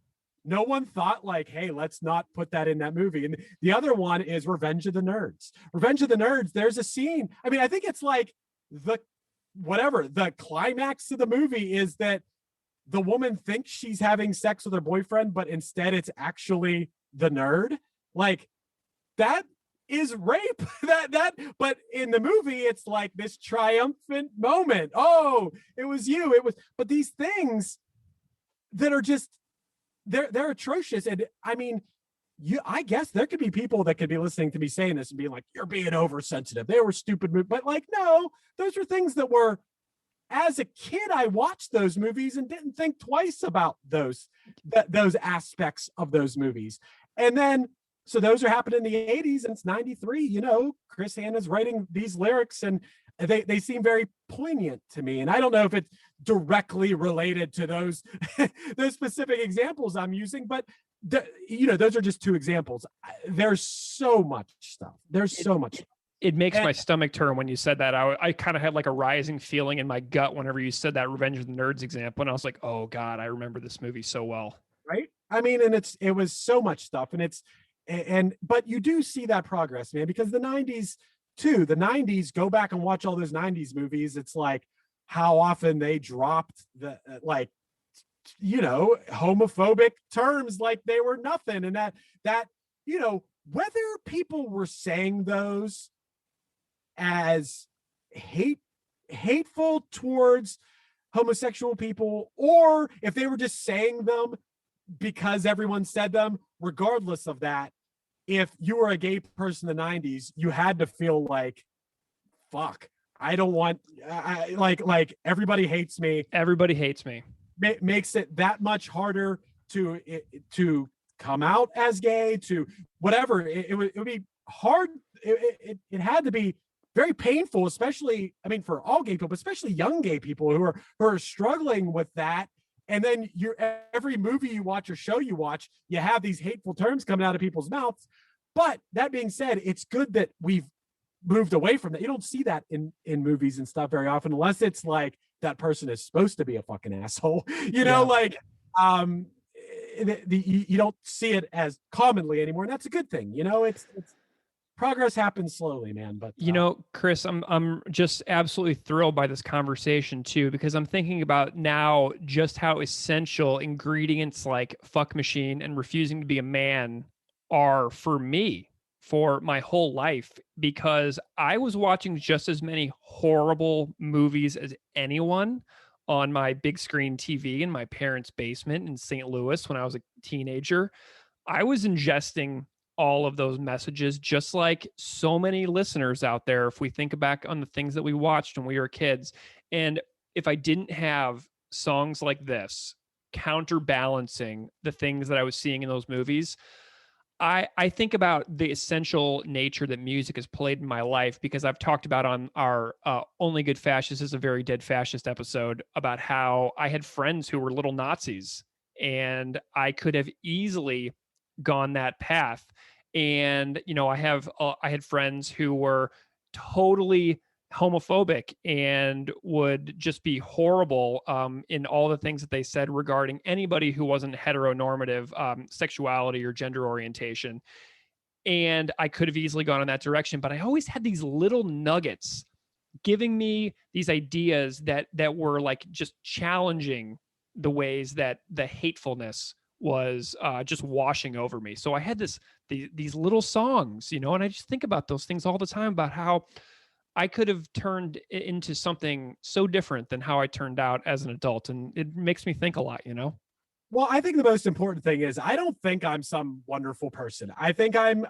no one thought like, hey, let's not put that in that movie. And the other one is Revenge of the Nerds. Revenge of the Nerds, there's a scene. I mean, I think it's like the climax of the movie is that the woman thinks she's having sex with her boyfriend, but instead it's actually the nerd. Like, that is rape. But in the movie, it's like this triumphant moment. Oh, it was you. It was, but these things that are just, they're atrocious. And I mean, I guess there could be people that could be listening to me saying this and being like, you're being oversensitive. They were stupid movies. But like, no, those are things that were, as a kid, I watched those movies and didn't think twice about those aspects of those movies. And then, so those are happening in the 80s, and it's 93, you know, Chris Hanna's writing these lyrics and they seem very poignant to me. And I don't know if it's directly related to those specific examples I'm using, but those are just two examples. There's so much stuff. It makes my stomach turn when you said that. I kind of had like a rising feeling in my gut whenever you said that Revenge of the Nerds example. And I was like, oh God, I remember this movie so well. Right. I mean, and it was so much stuff, but you do see that progress, man, because the 90s too, go back and watch all those 90s movies. It's like how often they dropped the, like, you know, homophobic terms like they were nothing. And that, you know, whether people were saying those as hateful towards homosexual people, or if they were just saying them because everyone said them, regardless of that, if you were a gay person in the 90s, you had to feel like, fuck, I don't want, like everybody hates me. Everybody hates me. Makes it that much harder to come out as gay, to whatever. It would be hard. It had to be very painful, especially, I mean, for all gay people, especially young gay people who are struggling with that. And then every movie you watch or show you watch, you have these hateful terms coming out of people's mouths. But that being said, it's good that we've moved away from that. You don't see that in movies and stuff very often, unless it's like that person is supposed to be a fucking asshole, you know, like, you don't see it as commonly anymore. And that's a good thing. You know, it's progress happens slowly, man. But you know, Chris, I'm just absolutely thrilled by this conversation too, because I'm thinking about now just how essential ingredients like fuck machine and refusing to be a man are for me for my whole life, because I was watching just as many horrible movies as anyone on my big screen TV in my parents' basement in St. Louis when I was a teenager. I was ingesting all of those messages, just like so many listeners out there, if we think back on the things that we watched when we were kids. And if I didn't have songs like this counterbalancing the things that I was seeing in those movies, I think about the essential nature that music has played in my life, because I've talked about on our Only Good Fascist is a Very Dead Fascist episode about how I had friends who were little Nazis, and I could have easily gone that path. And, you know, I had friends who were totally homophobic and would just be horrible in all the things that they said regarding anybody who wasn't heteronormative sexuality or gender orientation. And I could have easily gone in that direction, but I always had these little nuggets giving me these ideas that were like just challenging the ways that the hatefulness was just washing over me. So I had these little songs, you know, and I just think about those things all the time, about how I could have turned into something so different than how I turned out as an adult. And it makes me think a lot, you know? Well, I think the most important thing is I don't think I'm some wonderful person. I think I'm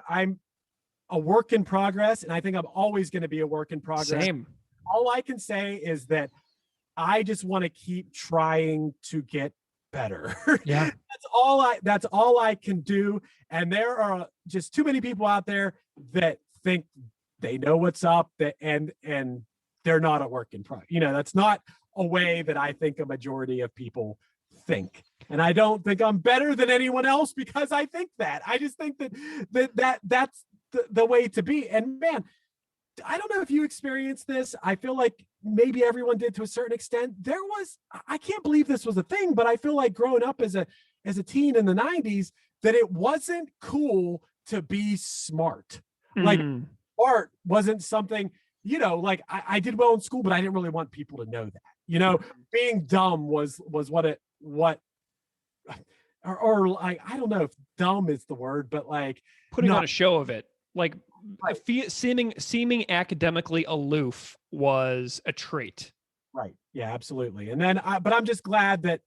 a work in progress, and I think I'm always going to be a work in progress. Same. All I can say is that I just want to keep trying to get better. Yeah. That's all I can do. And there are just too many people out there that think they know what's up, and they're not a work in progress. You know, that's not a way that I think a majority of people think. And I don't think I'm better than anyone else because I think that. I just think that's the way to be. And man, I don't know if you experienced this. I feel like maybe everyone did to a certain extent. I can't believe this was a thing, but I feel like growing up as a teen in the 90s, that it wasn't cool to be smart. Like art wasn't something, like I did well in school, but I didn't really want people to know that, being dumb was or like, I don't know if dumb is the word, but like putting on a show of it, like seeming academically aloof was a trait. Right. Yeah, absolutely. And then, but I'm just glad that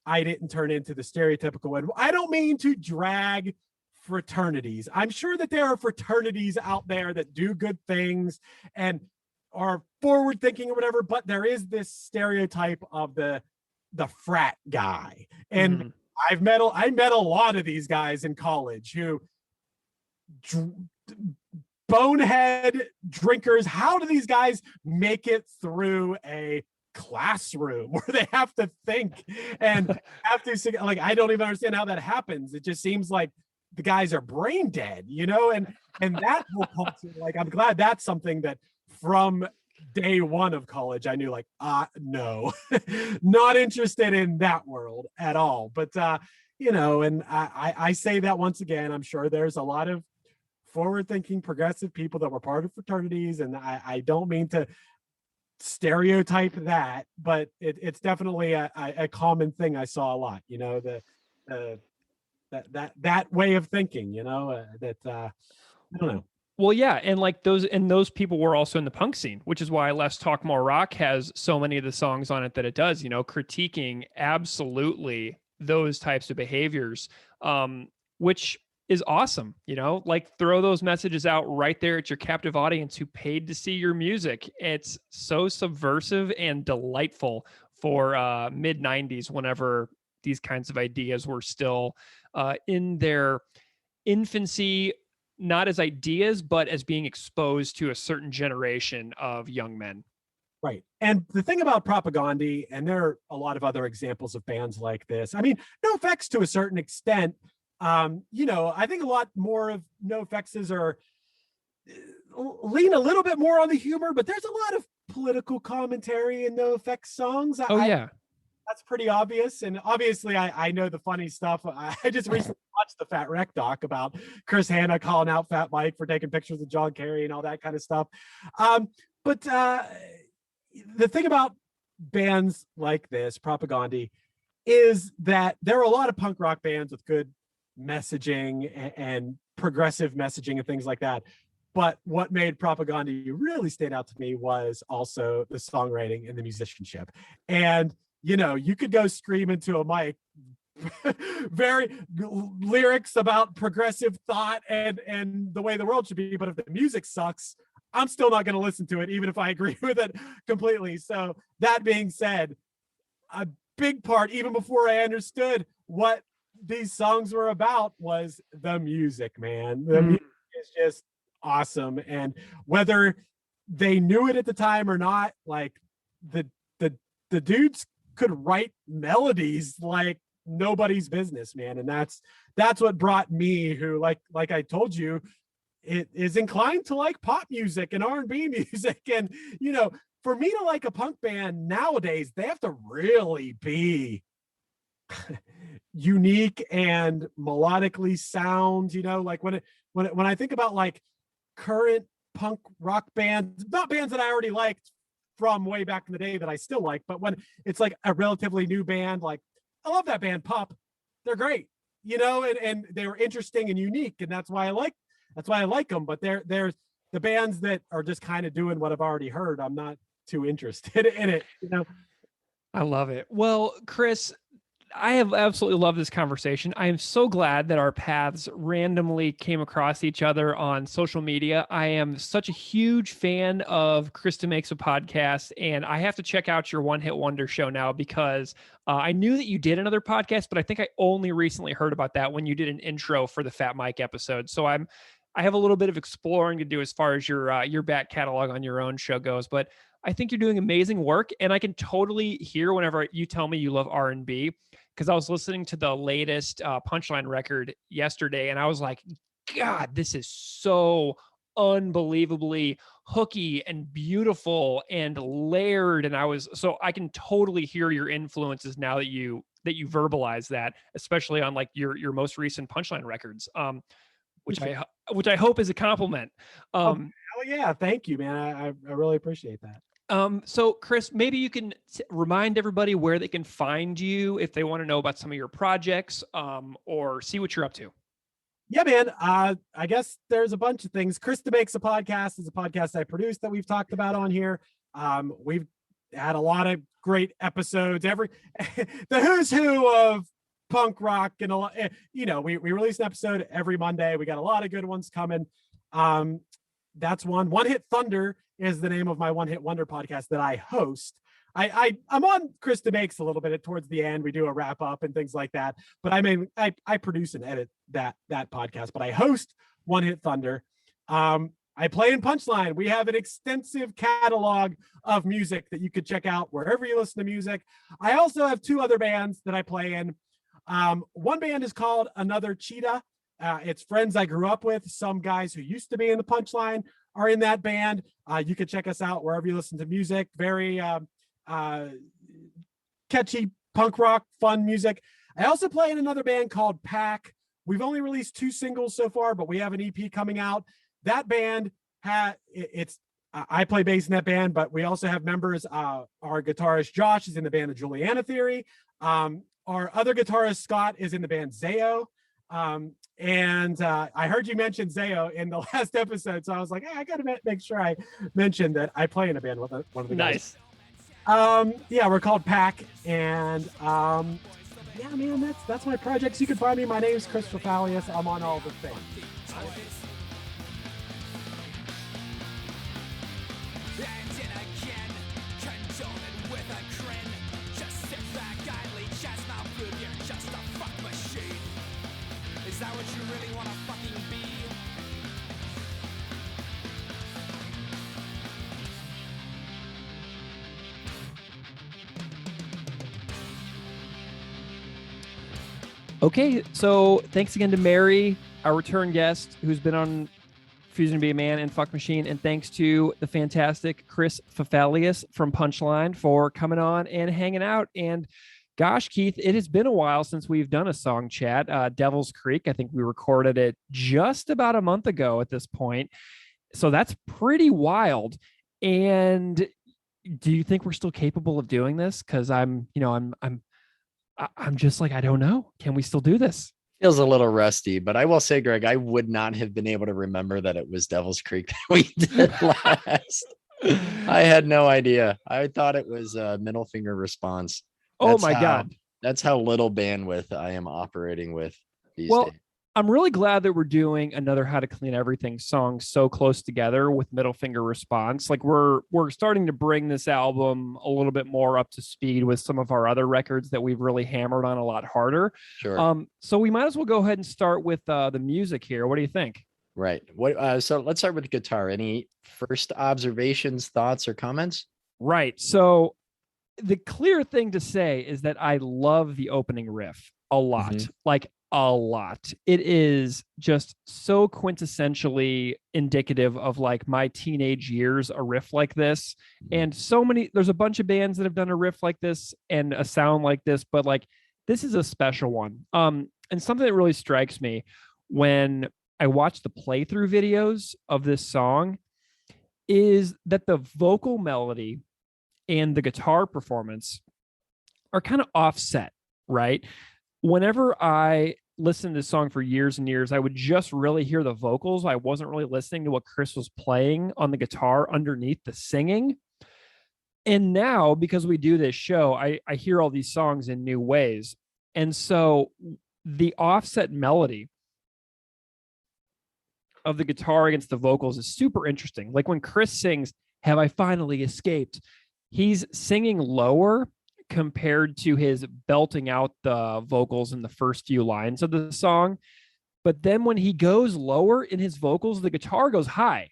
I didn't turn into the stereotypical one. I don't mean to drag fraternities. I'm sure that there are fraternities out there that do good things and are forward thinking or whatever, but there is this stereotype of the frat guy. And I met a lot of these guys in college who bonehead drinkers. How do these guys make it through a classroom where they have to think and have to, like, I don't even understand how that happens. It just seems like the guys are brain dead, and that whole culture, like, I'm glad that's something that from day one of college I knew, like, no, not interested in that world at all. But and I say that once again, I'm sure there's a lot of forward-thinking progressive people that were part of fraternities, and I don't mean to stereotype that, but it's definitely a common thing I saw a lot, that way of thinking, that I don't know. Well, yeah, and like those people were also in the punk scene, which is why Less Talk More Rock has so many of the songs on it that it does, critiquing absolutely those types of behaviors, which is awesome, like throw those messages out right there at your captive audience who paid to see your music. It's so subversive and delightful for mid 90s, whenever these kinds of ideas were still in their infancy, not as ideas, but as being exposed to a certain generation of young men. Right. And the thing about Propaganda, and there are a lot of other examples of bands like this. I mean, NoFX to a certain extent, I think a lot more of NoFX's are lean a little bit more on the humor, but there's a lot of political commentary in NoFX songs. That's pretty obvious. And obviously I know the funny stuff. I just recently watched the Fat Wreck doc about Chris Hanna calling out Fat Mike for taking pictures of John Kerry and all that kind of stuff. But the thing about bands like this, Propaganda, is that there are a lot of punk rock bands with good messaging and progressive messaging and things like that. But what made Propaganda really stand out to me was also the songwriting and the musicianship. And you could go scream into a mic very lyrics about progressive thought and the way the world should be, but if the music sucks, I'm still not going to listen to it, even if I agree with it completely. So that being said, a big part, even before I understood what these songs were about, was the music, man. The music is just awesome. And whether they knew it at the time or not, like the dudes could write melodies like nobody's business, man. And that's what brought me, who like I told you, it is inclined to like pop music and R&B music. And for me to like a punk band nowadays, they have to really be unique and melodically sound, like when I think about like current punk rock bands, not bands that I already liked from way back in the day that I still like, but when it's like a relatively new band, like I love that band Pup, they're great, and they were interesting and unique, and that's why I like them. But there's the bands that are just kind of doing what I've already heard, I'm not too interested in it. I love it. Well, Chris, I have absolutely loved this conversation. I am so glad that our paths randomly came across each other on social media. I am such a huge fan of Krista Makes a Podcast, and I have to check out your One Hit Wonder show now, because I knew that you did another podcast, but I think I only recently heard about that when you did an intro for the Fat Mike episode. So I have a little bit of exploring to do as far as your back catalog on your own show goes, but I think you're doing amazing work, and I can totally hear whenever you tell me you love R&B, because I was listening to the latest Punchline record yesterday, and I was like, God, this is so unbelievably hooky and beautiful and layered. And I can totally hear your influences now that you verbalize that, especially on like your most recent Punchline records, which I hope is a compliment. Hell yeah, thank you, man. I really appreciate that. So Chris, maybe you can remind everybody where they can find you if they want to know about some of your projects, or see what you're up to. Yeah, man. I guess there's a bunch of things. Krista Makes a Podcast is a podcast I produce that we've talked about on here. We've had a lot of great episodes. The who's who of punk rock, and a lot, we release an episode every Monday. We got a lot of good ones coming. That's one. One Hit Thunder is the name of my One Hit Wonder podcast that I host. I'm on Krista Makes a little bit towards the end. We do a wrap up and things like that. But I produce and edit that podcast. But I host One Hit Thunder. I play in Punchline. We have an extensive catalog of music that you could check out wherever you listen to music. I also have two other bands that I play in. One band is called Another Cheetah. It's friends I grew up with. Some guys who used to be in the Punchline are in that band. You can check us out wherever you listen to music. Very catchy punk rock, fun music. I also play in another band called Pack. We've only released 2 singles so far, but we have an EP coming out. That band I play bass in that band, but we also have members. Our guitarist Josh is in the band of Juliana Theory. Our other guitarist Scott is in the band Zayo. And I heard you mention Zayo in the last episode, so I was like, hey, I gotta make sure I mention that I play in a band with one of the guys. Nice. Yeah, we're called Pack, and yeah, man, that's my projects. You can find me. My name is Chris Fafalios. I'm on all the things. Is that what you really want to fucking be? Okay, so thanks again to Mary, our return guest, who's been on Refusing to Be a Man and Fuck Machine, and thanks to the fantastic Chris Fafalios from Punchline for coming on and hanging out. And gosh, Keith, it has been a while since we've done a song chat. Devil's Creek, I think we recorded it just about a month ago at this point. So that's pretty wild. And do you think we're still capable of doing this? Because I'm just like, I don't know. Can we still do this? Feels a little rusty, but I will say, Greg, I would not have been able to remember that it was Devil's Creek that we did last. I had no idea. I thought it was a Middle Finger Response. God. That's how little bandwidth I am operating with these days. I'm really glad that we're doing another How to Clean Everything song so close together with Middle Finger Response. Like we're starting to bring this album a little bit more up to speed with some of our other records that we've really hammered on a lot harder. Sure. So we might as well go ahead and start with the music here. What do you think? Right. So let's start with the guitar. Any first observations, thoughts, or comments? Right. So the clear thing to say is that I love the opening riff a lot, like a lot. It is just so quintessentially indicative of like my teenage years, a riff like this. And there's a bunch of bands that have done a riff like this and a sound like this, but like this is a special one. And something that really strikes me when I watch the playthrough videos of this song is that the vocal melody and the guitar performance are kind of offset, right? Whenever I listened to this song for years and years, I would just really hear the vocals. I wasn't really listening to what Chris was playing on the guitar underneath the singing. And now, because we do this show, I hear all these songs in new ways. And so the offset melody of the guitar against the vocals is super interesting. Like when Chris sings, "Have I Finally Escaped?" He's singing lower compared to his belting out the vocals in the first few lines of the song. But then when he goes lower in his vocals, the guitar goes high.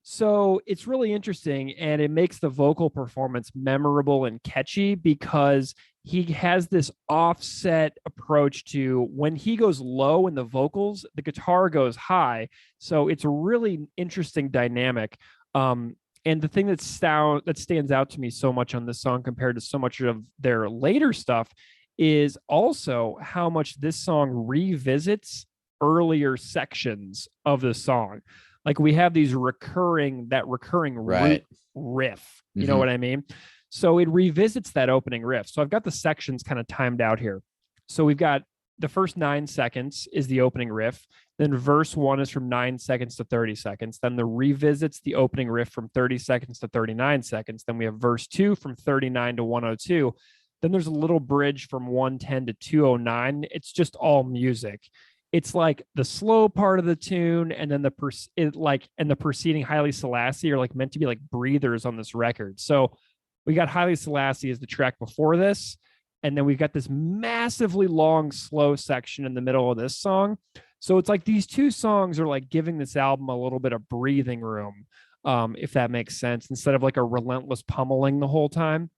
So it's really interesting, and it makes the vocal performance memorable and catchy because he has this offset approach to when he goes low in the vocals, the guitar goes high. So it's a really interesting dynamic. And the thing that stands out to me so much on this song compared to so much of their later stuff is also how much this song revisits earlier sections of the song. Like we have these recurring Right. riff, you know what I mean? So it revisits that opening riff. So I've got the sections kind of timed out here. So we've got the first 9 seconds is the opening riff. Then verse 1 is from 9 seconds to 30 seconds. Then the revisits the opening riff from 30 seconds to 39 seconds. Then we have verse 2 from 39 to 102. Then there's a little bridge from 110 to 209. It's just all music. It's like the slow part of the tune, and then the preceding Haile Selassie are like meant to be like breathers on this record. So we got Haile Selassie as the track before this, and then we've got this massively long, slow section in the middle of this song. So it's like these two songs are like giving this album a little bit of breathing room, if that makes sense, instead of like a relentless pummeling the whole time.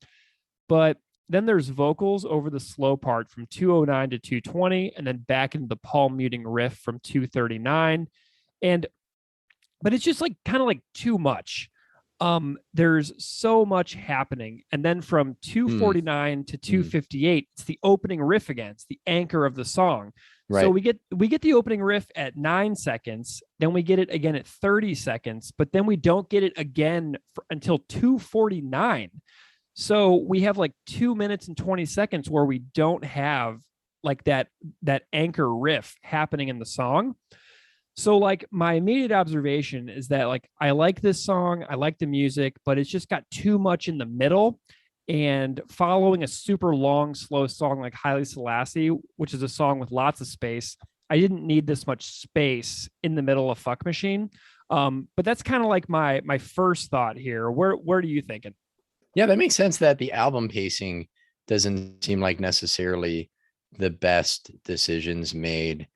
But then there's vocals over the slow part from 209 to 220, and then back into the palm muting riff from 239. But it's just like kind of like too much. There's so much happening. And then from 249 to 258, it's the opening riff again. It's the anchor of the song. Right. So we get the opening riff at 9 seconds, then we get it again at 30 seconds, but then we don't get it again until 249. So we have like 2 minutes and 20 seconds where we don't have like that anchor riff happening in the song. So like my immediate observation is that like I like this song, I like the music, but it's just got too much in the middle. And following a super long, slow song like Haile Selassie, which is a song with lots of space, I didn't need this much space in the middle of Fuck Machine. But that's kind of like my first thought here. Where do you thinking? Yeah, that makes sense that the album pacing doesn't seem like necessarily the best decisions made,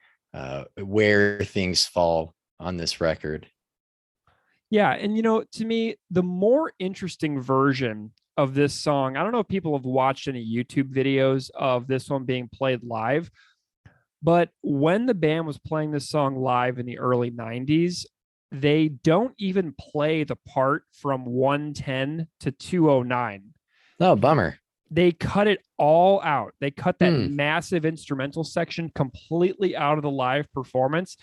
where things fall on this record. Yeah. And, to me, the more interesting version of this song, I don't know if people have watched any YouTube videos of this one being played live, but when the band was playing this song live in the early 90s, they don't even play the part from 110 to 209. Oh, bummer. They cut it all out. They cut that massive instrumental section completely out of the live performance,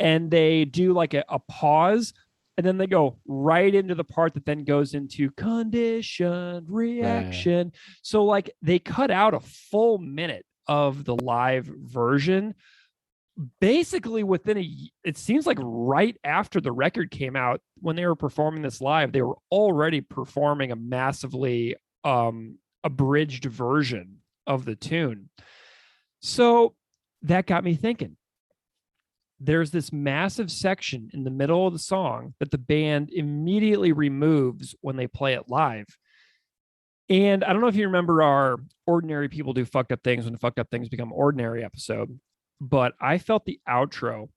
and they do like a pause, and then they go right into the part that then goes into conditioned reaction. So like they cut out a full minute of the live version basically it seems like right after the record came out. When they were performing this live, they were already performing a massively abridged version of the tune. So that got me thinking. There's this massive section in the middle of the song that the band immediately removes when they play it live. And I don't know if you remember our Ordinary People Do Fucked Up Things When Fucked Up Things Become Ordinary episode, but I felt the outro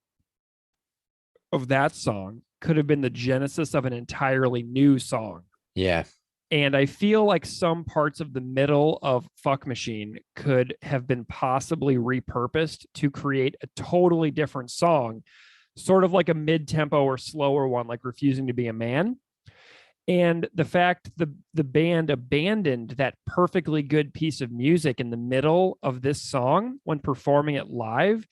of that song could have been the genesis of an entirely new song. Yeah. And I feel like some parts of the middle of Fuck Machine could have been possibly repurposed to create a totally different song, sort of like a mid-tempo or slower one, like Refusing to Be a Man. And the fact the band abandoned that perfectly good piece of music in the middle of this song when performing it live,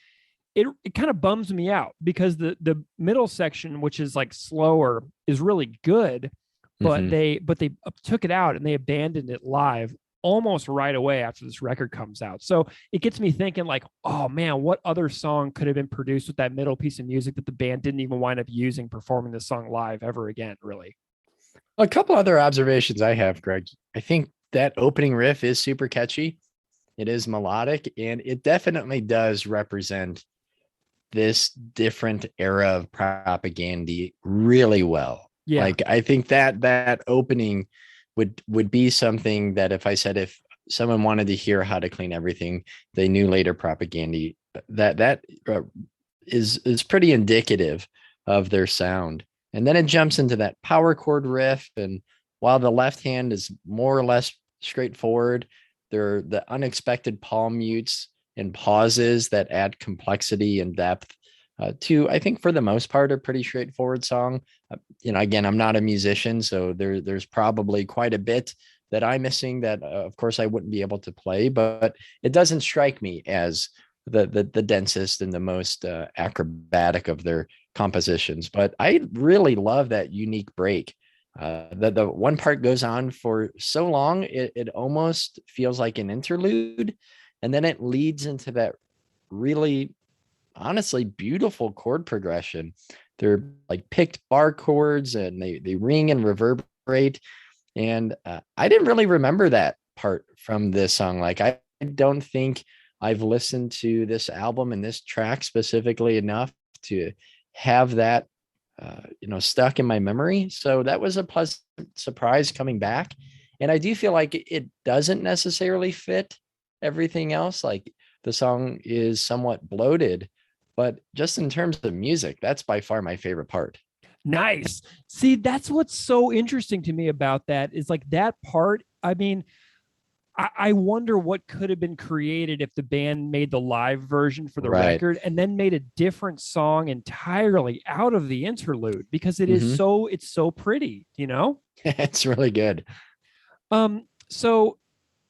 it kind of bums me out, because the middle section, which is like slower, is really good, but they took it out and they abandoned it live almost right away after this record comes out. So it gets me thinking like, oh man, what other song could have been produced with that middle piece of music that the band didn't even wind up using performing this song live ever again, really? A couple other observations I have, Greg. I think that opening riff is super catchy. It is melodic, and it definitely does represent this different era of propaganda really well. Yeah. Like I think that opening would be something that if someone wanted to hear How to Clean Everything, they knew later propaganda, that is pretty indicative of their sound. And then it jumps into that power chord riff. And while the left hand is more or less straightforward, There are the unexpected palm mutes and pauses that add complexity and depth to, I think for the most part, a pretty straightforward song. Again, I'm not a musician, so there's probably quite a bit that I'm missing that, of course, I wouldn't be able to play, but it doesn't strike me as the densest and the most acrobatic of their compositions. But I really love that unique break. The one part goes on for so long, it almost feels like an interlude, and then it leads into that really, honestly, beautiful chord progression. They're like picked bar chords, and they ring and reverberate. And I didn't really remember that part from this song. Like, I don't think I've listened to this album and this track specifically enough to have that, stuck in my memory. So that was a pleasant surprise coming back. And I do feel like it doesn't necessarily fit everything else. Like, the song is somewhat bloated, but just in terms of music, that's by far my favorite part. Nice. See, that's what's so interesting to me about that is like that part. I mean, I wonder what could have been created if the band made the live version for the Right. record and then made a different song entirely out of the interlude, because it is it's so pretty, It's really good. So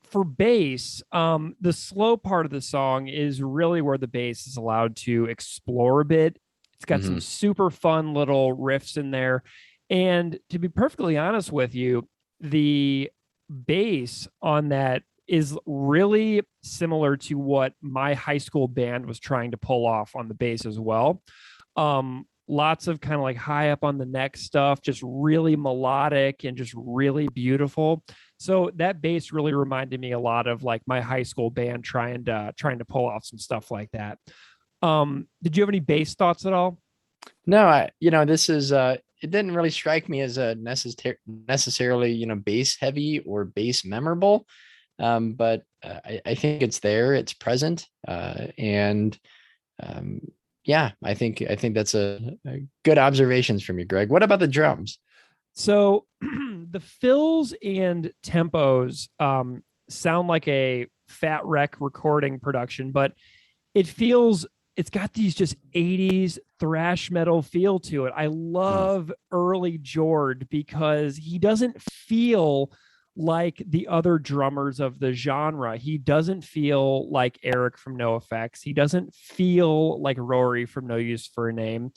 for bass, the slow part of the song is really where the bass is allowed to explore a bit. It's got some super fun little riffs in there. And to be perfectly honest with you, the bass on that is really similar to what my high school band was trying to pull off on the bass as well. Lots of kind of like high up on the neck stuff, just really melodic and just really beautiful. So that bass really reminded me a lot of like my high school band trying to pull off some stuff like that. Did you have any bass thoughts at all? No, this is it didn't really strike me as a necessarily, bass heavy or bass memorable. But I think it's there, it's present. And yeah, I think that's a good observations from you, Greg. What about the drums? So the fills and tempos sound like a Fat Wreck recording production, but it's got these just 80s thrash metal feel to it. I love early Jord because he doesn't feel like the other drummers of the genre. He doesn't feel like Eric from NoFX. He doesn't feel like Rory from No Use for a Name.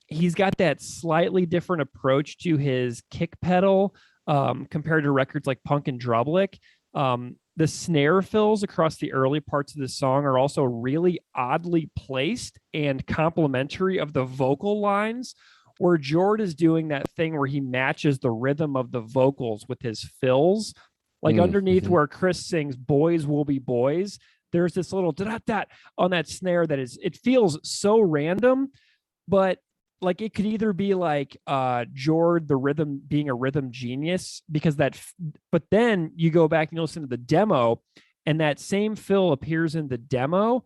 He's got that slightly different approach to his kick pedal compared to records like Punk and Drublick. The snare fills across the early parts of the song are also really oddly placed and complementary of the vocal lines, where Jord is doing that thing where he matches the rhythm of the vocals with his fills. Like underneath where Chris sings "Boys Will Be Boys," there's this little da-da-da on that snare that it feels so random, but like it could either be like Jord, the rhythm being a rhythm genius, but then you go back and you listen to the demo and that same fill appears in the demo.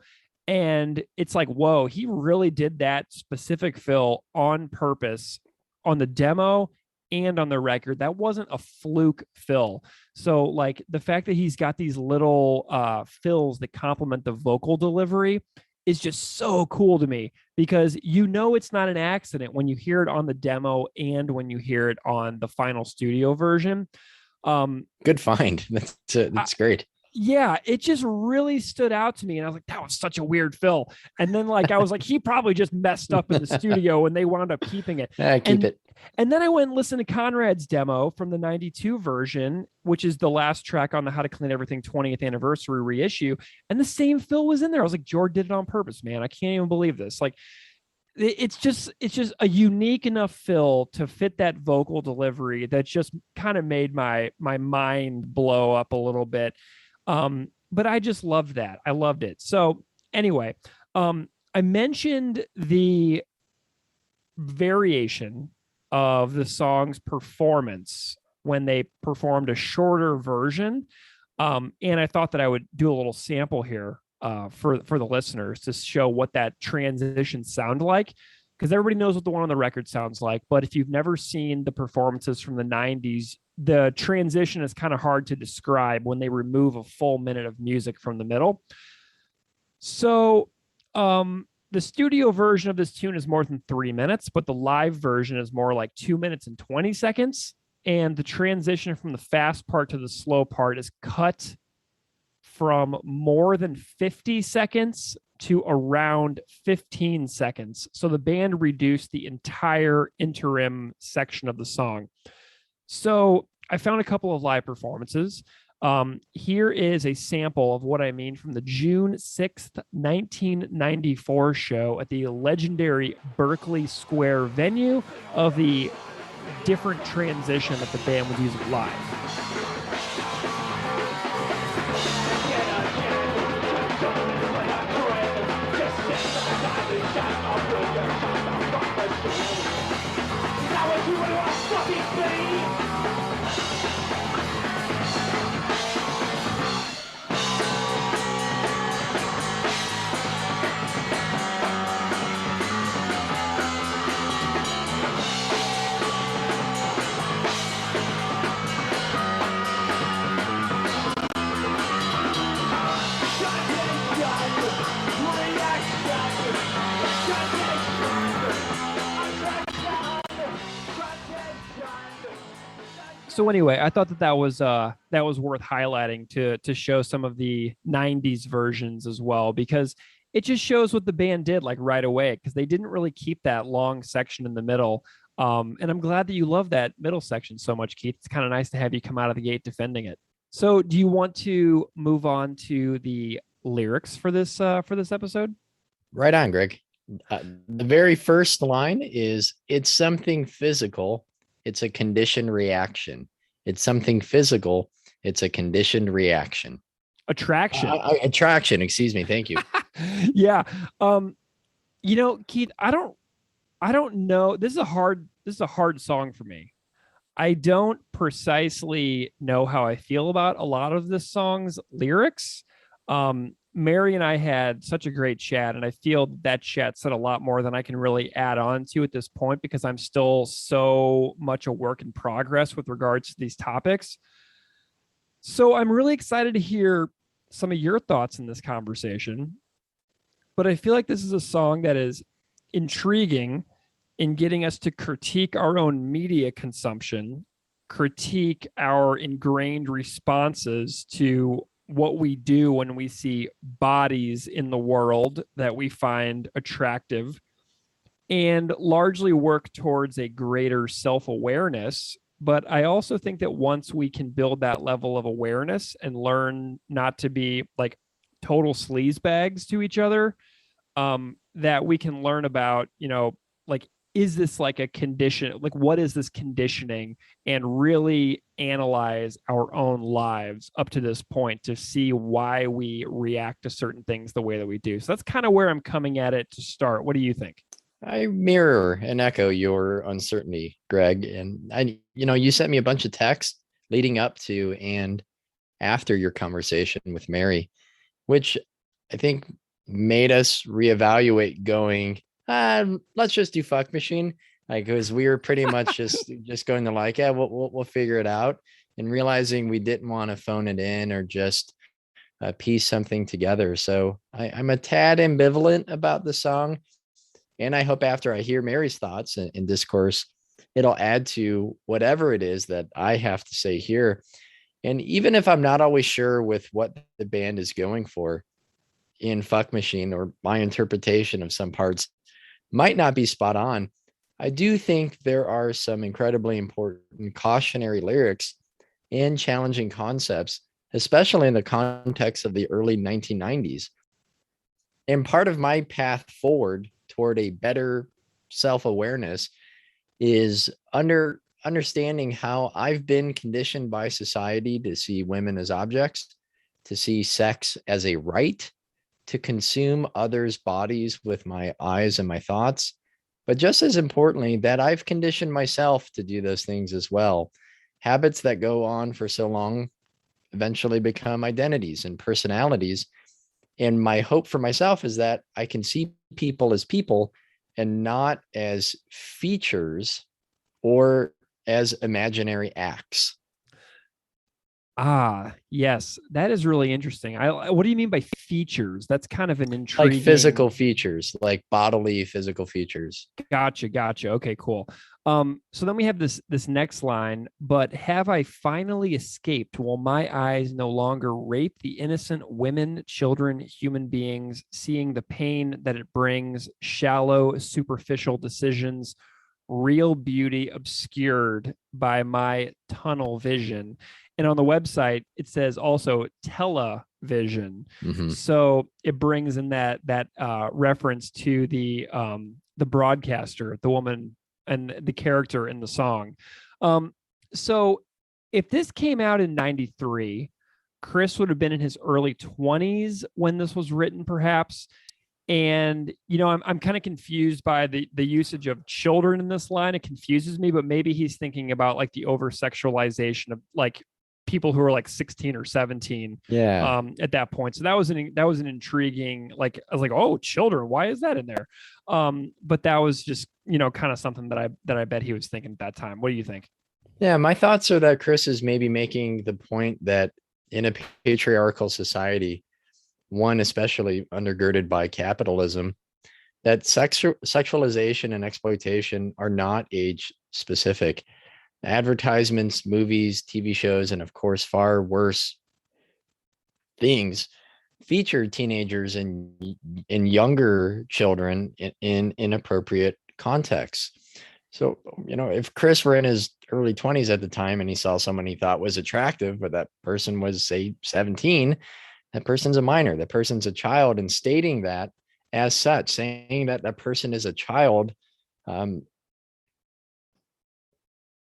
And it's like, whoa, he really did that specific fill on purpose on the demo and on the record. That wasn't a fluke fill. So like the fact that he's got these little fills that complement the vocal delivery is just so cool to me, because it's not an accident when you hear it on the demo and when you hear it on the final studio version. Good find. That's great. Yeah, it just really stood out to me. And I was like, that was such a weird fill. And then I was like, he probably just messed up in the studio and they wound up keeping it. Keep it. And then I went and listened to Conrad's demo from the 92 version, which is the last track on the How to Clean Everything 20th anniversary reissue. And the same fill was in there. I was like, Jord did it on purpose, man. I can't even believe this. Like, it's just a unique enough fill to fit that vocal delivery that just kind of made my mind blow up a little bit. But I just loved that. I loved it. So anyway, I mentioned the variation of the song's performance when they performed a shorter version. And I thought that I would do a little sample here for the listeners to show what that transition sounded like. because everybody knows what the one on the record sounds like. But if you've never seen the performances from the 90s, the transition is kind of hard to describe when they remove a full minute of music from the middle. So the studio version of this tune is more than 3 minutes, but the live version is more like 2 minutes and 20 seconds. And the transition from the fast part to the slow part is cut from more than 50 seconds to around 15 seconds. So the band reduced the entire interim section of the song. So I found a couple of live performances. Here is a sample of what I mean from the June 6th, 1994 show at the legendary Berkeley Square venue of the different transition that the band was using live. So anyway, I thought that was worth highlighting to show some of the 90s versions as well, because it just shows what the band did like right away, because they didn't really keep that long section in the middle. And I'm glad that you love that middle section so much, Keith. It's kind of nice to have you come out of the gate defending it. So do you want to move on to the lyrics for this episode? Right on, Greg. The very first line is, it's something physical. It's a conditioned reaction. It's something physical. It's a conditioned reaction. Attraction. Attraction. Excuse me. Thank you. Yeah. Keith, I don't know. This is a hard song for me. I don't precisely know how I feel about a lot of this song's lyrics. Mary and I had such a great chat, and I feel that chat said a lot more than I can really add on to at this point, because I'm still so much a work in progress with regards to these topics. So I'm really excited to hear some of your thoughts in this conversation, but I feel like this is a song that is intriguing in getting us to critique our own media consumption, critique our ingrained responses to what we do when we see bodies in the world that we find attractive, and largely work towards a greater self-awareness. But I also think that once we can build that level of awareness and learn not to be like total sleazebags to each other, that we can learn about, like, is this like a condition? Like, what is this conditioning? And really analyze our own lives up to this point to see why we react to certain things the way that we do. So that's kind of where I'm coming at it to start. What do you think? I mirror and echo your uncertainty, Greg. And you sent me a bunch of texts leading up to and after your conversation with Mary, which I think made us reevaluate going, let's just do Fuck Machine. Like, because we were pretty much just going to like, yeah, we'll figure it out, and realizing we didn't want to phone it in or just piece something together. So I'm a tad ambivalent about the song, and I hope after I hear Mary's thoughts and discourse, it'll add to whatever it is that I have to say here. And even if I'm not always sure with what the band is going for in Fuck Machine, or my interpretation of some parts might not be spot on, I do think there are some incredibly important cautionary lyrics and challenging concepts, especially in the context of the early 1990s. And part of my path forward toward a better self-awareness is understanding how I've been conditioned by society to see women as objects, to see sex as a right, to consume others' bodies with my eyes and my thoughts. But just as importantly, that I've conditioned myself to do those things as well. Habits that go on for so long eventually become identities and personalities. And my hope for myself is that I can see people as people and not as features or as imaginary acts. Ah, yes, that is really interesting. What do you mean by features? That's kind of an Like intriguing. physical features, like bodily physical features. Gotcha. Okay, cool. So then we have this next line, but have I finally escaped? Will my eyes no longer rape the innocent women, children, human beings, seeing the pain that it brings, shallow, superficial decisions, real beauty obscured by my tunnel vision? And on the website, it says also television. Mhm. So it brings in that reference to the broadcaster, the woman, and the character in the song. So if this came out in '93, Chris would have been in his early 20s when this was written, perhaps. And I'm kind of confused by the usage of children in this line. It confuses me, but maybe he's thinking about like the over sexualization of like people who are like 16 or 17 Yeah. at that point. So that was an intriguing, like, I was like, oh, children, why is that in there? But that was just, kind of something that I bet he was thinking at that time. What do you think? Yeah, my thoughts are that Chris is maybe making the point that in a patriarchal society, one especially undergirded by capitalism, that sexualization and exploitation are not age specific. Advertisements, movies, TV shows, and of course, far worse things feature teenagers and younger children in inappropriate contexts. So, if Chris were in his early 20s at the time and he saw someone he thought was attractive, but that person was, say, 17, that person's a minor, that person's a child, and stating that as such, saying that that person is a child,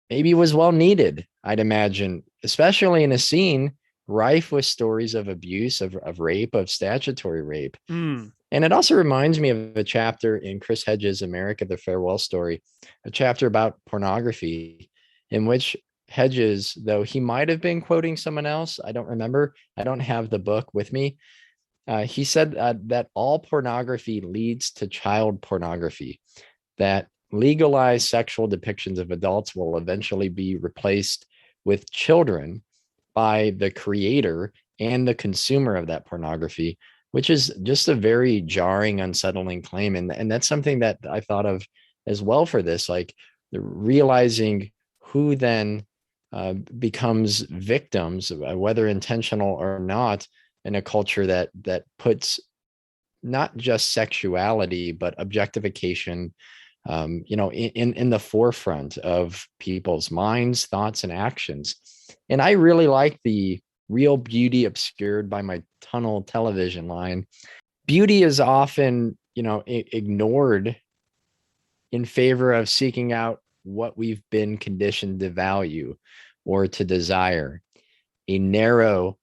maybe was well needed, I'd imagine, especially in a scene rife with stories of abuse, of rape, of statutory rape. Mm. And it also reminds me of a chapter in Chris Hedges' America, the Farewell Story, a chapter about pornography, in which Hedges, though he might have been quoting someone else, I don't remember, I don't have the book with me, he said that all pornography leads to child pornography, that legalized sexual depictions of adults will eventually be replaced with children by the creator and the consumer of that pornography, which is just a very jarring, unsettling claim. And that's something that I thought of as well for this, like realizing who then becomes victims, whether intentional or not, in a culture that puts not just sexuality, but objectification, in the forefront of people's minds, thoughts, and actions. And I really like the real beauty obscured by my tunnel television line. Beauty is often, ignored in favor of seeking out what we've been conditioned to value or to desire, a narrow,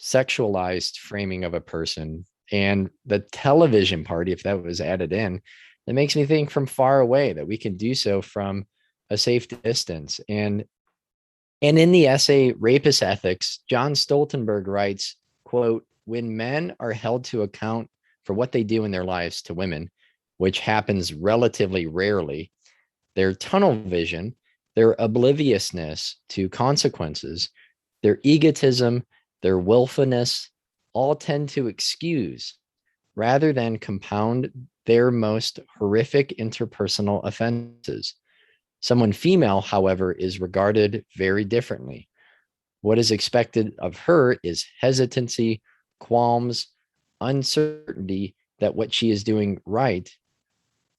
sexualized framing of a person. And the television party, if that was added in, it makes me think from far away that we can do so from a safe distance. And in the essay Rapist Ethics, John Stoltenberg writes, quote, when men are held to account for what they do in their lives to women, which happens relatively rarely, their tunnel vision, their obliviousness to consequences, their egotism, their willfulness, all tend to excuse rather than compound their most horrific interpersonal offenses. Someone female, however, is regarded very differently. What is expected of her is hesitancy, qualms, uncertainty that what she is doing right,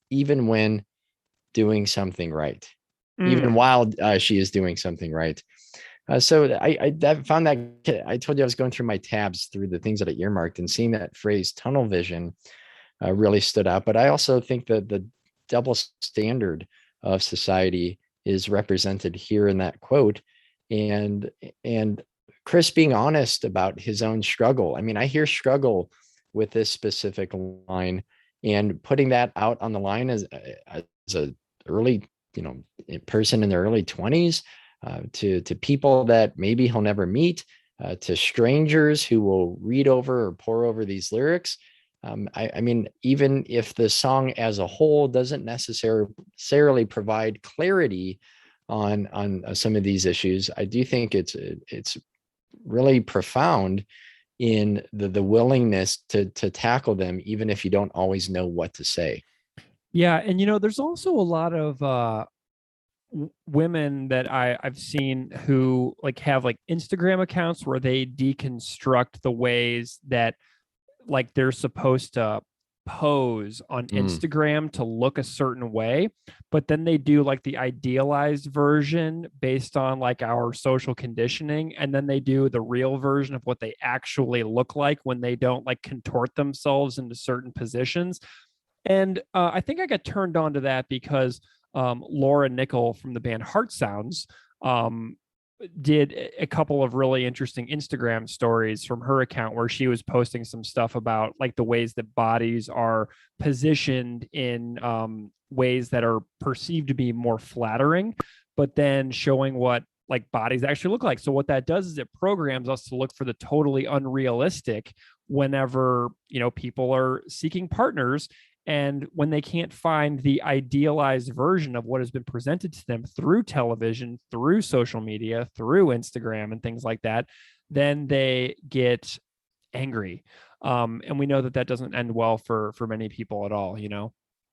even when doing something right, even while she is doing something right. So I found that, I told you I was going through my tabs through the things that I earmarked, and seeing that phrase tunnel vision really stood out. But I also think that the double standard of society is represented here in that quote. And Chris being honest about his own struggle. I mean, I hear struggle with this specific line, and putting that out on the line as a early, person in their early 20s, to people that maybe he'll never meet, to strangers who will read over or pour over these lyrics. I mean, even if the song as a whole doesn't necessarily provide clarity on some of these issues, I do think it's really profound in the willingness to tackle them, even if you don't always know what to say. Yeah, and there's also a lot of women that I've seen who like have like Instagram accounts where they deconstruct the ways that like they're supposed to pose on Instagram to look a certain way, but then they do like the idealized version based on like our social conditioning, and then they do the real version of what they actually look like when they don't like contort themselves into certain positions. And I think I got turned on to that because Laura Nickel from the band Heart Sounds did a couple of really interesting Instagram stories from her account where she was posting some stuff about like the ways that bodies are positioned in ways that are perceived to be more flattering, but then showing what like bodies actually look like. So what that does is it programs us to look for the totally unrealistic whenever, people are seeking partners. And when they can't find the idealized version of what has been presented to them through television, through social media, through Instagram and things like that, then they get angry. And we know that doesn't end well for many people at all, You're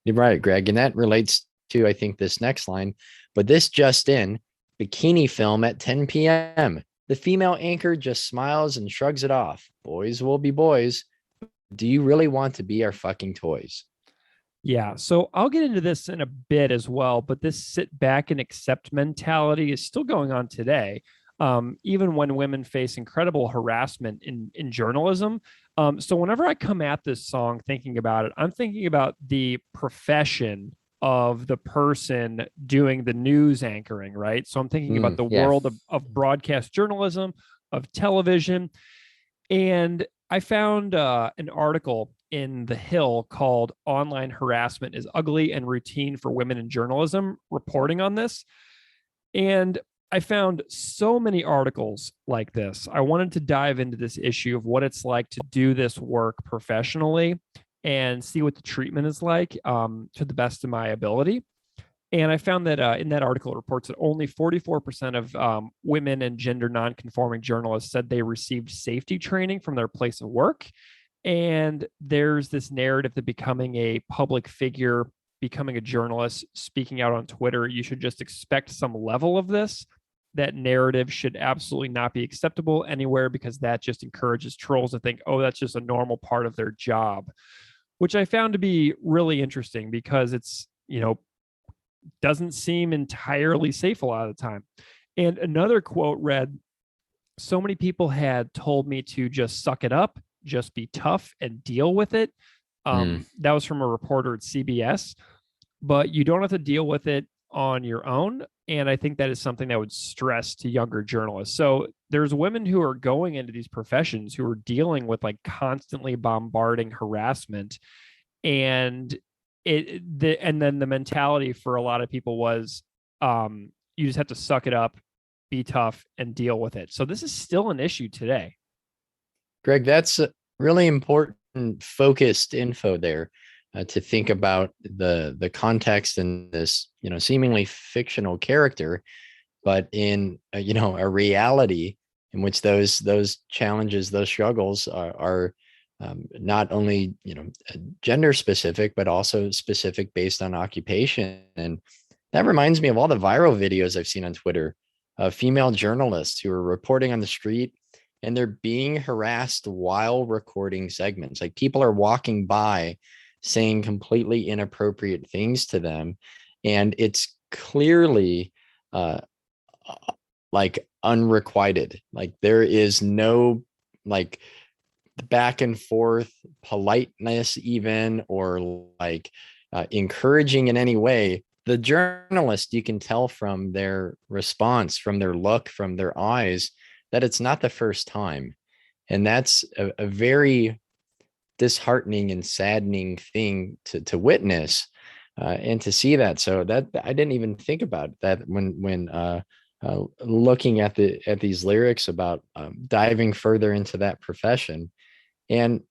right, Greg. And that relates to, I think, this next line. But this just in, bikini film at 10 p.m. The female anchor just smiles and shrugs it off. Boys will be boys. Do you really want to be our fucking toys? Yeah, so I'll get into this in a bit as well, but this sit back and accept mentality is still going on today, even when women face incredible harassment in journalism. So whenever I come at this song thinking about it, I'm thinking about the profession of the person doing the news anchoring, right? So I'm thinking about the world of broadcast journalism, of television. And I found an article in The Hill called Online Harassment is Ugly and Routine for Women in Journalism, reporting on this. And I found so many articles like this. I wanted to dive into this issue of what it's like to do this work professionally and see what the treatment is like to the best of my ability. And I found that in that article, it reports that only 44% of women and gender nonconforming journalists said they received safety training from their place of work. And there's this narrative that becoming a public figure, becoming a journalist, speaking out on Twitter, you should just expect some level of this. That narrative should absolutely not be acceptable anywhere because that just encourages trolls to think, oh, that's just a normal part of their job, which I found to be really interesting because it's, doesn't seem entirely safe a lot of the time. And another quote read, so many people had told me to just suck it up, just be tough and deal with it. That was from a reporter at CBS, but you don't have to deal with it on your own. And I think that is something that would stress to younger journalists. So there's women who are going into these professions who are dealing with like constantly bombarding harassment, and and then the mentality for a lot of people was you just have to suck it up, be tough and deal with it. So this is still an issue today. Greg, that's really important focused info there to think about the context in this, seemingly fictional character, but in a reality in which those challenges, those struggles are not only gender specific, but also specific based on occupation. And that reminds me of all the viral videos I've seen on Twitter of female journalists who are reporting on the street and they're being harassed while recording segments. Like people are walking by saying completely inappropriate things to them, and it's clearly like unrequited. Like there is no like back and forth politeness even, or like encouraging in any way. The journalist, you can tell from their response, from their look, from their eyes, that it's not the first time. And that's a very disheartening and saddening thing to witness and to see that. So that I didn't even think about that when looking at these lyrics about diving further into that profession. And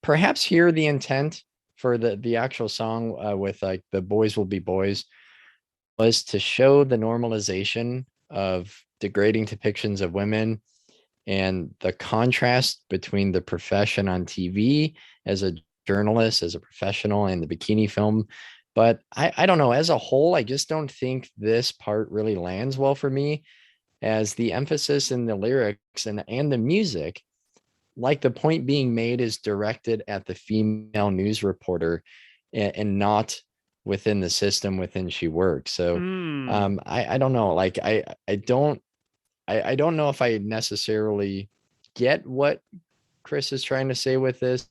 perhaps hear the intent for the actual song with like the boys will be boys was to show the normalization of degrading depictions of women and the contrast between the profession on TV as a journalist, as a professional, and the bikini film. But I don't know, as a whole, I just don't think this part really lands well for me, as the emphasis in the lyrics and the music, like the point being made, is directed at the female news reporter and not within the system within she works. So I don't know. Like I don't know if I necessarily get what Chris is trying to say with this,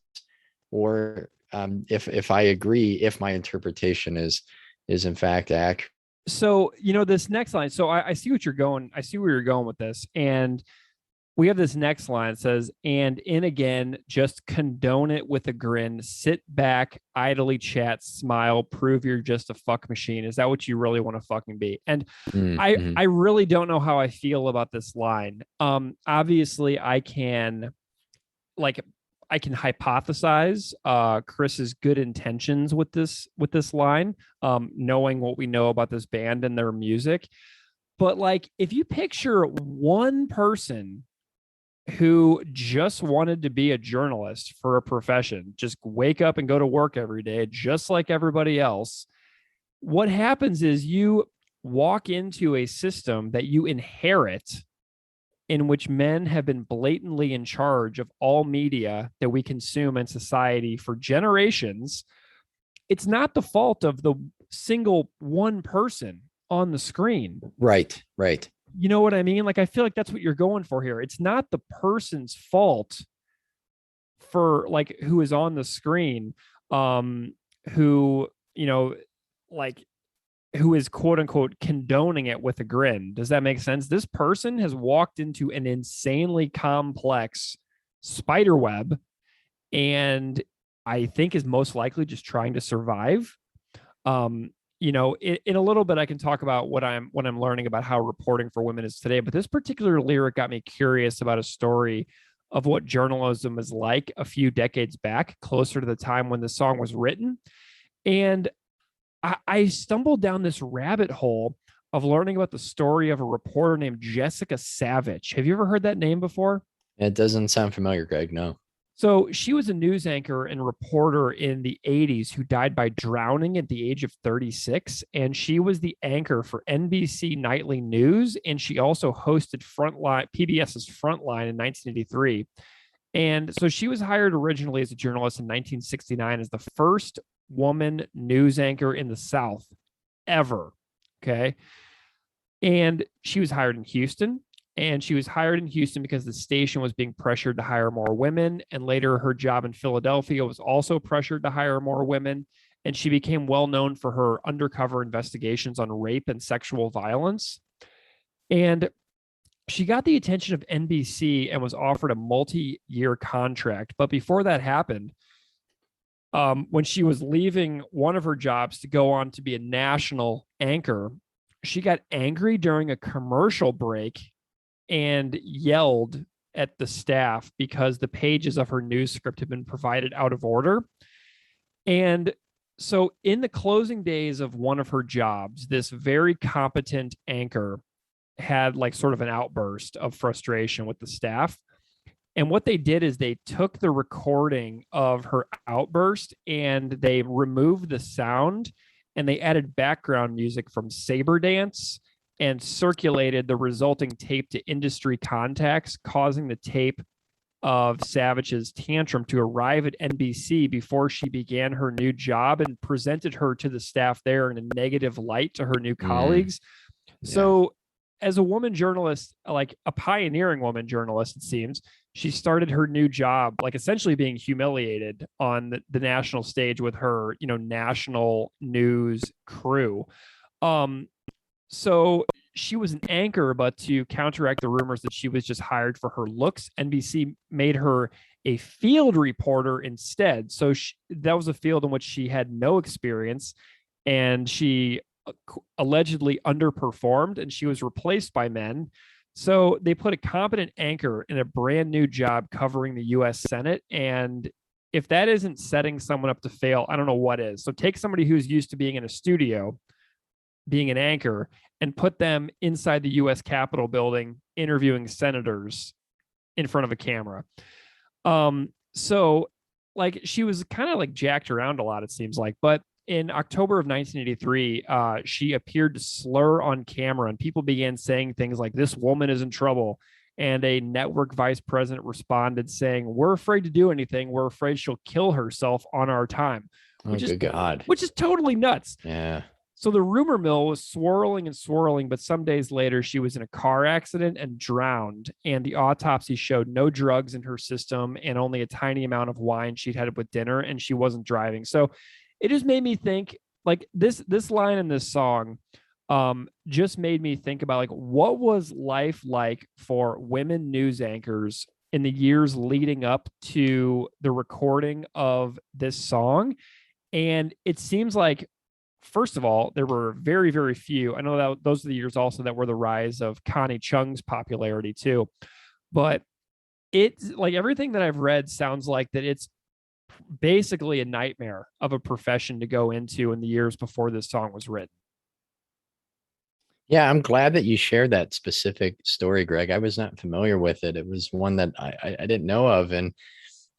or if I agree, if my interpretation is in fact accurate. So, this next line. So I see what you're going. I see where you're going with this. And we have this next line that says, and in again, just condone it with a grin, sit back, idly chat, smile, prove you're just a fuck machine. Is that what you really want to fucking be? And I really don't know how I feel about this line. Obviously I can hypothesize Chris's good intentions with this line, knowing what we know about this band and their music. But like, if you picture one person who just wanted to be a journalist for a profession, just wake up and go to work every day, just like everybody else, what happens is you walk into a system that you inherit, in which men have been blatantly in charge of all media that we consume in society for generations. It's not the fault of the single one person on the screen. Right. You know what I mean? Like, I feel like that's what you're going for here. It's not the person's fault for like who is on the screen, who, who is quote unquote condoning it with a grin. Does that make sense? This person has walked into an insanely complex spider web, and I think is most likely just trying to survive. In a little bit, I can talk about what I'm learning about how reporting for women is today. But this particular lyric got me curious about a story of what journalism was like a few decades back, closer to the time when the song was written. And I stumbled down this rabbit hole of learning about the story of a reporter named Jessica Savage. Have you ever heard that name before? It doesn't sound familiar, Greg. No. So she was a news anchor and reporter in the 80s who died by drowning at the age of 36. And she was the anchor for NBC Nightly News. And she also hosted PBS's Frontline in 1983. And so she was hired originally as a journalist in 1969 as the first woman news anchor in the South ever. Okay. And she was hired in Houston. And she was hired in Houston because the station was being pressured to hire more women. And later, her job in Philadelphia was also pressured to hire more women. And she became well known for her undercover investigations on rape and sexual violence. And she got the attention of NBC and was offered a multi-year contract. But before that happened, when she was leaving one of her jobs to go on to be a national anchor, she got angry during a commercial break and yelled at the staff because the pages of her news script had been provided out of order. And so in the closing days of one of her jobs, this very competent anchor had like sort of an outburst of frustration with the staff. And what they did is they took the recording of her outburst and they removed the sound and they added background music from Saber Dance and circulated the resulting tape to industry contacts, causing the tape of Savage's tantrum to arrive at NBC before she began her new job and presented her to the staff there in a negative light to her new colleagues. Yeah. So as a woman journalist, like a pioneering woman journalist, it seems, she started her new job, like essentially being humiliated on the national stage with her, national news crew. So she was an anchor, but to counteract the rumors that she was just hired for her looks, NBC made her a field reporter instead. So that was a field in which she had no experience, and she allegedly underperformed, and she was replaced by men So they put a competent anchor in a brand new job covering the US Senate. And if that isn't setting someone up to fail, I don't know what is. So take somebody who's used to being in a studio, being an anchor, and put them inside the US Capitol building interviewing senators in front of a camera. So like she was kind of like jacked around a lot, it seems like. But in October of 1983, she appeared to slur on camera, and people began saying things like, "This woman is in trouble." And a network vice president responded saying, "We're afraid to do anything. We're afraid she'll kill herself on our time," Oh, good God. which is totally nuts. Yeah. So the rumor mill was swirling and swirling, but some days later, she was in a car accident and drowned. And the autopsy showed no drugs in her system and only a tiny amount of wine she'd had with dinner, and she wasn't driving. So it just made me think, like, this line in this song just made me think about, like, what was life like for women news anchors in the years leading up to the recording of this song. And it seems like, first of all, there were very, very few. I know that those are the years also that were the rise of Connie Chung's popularity too. But it's like everything that I've read sounds like that it's basically a nightmare of a profession to go into in the years before this song was written. Yeah, I'm glad that you shared that specific story, Greg. I was not familiar with it. It was one that I didn't know of. And,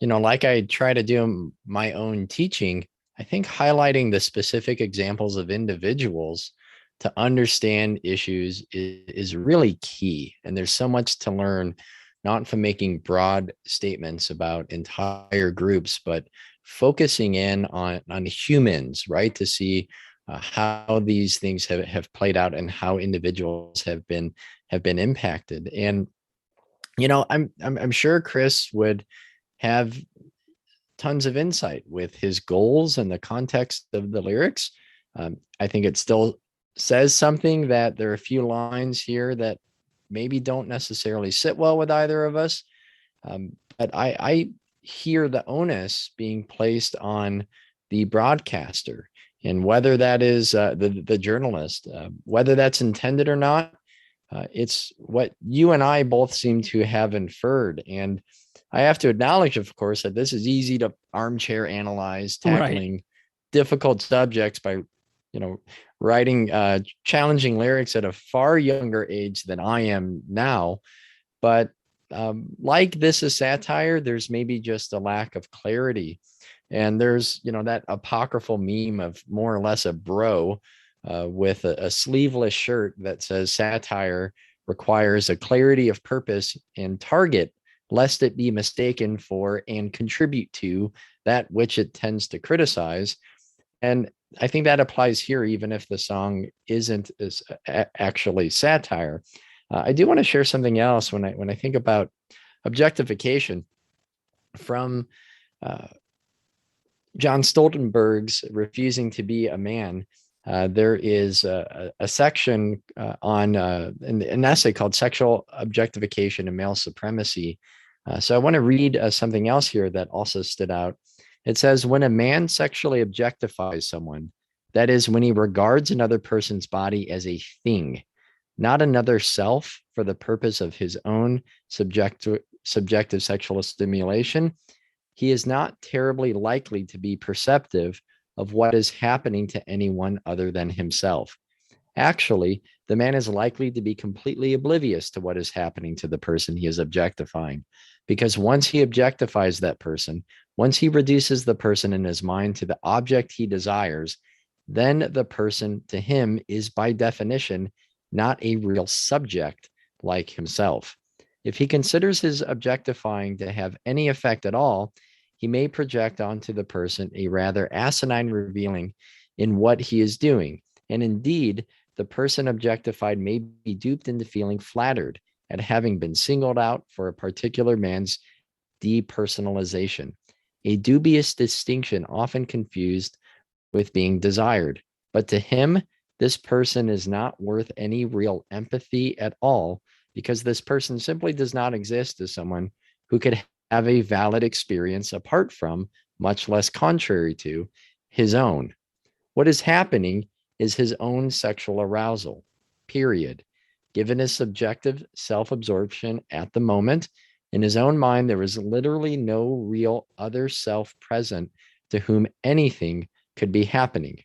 like I try to do my own teaching, I think highlighting the specific examples of individuals to understand issues is really key. And there's so much to learn, not from making broad statements about entire groups, but focusing in on humans, right? To see how these things have played out and how individuals have been impacted. And, I'm sure Chris would have tons of insight with his goals and the context of the lyrics. I think it still says something that there are a few lines here that maybe don't necessarily sit well with either of us. But I hear the onus being placed on the broadcaster, and whether that is the journalist, whether that's intended or not, it's what you and I both seem to have inferred. And I have to acknowledge, of course, that this is easy to armchair analyze, tackling difficult subjects by, writing challenging lyrics at a far younger age than I am now. But like this is satire, there's maybe just a lack of clarity. And there's, that apocryphal meme of more or less a bro with a sleeveless shirt that says satire requires a clarity of purpose and target, lest it be mistaken for and contribute to that which it tends to criticize. And I think that applies here, even if the song isn't actually satire. I do want to share something else when I think about objectification from John Stoltenberg's Refusing to Be a Man. There is a section on an essay called Sexual Objectification and Male Supremacy. So I want to read something else here that also stood out. It says, when a man sexually objectifies someone, that is, when he regards another person's body as a thing, not another self for the purpose of his own subjective sexual stimulation, he is not terribly likely to be perceptive of what is happening to anyone other than himself. Actually, the man is likely to be completely oblivious to what is happening to the person he is objectifying, because once he objectifies that person, once he reduces the person in his mind to the object he desires, then the person to him is by definition not a real subject like himself. If he considers his objectifying to have any effect at all, he may project onto the person a rather asinine revealing in what he is doing. And indeed, the person objectified may be duped into feeling flattered at having been singled out for a particular man's depersonalization, a dubious distinction often confused with being desired. But to him, this person is not worth any real empathy at all, because this person simply does not exist as someone who could have a valid experience apart from, much less contrary to, his own. What is happening is his own sexual arousal, period. Given his subjective self-absorption at the moment, in his own mind, there was literally no real other self present to whom anything could be happening.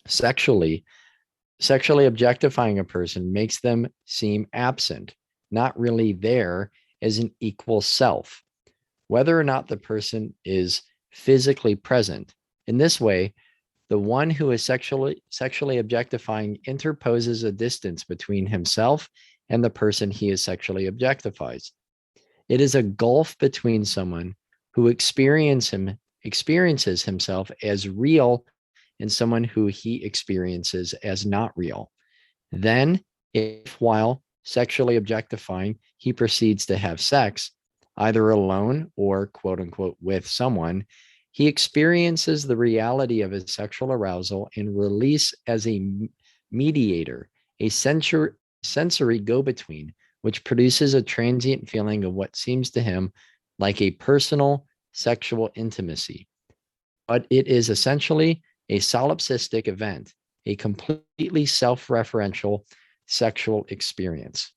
Sexually objectifying a person makes them seem absent, not really there as an equal self, whether or not the person is physically present. In this way, the one who is sexually objectifying interposes a distance between himself and the person he is sexually objectifies. It is a gulf between someone who experiences himself as real and someone who he experiences as not real. Then, if while sexually objectifying, he proceeds to have sex, either alone or quote unquote with someone, he experiences the reality of his sexual arousal and release as a mediator, a sensory go-between, which produces a transient feeling of what seems to him like a personal sexual intimacy. But it is essentially a solipsistic event, a completely self-referential sexual experience.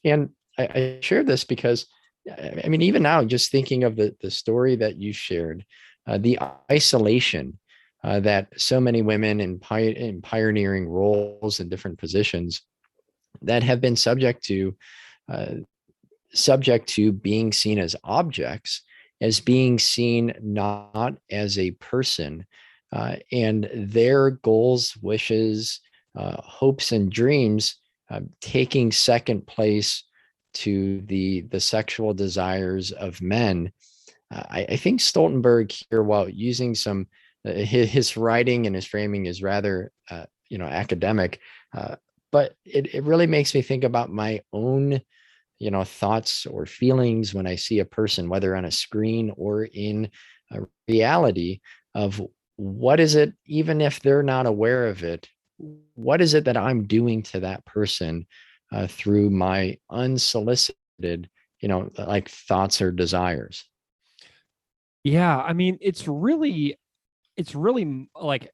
And I share this because, I mean, even now, just thinking of the story that you shared, the isolation that so many women in pioneering roles and different positions that have been subject to being seen as objects, as being seen not as a person, and their goals, wishes, hopes, and dreams taking second place to the sexual desires of men. I think Stoltenberg here, while using some his writing and his framing is rather academic, but it really makes me think about my own thoughts or feelings when I see a person, whether on a screen or in a reality, of what is it, even if they're not aware of it, what is it that I'm doing to that person through my unsolicited, like thoughts or desires. Yeah, I mean, it's really like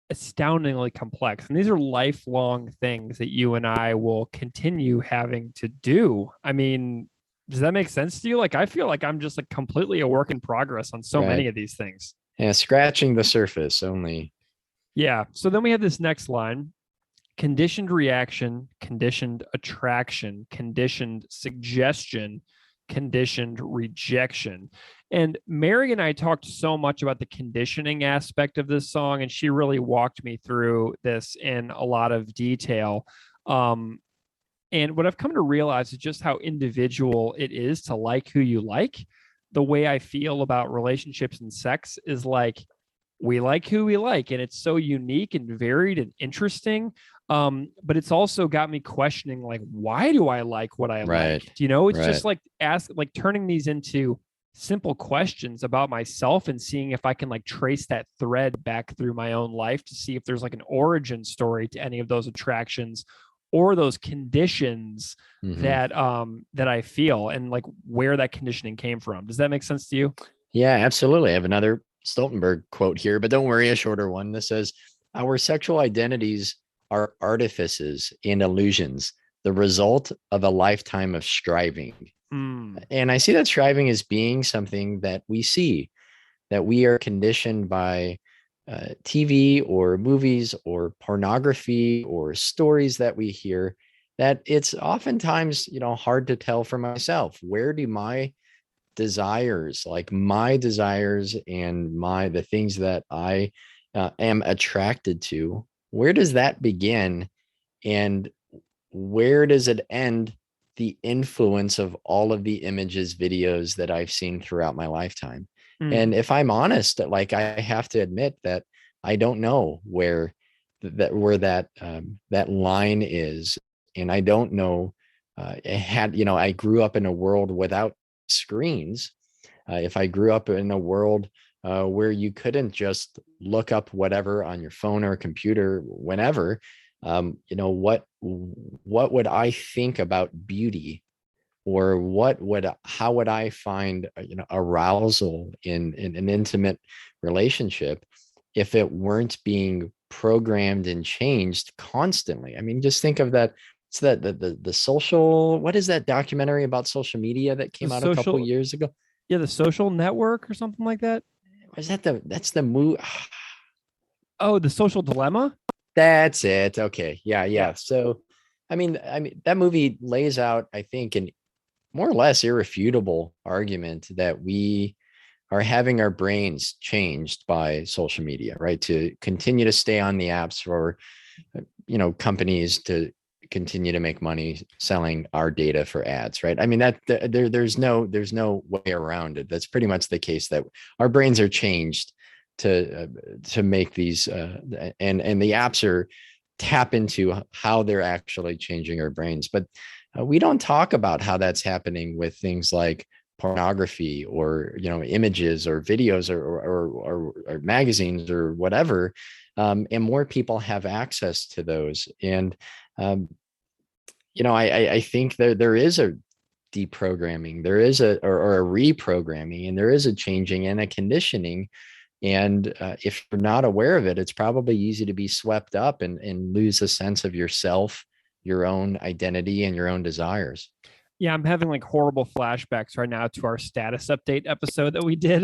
astoundingly complex. And these are lifelong things that you and I will continue having to do. I mean, does that make sense to you? Like, I feel like I'm just like completely a work in progress on so many of these things. Yeah, scratching the surface only. Yeah. So then we have this next line: conditioned reaction, conditioned attraction, conditioned suggestion, conditioned rejection. And Mary and I talked so much about the conditioning aspect of this song, and she really walked me through this in a lot of detail. And what I've come to realize is just how individual it is to like who you like. The way I feel about relationships and sex is like, we like who we like, and it's so unique and varied and interesting. But it's also got me questioning, like, why do I like what I like? It's just like turning these into simple questions about myself and seeing if I can like trace that thread back through my own life to see if there's like an origin story to any of those attractions or those conditions that I feel, and like where that conditioning came from. Does that make sense to you? Yeah, absolutely. I have another Stoltenberg quote here, but don't worry, a shorter one. This says, "Our sexual identities are artifices and illusions, the result of a lifetime of striving." And I see that striving as being something that we see, that we are conditioned by TV or movies or pornography or stories that we hear, that it's oftentimes, hard to tell for myself, where do my desires, like my desires and the things that I am attracted to, where does that begin and where does it end? The influence of all of the images, videos that I've seen throughout my lifetime. And if I'm honest, like, I have to admit that I don't know where that line is. And I don't know, I grew up in a world without screens. If I grew up in a world where you couldn't just look up whatever on your phone or computer whenever, what would I think about beauty, or how would I find arousal in an intimate relationship if it weren't being programmed and changed constantly? I mean, just think of that it's the social, what is that documentary about social media that came The out a couple social, years ago? yeah, the Social Network or something like that. Was that that's the movie? Oh, the Social Dilemma. That's it. Okay. Yeah, Yeah. yeah. So I mean that movie lays out, I think, an more or less irrefutable argument that we are having our brains changed by social media, right? To continue to stay on the apps for, companies to continue to make money selling our data for ads, right? I mean, there's no way around it. That's pretty much the case, that our brains are changed to make these, and the apps are tap into how they're actually changing our brains. But we don't talk about how that's happening with things like pornography, or images or videos, or magazines or whatever, and more people have access to those. And um, I think there is a deprogramming, there is or a reprogramming, and there is a changing and a conditioning. And if you're not aware of it, it's probably easy to be swept up and lose a sense of yourself, your own identity, and your own desires. Yeah, I'm having like horrible flashbacks right now to our status update episode that we did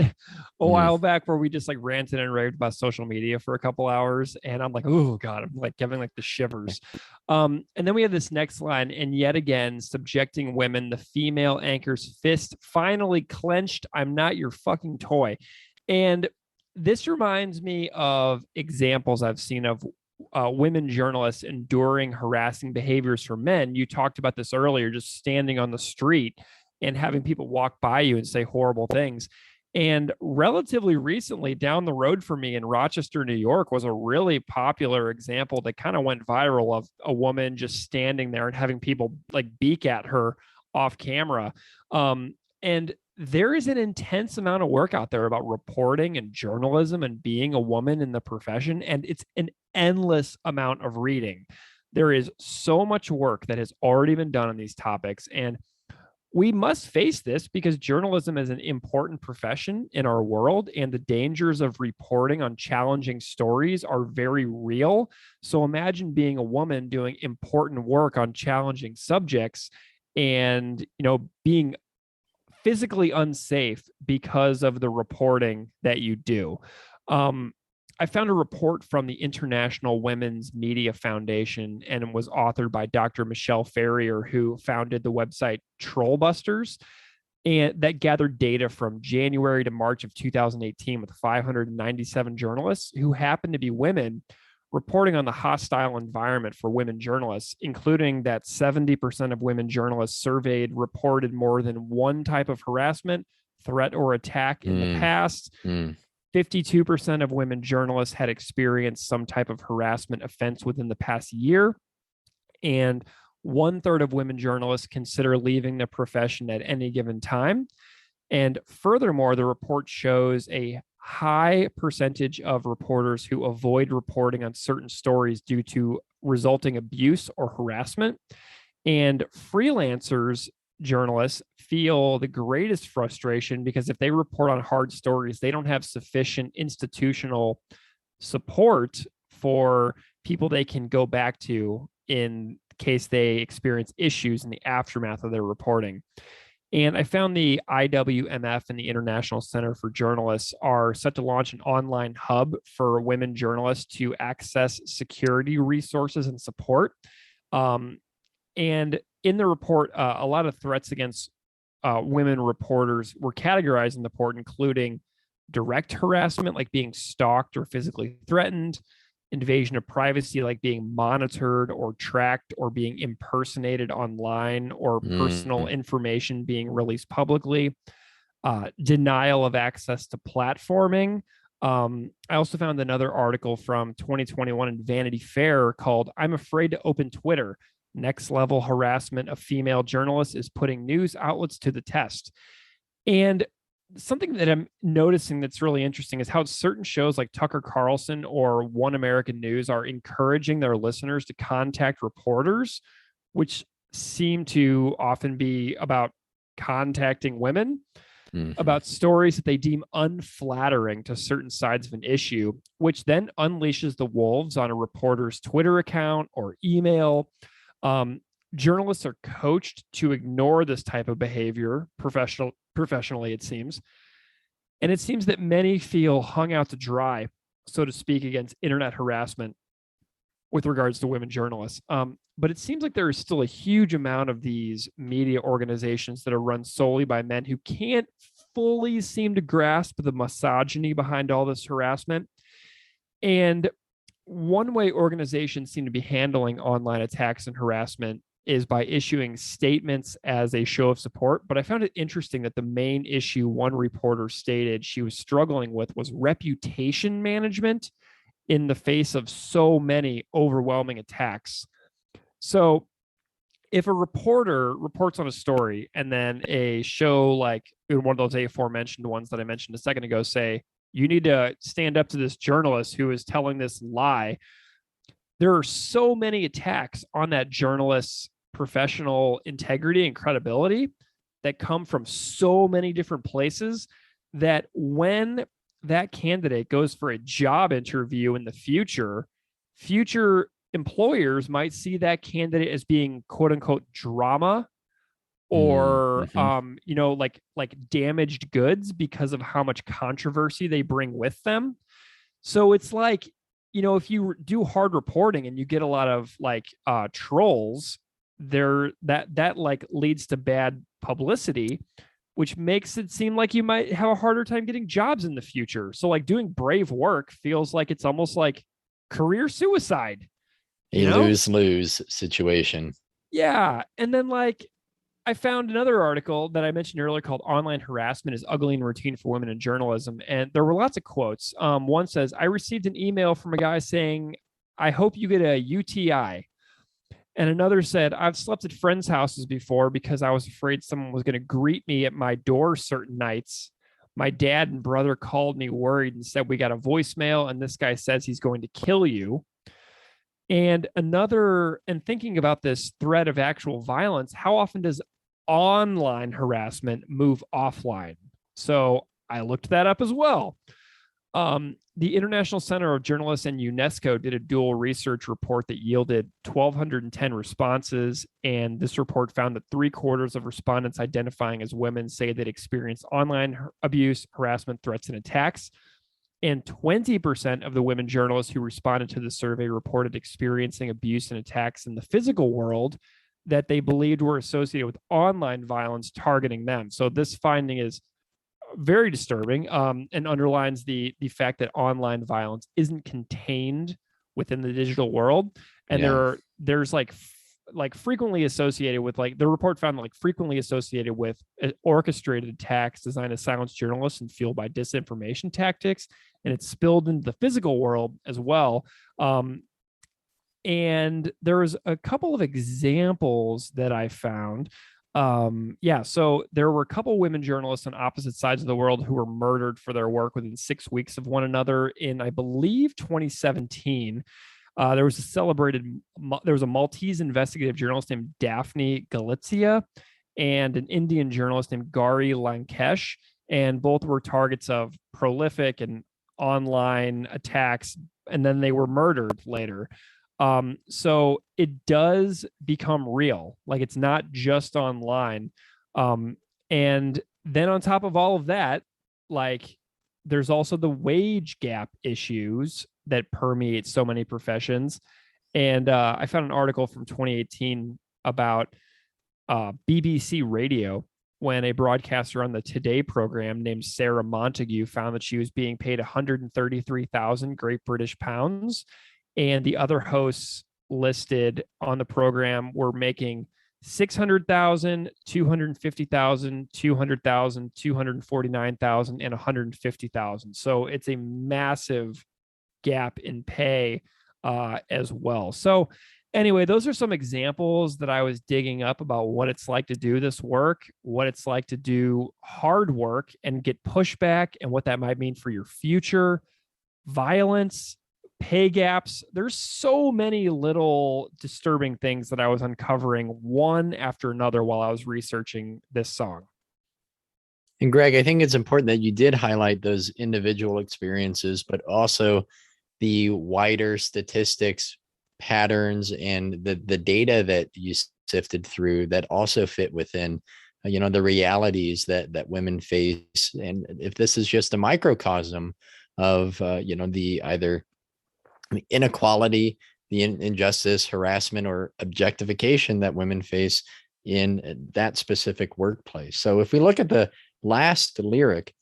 a while back, where we just like ranted and raved about social media for a couple hours. And I'm like, oh God, I'm like giving like the shivers. And then we have this next line, and yet again, subjecting women, the female anchor's fist finally clenched. I'm not your fucking toy. And this reminds me of examples I've seen of women journalists enduring harassing behaviors from men. You talked about this earlier, just standing on the street and having people walk by you and say horrible things. And relatively recently, down the road from me in Rochester, New York, was a really popular example that kind of went viral, of a woman just standing there and having people like beak at her off camera. And there is an intense amount of work out there about reporting and journalism and being a woman in the profession. And it's an endless amount of reading. There is so much work that has already been done on these topics. And we must face this because journalism is an important profession in our world, and the dangers of reporting on challenging stories are very real. So imagine being a woman doing important work on challenging subjects and, being physically unsafe because of the reporting that you do. I found a report from the International Women's Media Foundation, and it was authored by Dr. Michelle Ferrier, who founded the website Trollbusters, and that gathered data from January to March of 2018 with 597 journalists who happened to be women, reporting on the hostile environment for women journalists, including that 70% of women journalists surveyed reported more than one type of harassment, threat, or attack in the past. 52% of women journalists had experienced some type of harassment offense within the past year. And 1/3 of women journalists consider leaving the profession at any given time. And furthermore, the report shows a high percentage of reporters who avoid reporting on certain stories due to resulting abuse or harassment. And freelancers journalists feel the greatest frustration because if they report on hard stories, they don't have sufficient institutional support for people they can go back to in case they experience issues in the aftermath of their reporting. And I found the IWMF and the International Center for Journalists are set to launch an online hub for women journalists to access security resources and support. And in the report, a lot of threats against women reporters were categorized in the report, including direct harassment, like being stalked or physically threatened, invasion of privacy, like being monitored or tracked or being impersonated online, or personal information being released publicly, denial of access to platforming. I also found another article from 2021 in Vanity Fair called "I'm Afraid to Open Twitter. Next level harassment of female journalists is putting news outlets to the test." And something that I'm noticing that's really interesting is how certain shows like Tucker Carlson or One American News are encouraging their listeners to contact reporters, which seem to often be about contacting women about stories that they deem unflattering to certain sides of an issue, which then unleashes the wolves on a reporter's Twitter account or email. journalists are coached to ignore this type of behavior professionally, it seems. And it seems that many feel hung out to dry, so to speak, against internet harassment with regards to women journalists. But it seems like there is still a huge amount of these media organizations that are run solely by men who can't fully seem to grasp the misogyny behind all this harassment. And one way organizations seem to be handling online attacks and harassment is by issuing statements as a show of support. But I found it interesting that the main issue one reporter stated she was struggling with was reputation management in the face of so many overwhelming attacks. So if a reporter reports on a story and then a show like one of those aforementioned ones that I mentioned a second ago say, you need to stand up to this journalist who is telling this lie, there are so many attacks on that journalist's professional integrity and credibility that come from so many different places that when that candidate goes for a job interview in the future employers might see that candidate as being quote unquote drama or like damaged goods because of how much controversy they bring with them. So it's like, if you do hard reporting and you get a lot of like trolls there, that like leads to bad publicity, which makes it seem like you might have a harder time getting jobs in the future. So like doing brave work feels like it's almost like career suicide. A lose-lose situation. Yeah. And then like I found another article that I mentioned earlier called Online Harassment is Ugly and Routine for Women in Journalism. And there were lots of quotes. One says, I received an email from a guy saying, I hope you get a UTI. And another said, I've slept at friends' houses before because I was afraid someone was going to greet me at my door certain nights. My dad and brother called me worried and said, we got a voicemail and this guy says he's going to kill you. And thinking about this threat of actual violence, how often does online harassment move offline? So I looked that up as well. The International Center of Journalists and UNESCO did a dual research report that yielded 1,210 responses. And this report found that 3/4 of respondents identifying as women say they'd experienced online abuse, harassment, threats, and attacks. And 20% of the women journalists who responded to the survey reported experiencing abuse and attacks in the physical world that they believed were associated with online violence targeting them. So this finding is very disturbing and underlines the fact that online violence isn't contained within the digital world. And there's like frequently associated with, like, the report found like frequently associated with orchestrated attacks designed to silence journalists and fueled by disinformation tactics. And it's spilled into the physical world as well. And there was a couple of examples that I found. So there were a couple women journalists on opposite sides of the world who were murdered for their work within 6 weeks of one another in, I believe, 2017. There was a Maltese investigative journalist named Daphne Galizia and an Indian journalist named Gauri Lankesh, and both were targets of prolific and online attacks, and then they were murdered later. So it does become real. Like, it's not just online. And then on top of all of that, like, there's also the wage gap issues that permeate so many professions. And I found an article from 2018 about BBC Radio, when a broadcaster on the Today program named Sarah Montague found that she was being paid 133,000 Great British pounds. And the other hosts listed on the program were making 600,000, 250,000, 200,000, 249,000, and 150,000. So it's a massive gap in pay as well. So anyway, those are some examples that I was digging up about what it's like to do this work, what it's like to do hard work and get pushback, and what that might mean for your future. Violence, pay gaps. There's so many little disturbing things that I was uncovering one after another while I was researching this song. And Greg, I think it's important that you did highlight those individual experiences, but also the wider statistics, patterns, and the data that you sifted through that also fit within, the realities that women face. And if this is just a microcosm of, the either the inequality, the injustice, harassment, or objectification that women face in that specific workplace. So if we look at the last lyric,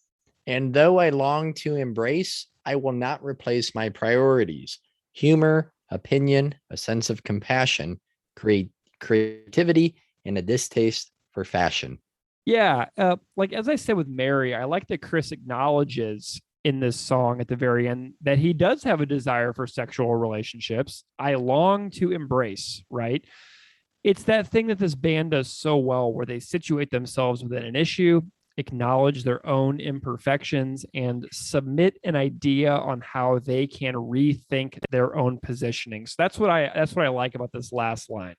and though I long to embrace, I will not replace my priorities: humor, opinion, a sense of compassion, creativity, and a distaste for fashion. Yeah, like as I said with Mary, I like that Chris acknowledges in this song at the very end that he does have a desire for sexual relationships. I long to embrace, right? It's that thing that this band does so well, where they situate themselves within an issue, acknowledge their own imperfections, and submit an idea on how they can rethink their own positioning. So that's what I like about this last line.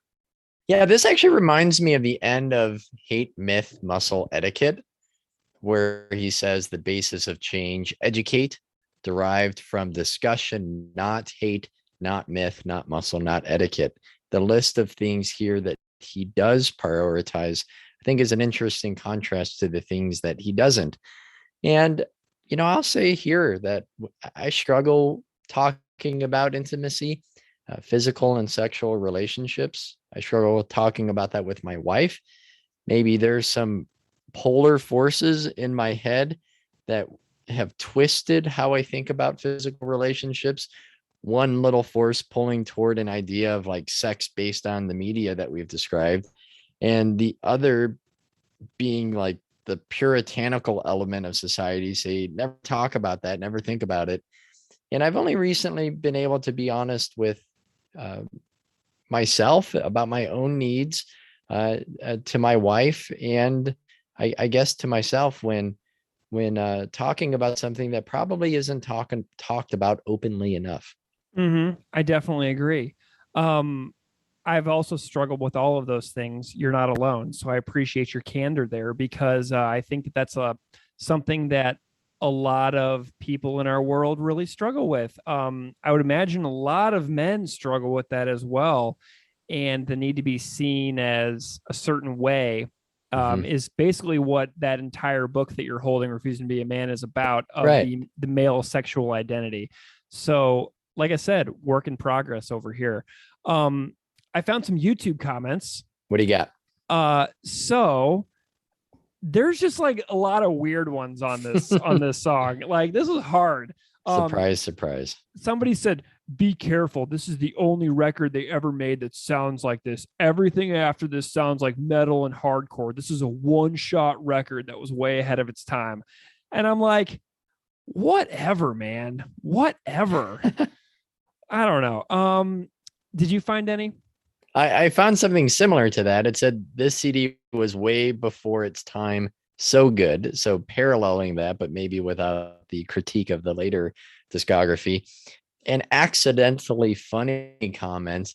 Yeah, this actually reminds me of the end of Hate, Myth, Muscle, Etiquette, where he says the basis of change, educate, derived from discussion, not hate, not myth, not muscle, not etiquette. The list of things here that he does prioritize, I think, is an interesting contrast to the things that he doesn't. And, I'll say here that I struggle talking about intimacy, physical and sexual relationships. I struggle with talking about that with my wife. Maybe there's some polar forces in my head that have twisted how I think about physical relationships. One little force pulling toward an idea of like sex based on the media that we've described, and the other being like the puritanical element of society, say never talk about that, never think about it. And I've only recently been able to be honest with myself about my own needs, to my wife, and I guess to myself when talking about something that probably isn't talked about openly enough. I definitely agree. I've also struggled with all of those things. You're not alone. So I appreciate your candor there, because I think that that's something that a lot of people in our world really struggle with. I would imagine a lot of men struggle with that as well. And the need to be seen as a certain way is basically what that entire book that you're holding, Refusing to Be a Man, is about, of Right. the male sexual identity. So, like I said, work in progress over here. I found some YouTube comments. What do you got? So there's just like a lot of weird ones on this song. Like, this is hard. Surprise. Somebody said, "Be careful. This is the only record they ever made that sounds like this. Everything after this sounds like metal and hardcore. This is a one-shot record that was way ahead of its time." And I'm like, whatever, man. Whatever. I don't know. Did you find any? I found something similar to that. It said this CD was way before its time. So good. So paralleling that, but maybe without the critique of the later discography. An accidentally funny comment.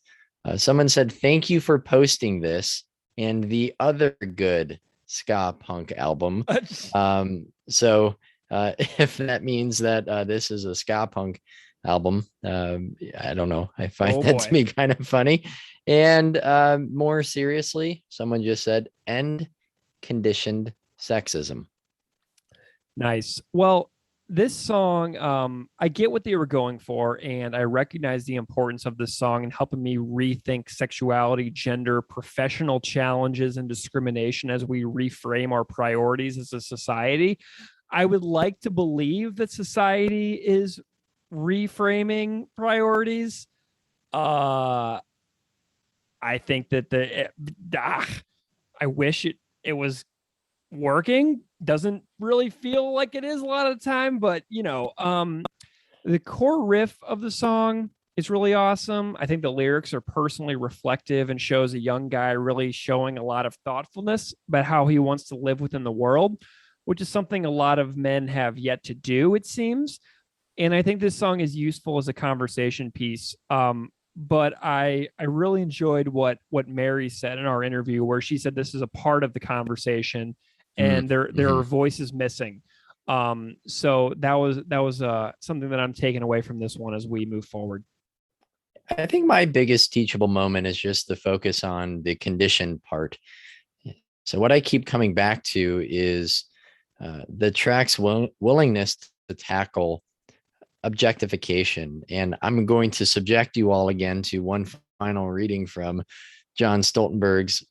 Someone said, "Thank you for posting this and the other good ska punk album." So if that means that this is a ska punk album, I don't know. I find that to be kind of funny. And more seriously, someone just said, "End conditioned sexism." Nice. Well, this song, I get what they were going for, and I recognize the importance of this song in helping me rethink sexuality, gender, professional challenges, and discrimination as we reframe our priorities as a society. I would like to believe that society is reframing priorities. I think that I wish it was working. Doesn't really feel like it is a lot of the time, but the core riff of the song is really awesome. I think the lyrics are personally reflective and shows a young guy really showing a lot of thoughtfulness about how he wants to live within the world, which is something a lot of men have yet to do, it seems. And I think this song is useful as a conversation piece. But I really enjoyed what Mary said in our interview, where she said this is a part of the conversation and there are voices missing. So that was something that I'm taking away from this one as we move forward. I think my biggest teachable moment is just the focus on the conditioned part. So what I keep coming back to is the track's willingness to tackle objectification. And I'm going to subject you all again to one final reading from John Stoltenberg's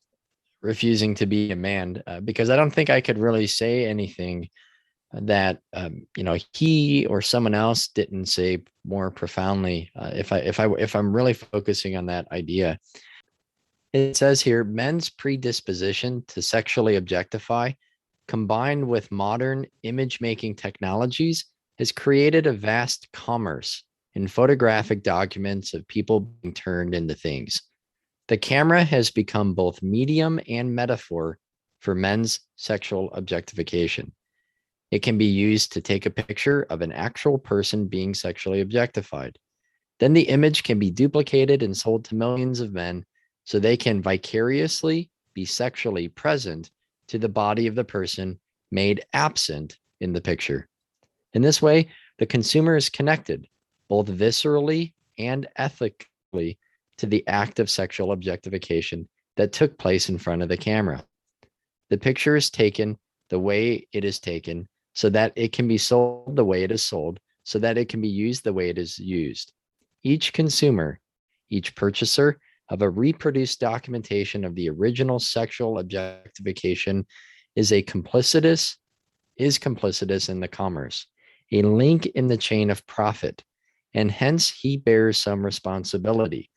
Refusing to Be a Man, because I don't think I could really say anything that he or someone else didn't say more profoundly. If I'm really focusing on that idea, it says here, men's predisposition to sexually objectify, combined with modern image making technologies, has created a vast commerce in photographic documents of people being turned into things. The camera has become both medium and metaphor for men's sexual objectification. It can be used to take a picture of an actual person being sexually objectified. Then the image can be duplicated and sold to millions of men so they can vicariously be sexually present to the body of the person made absent in the picture. In this way, the consumer is connected, both viscerally and ethically, to the act of sexual objectification that took place in front of the camera. The picture is taken the way it is taken, so that it can be sold the way it is sold, so that it can be used the way it is used. Each consumer, each purchaser of a reproduced documentation of the original sexual objectification is complicitous in the commerce, a link in the chain of profit, and hence he bears some responsibility,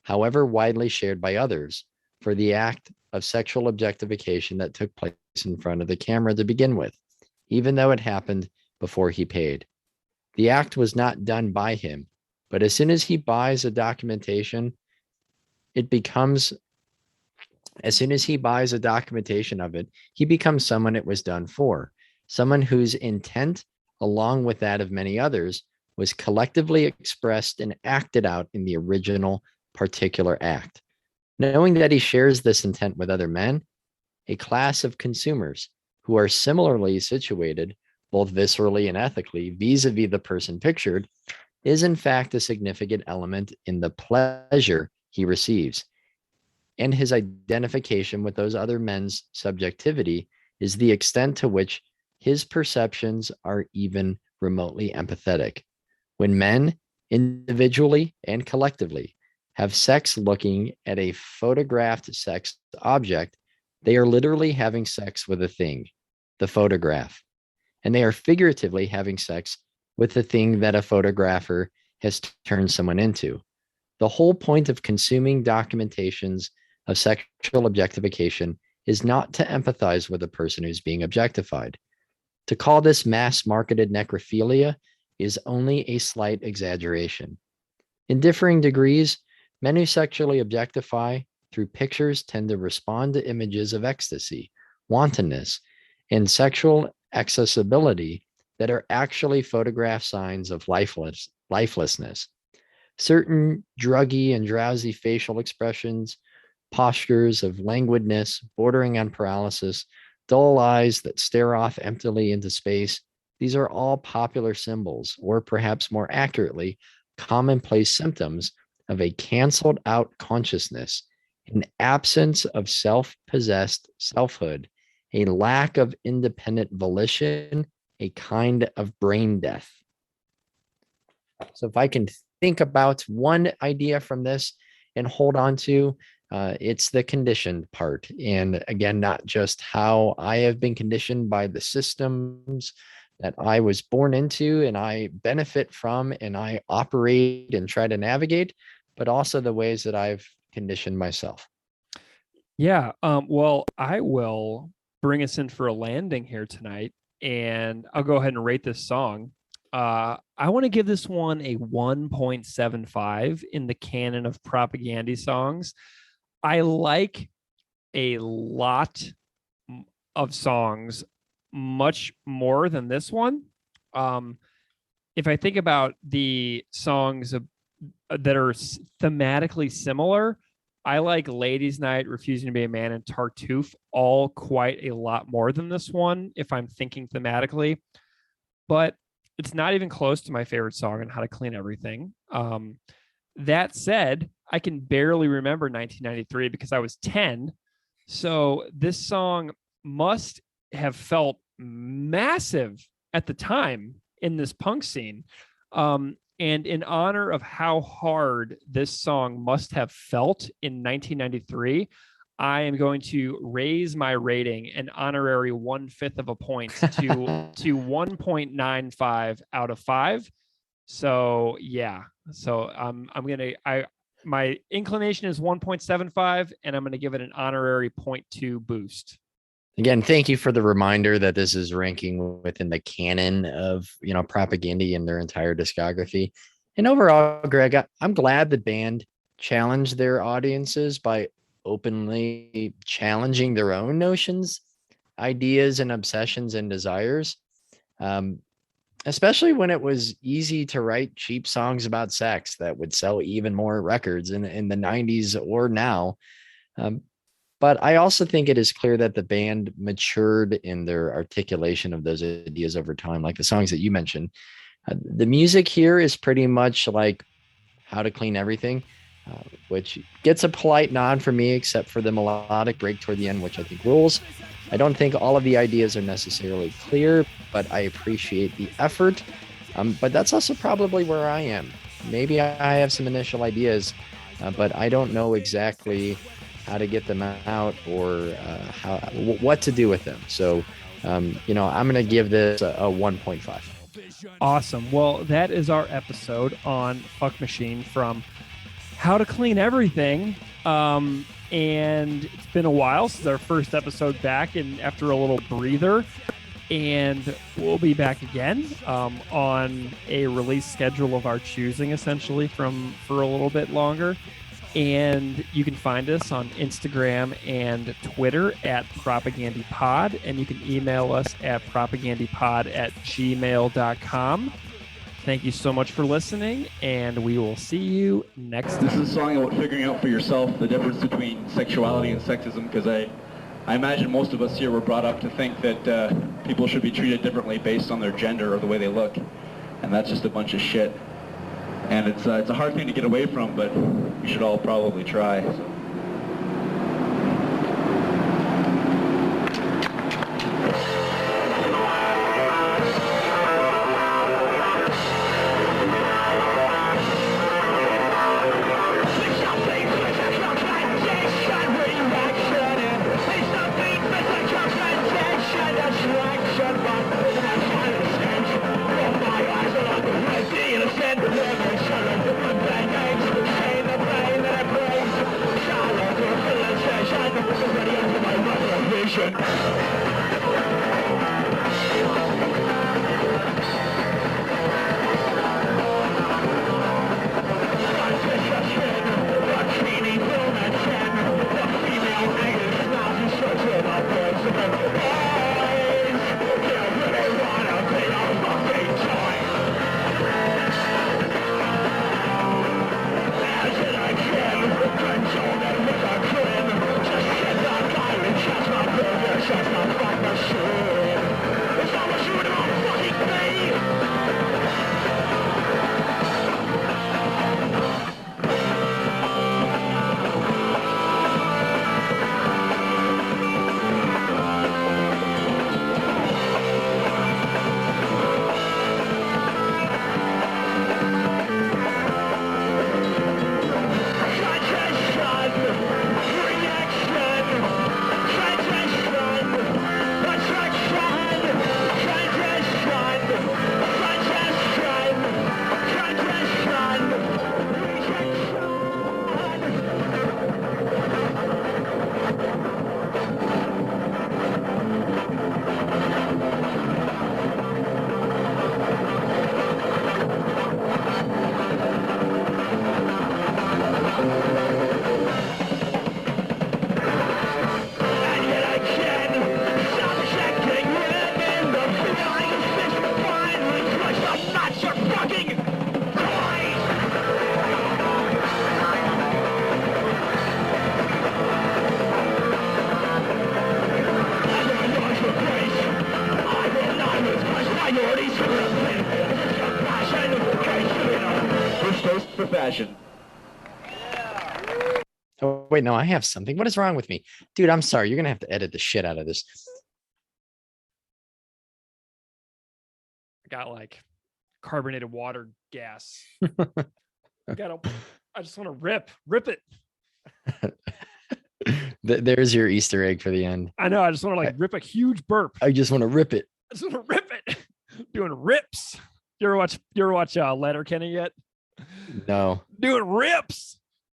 however widely shared by others, for the act of sexual objectification that took place in front of the camera to begin with, even though it happened before he paid. The act was not done by him, but as soon as he buys a documentation, as soon as he buys a documentation of it, he becomes someone it was done for, someone whose intent, along with that of many others, was collectively expressed and acted out in the original particular act. Knowing that he shares this intent with other men, a class of consumers who are similarly situated, both viscerally and ethically, vis-a-vis the person pictured, is in fact a significant element in the pleasure he receives. And his identification with those other men's subjectivity is the extent to which his perceptions are even remotely empathetic. When men, individually and collectively, have sex looking at a photographed sex object, they are literally having sex with a thing, the photograph, and they are figuratively having sex with the thing that a photographer has turned someone into. The whole point of consuming documentations of sexual objectification is not to empathize with the person who's being objectified. To call this mass-marketed necrophilia is only a slight exaggeration. In differing degrees, men who sexually objectify through pictures tend to respond to images of ecstasy, wantonness, and sexual accessibility that are actually photograph signs of lifelessness. Certain druggy and drowsy facial expressions, postures of languidness bordering on paralysis, dull eyes that stare off emptily into space, these are all popular symbols, or perhaps more accurately, commonplace symptoms of a canceled out consciousness, an absence of self-possessed selfhood, a lack of independent volition, a kind of brain death. So if I can think about one idea from this and hold on to, it's the conditioned part. And again, not just how I have been conditioned by the systems that I was born into and I benefit from and I operate and try to navigate, but also the ways that I've conditioned myself. Yeah. Well, I will bring us in for a landing here tonight, and I'll go ahead and rate this song. I want to give this one a 1.75 in the canon of propaganda songs. I like a lot of songs much more than this one. If I think about the songs that are thematically similar, I like Ladies' Night, Refusing to Be a Man, and Tartuffe all quite a lot more than this one, if I'm thinking thematically. But it's not even close to my favorite song on How to Clean Everything. That said, I can barely remember 1993 because I was 10. So this song must have felt massive at the time in this punk scene. And in honor of how hard this song must have felt in 1993, I am going to raise my rating an honorary 1/5 of a point to 1.95 out of 5. So yeah. So my inclination is 1.75, and I'm gonna give it an honorary 0.2 boost. Again, thank you for the reminder that this is ranking within the canon of, Propaganda and their entire discography. And overall, Greg, I'm glad the band challenged their audiences by openly challenging their own notions, ideas, and obsessions and desires. Especially when it was easy to write cheap songs about sex that would sell even more records in the 90s or now. But I also think it is clear that the band matured in their articulation of those ideas over time, like the songs that you mentioned. The music here is pretty much like How to Clean Everything, which gets a polite nod from me, except for the melodic break toward the end, which I think rules. I don't think all of the ideas are necessarily clear, but I appreciate the effort. But that's also probably where I am. Maybe I have some initial ideas, but I don't know exactly how to get them out or what to do with them. So, I'm going to give this a 1.5. Awesome. Well, that is our episode on Fuck Machine from How to Clean Everything. And it's been a while since our first episode back, and after a little breather. And we'll be back again on a release schedule of our choosing, essentially, for a little bit longer. And you can find us on Instagram and Twitter at PropagandyPod, and you can email us at propagandapod@gmail.com. Thank you so much for listening, and we will see you next time. This is a song about figuring out for yourself the difference between sexuality and sexism, because I imagine most of us here were brought up to think that people should be treated differently based on their gender or the way they look, and that's just a bunch of shit. And it's a hard thing to get away from, but we should all probably try. So. For fashion. Oh, wait, no, I have something. What is wrong with me? Dude, I'm sorry. You're going to have to edit the shit out of this. I got like carbonated water gas. I just want to rip it. There's your Easter egg for the end. I know. I just want to like rip a huge burp. I just want to rip it. I just want to rip it. Doing rips. You ever watch Letterkenny yet? No. Doing rips.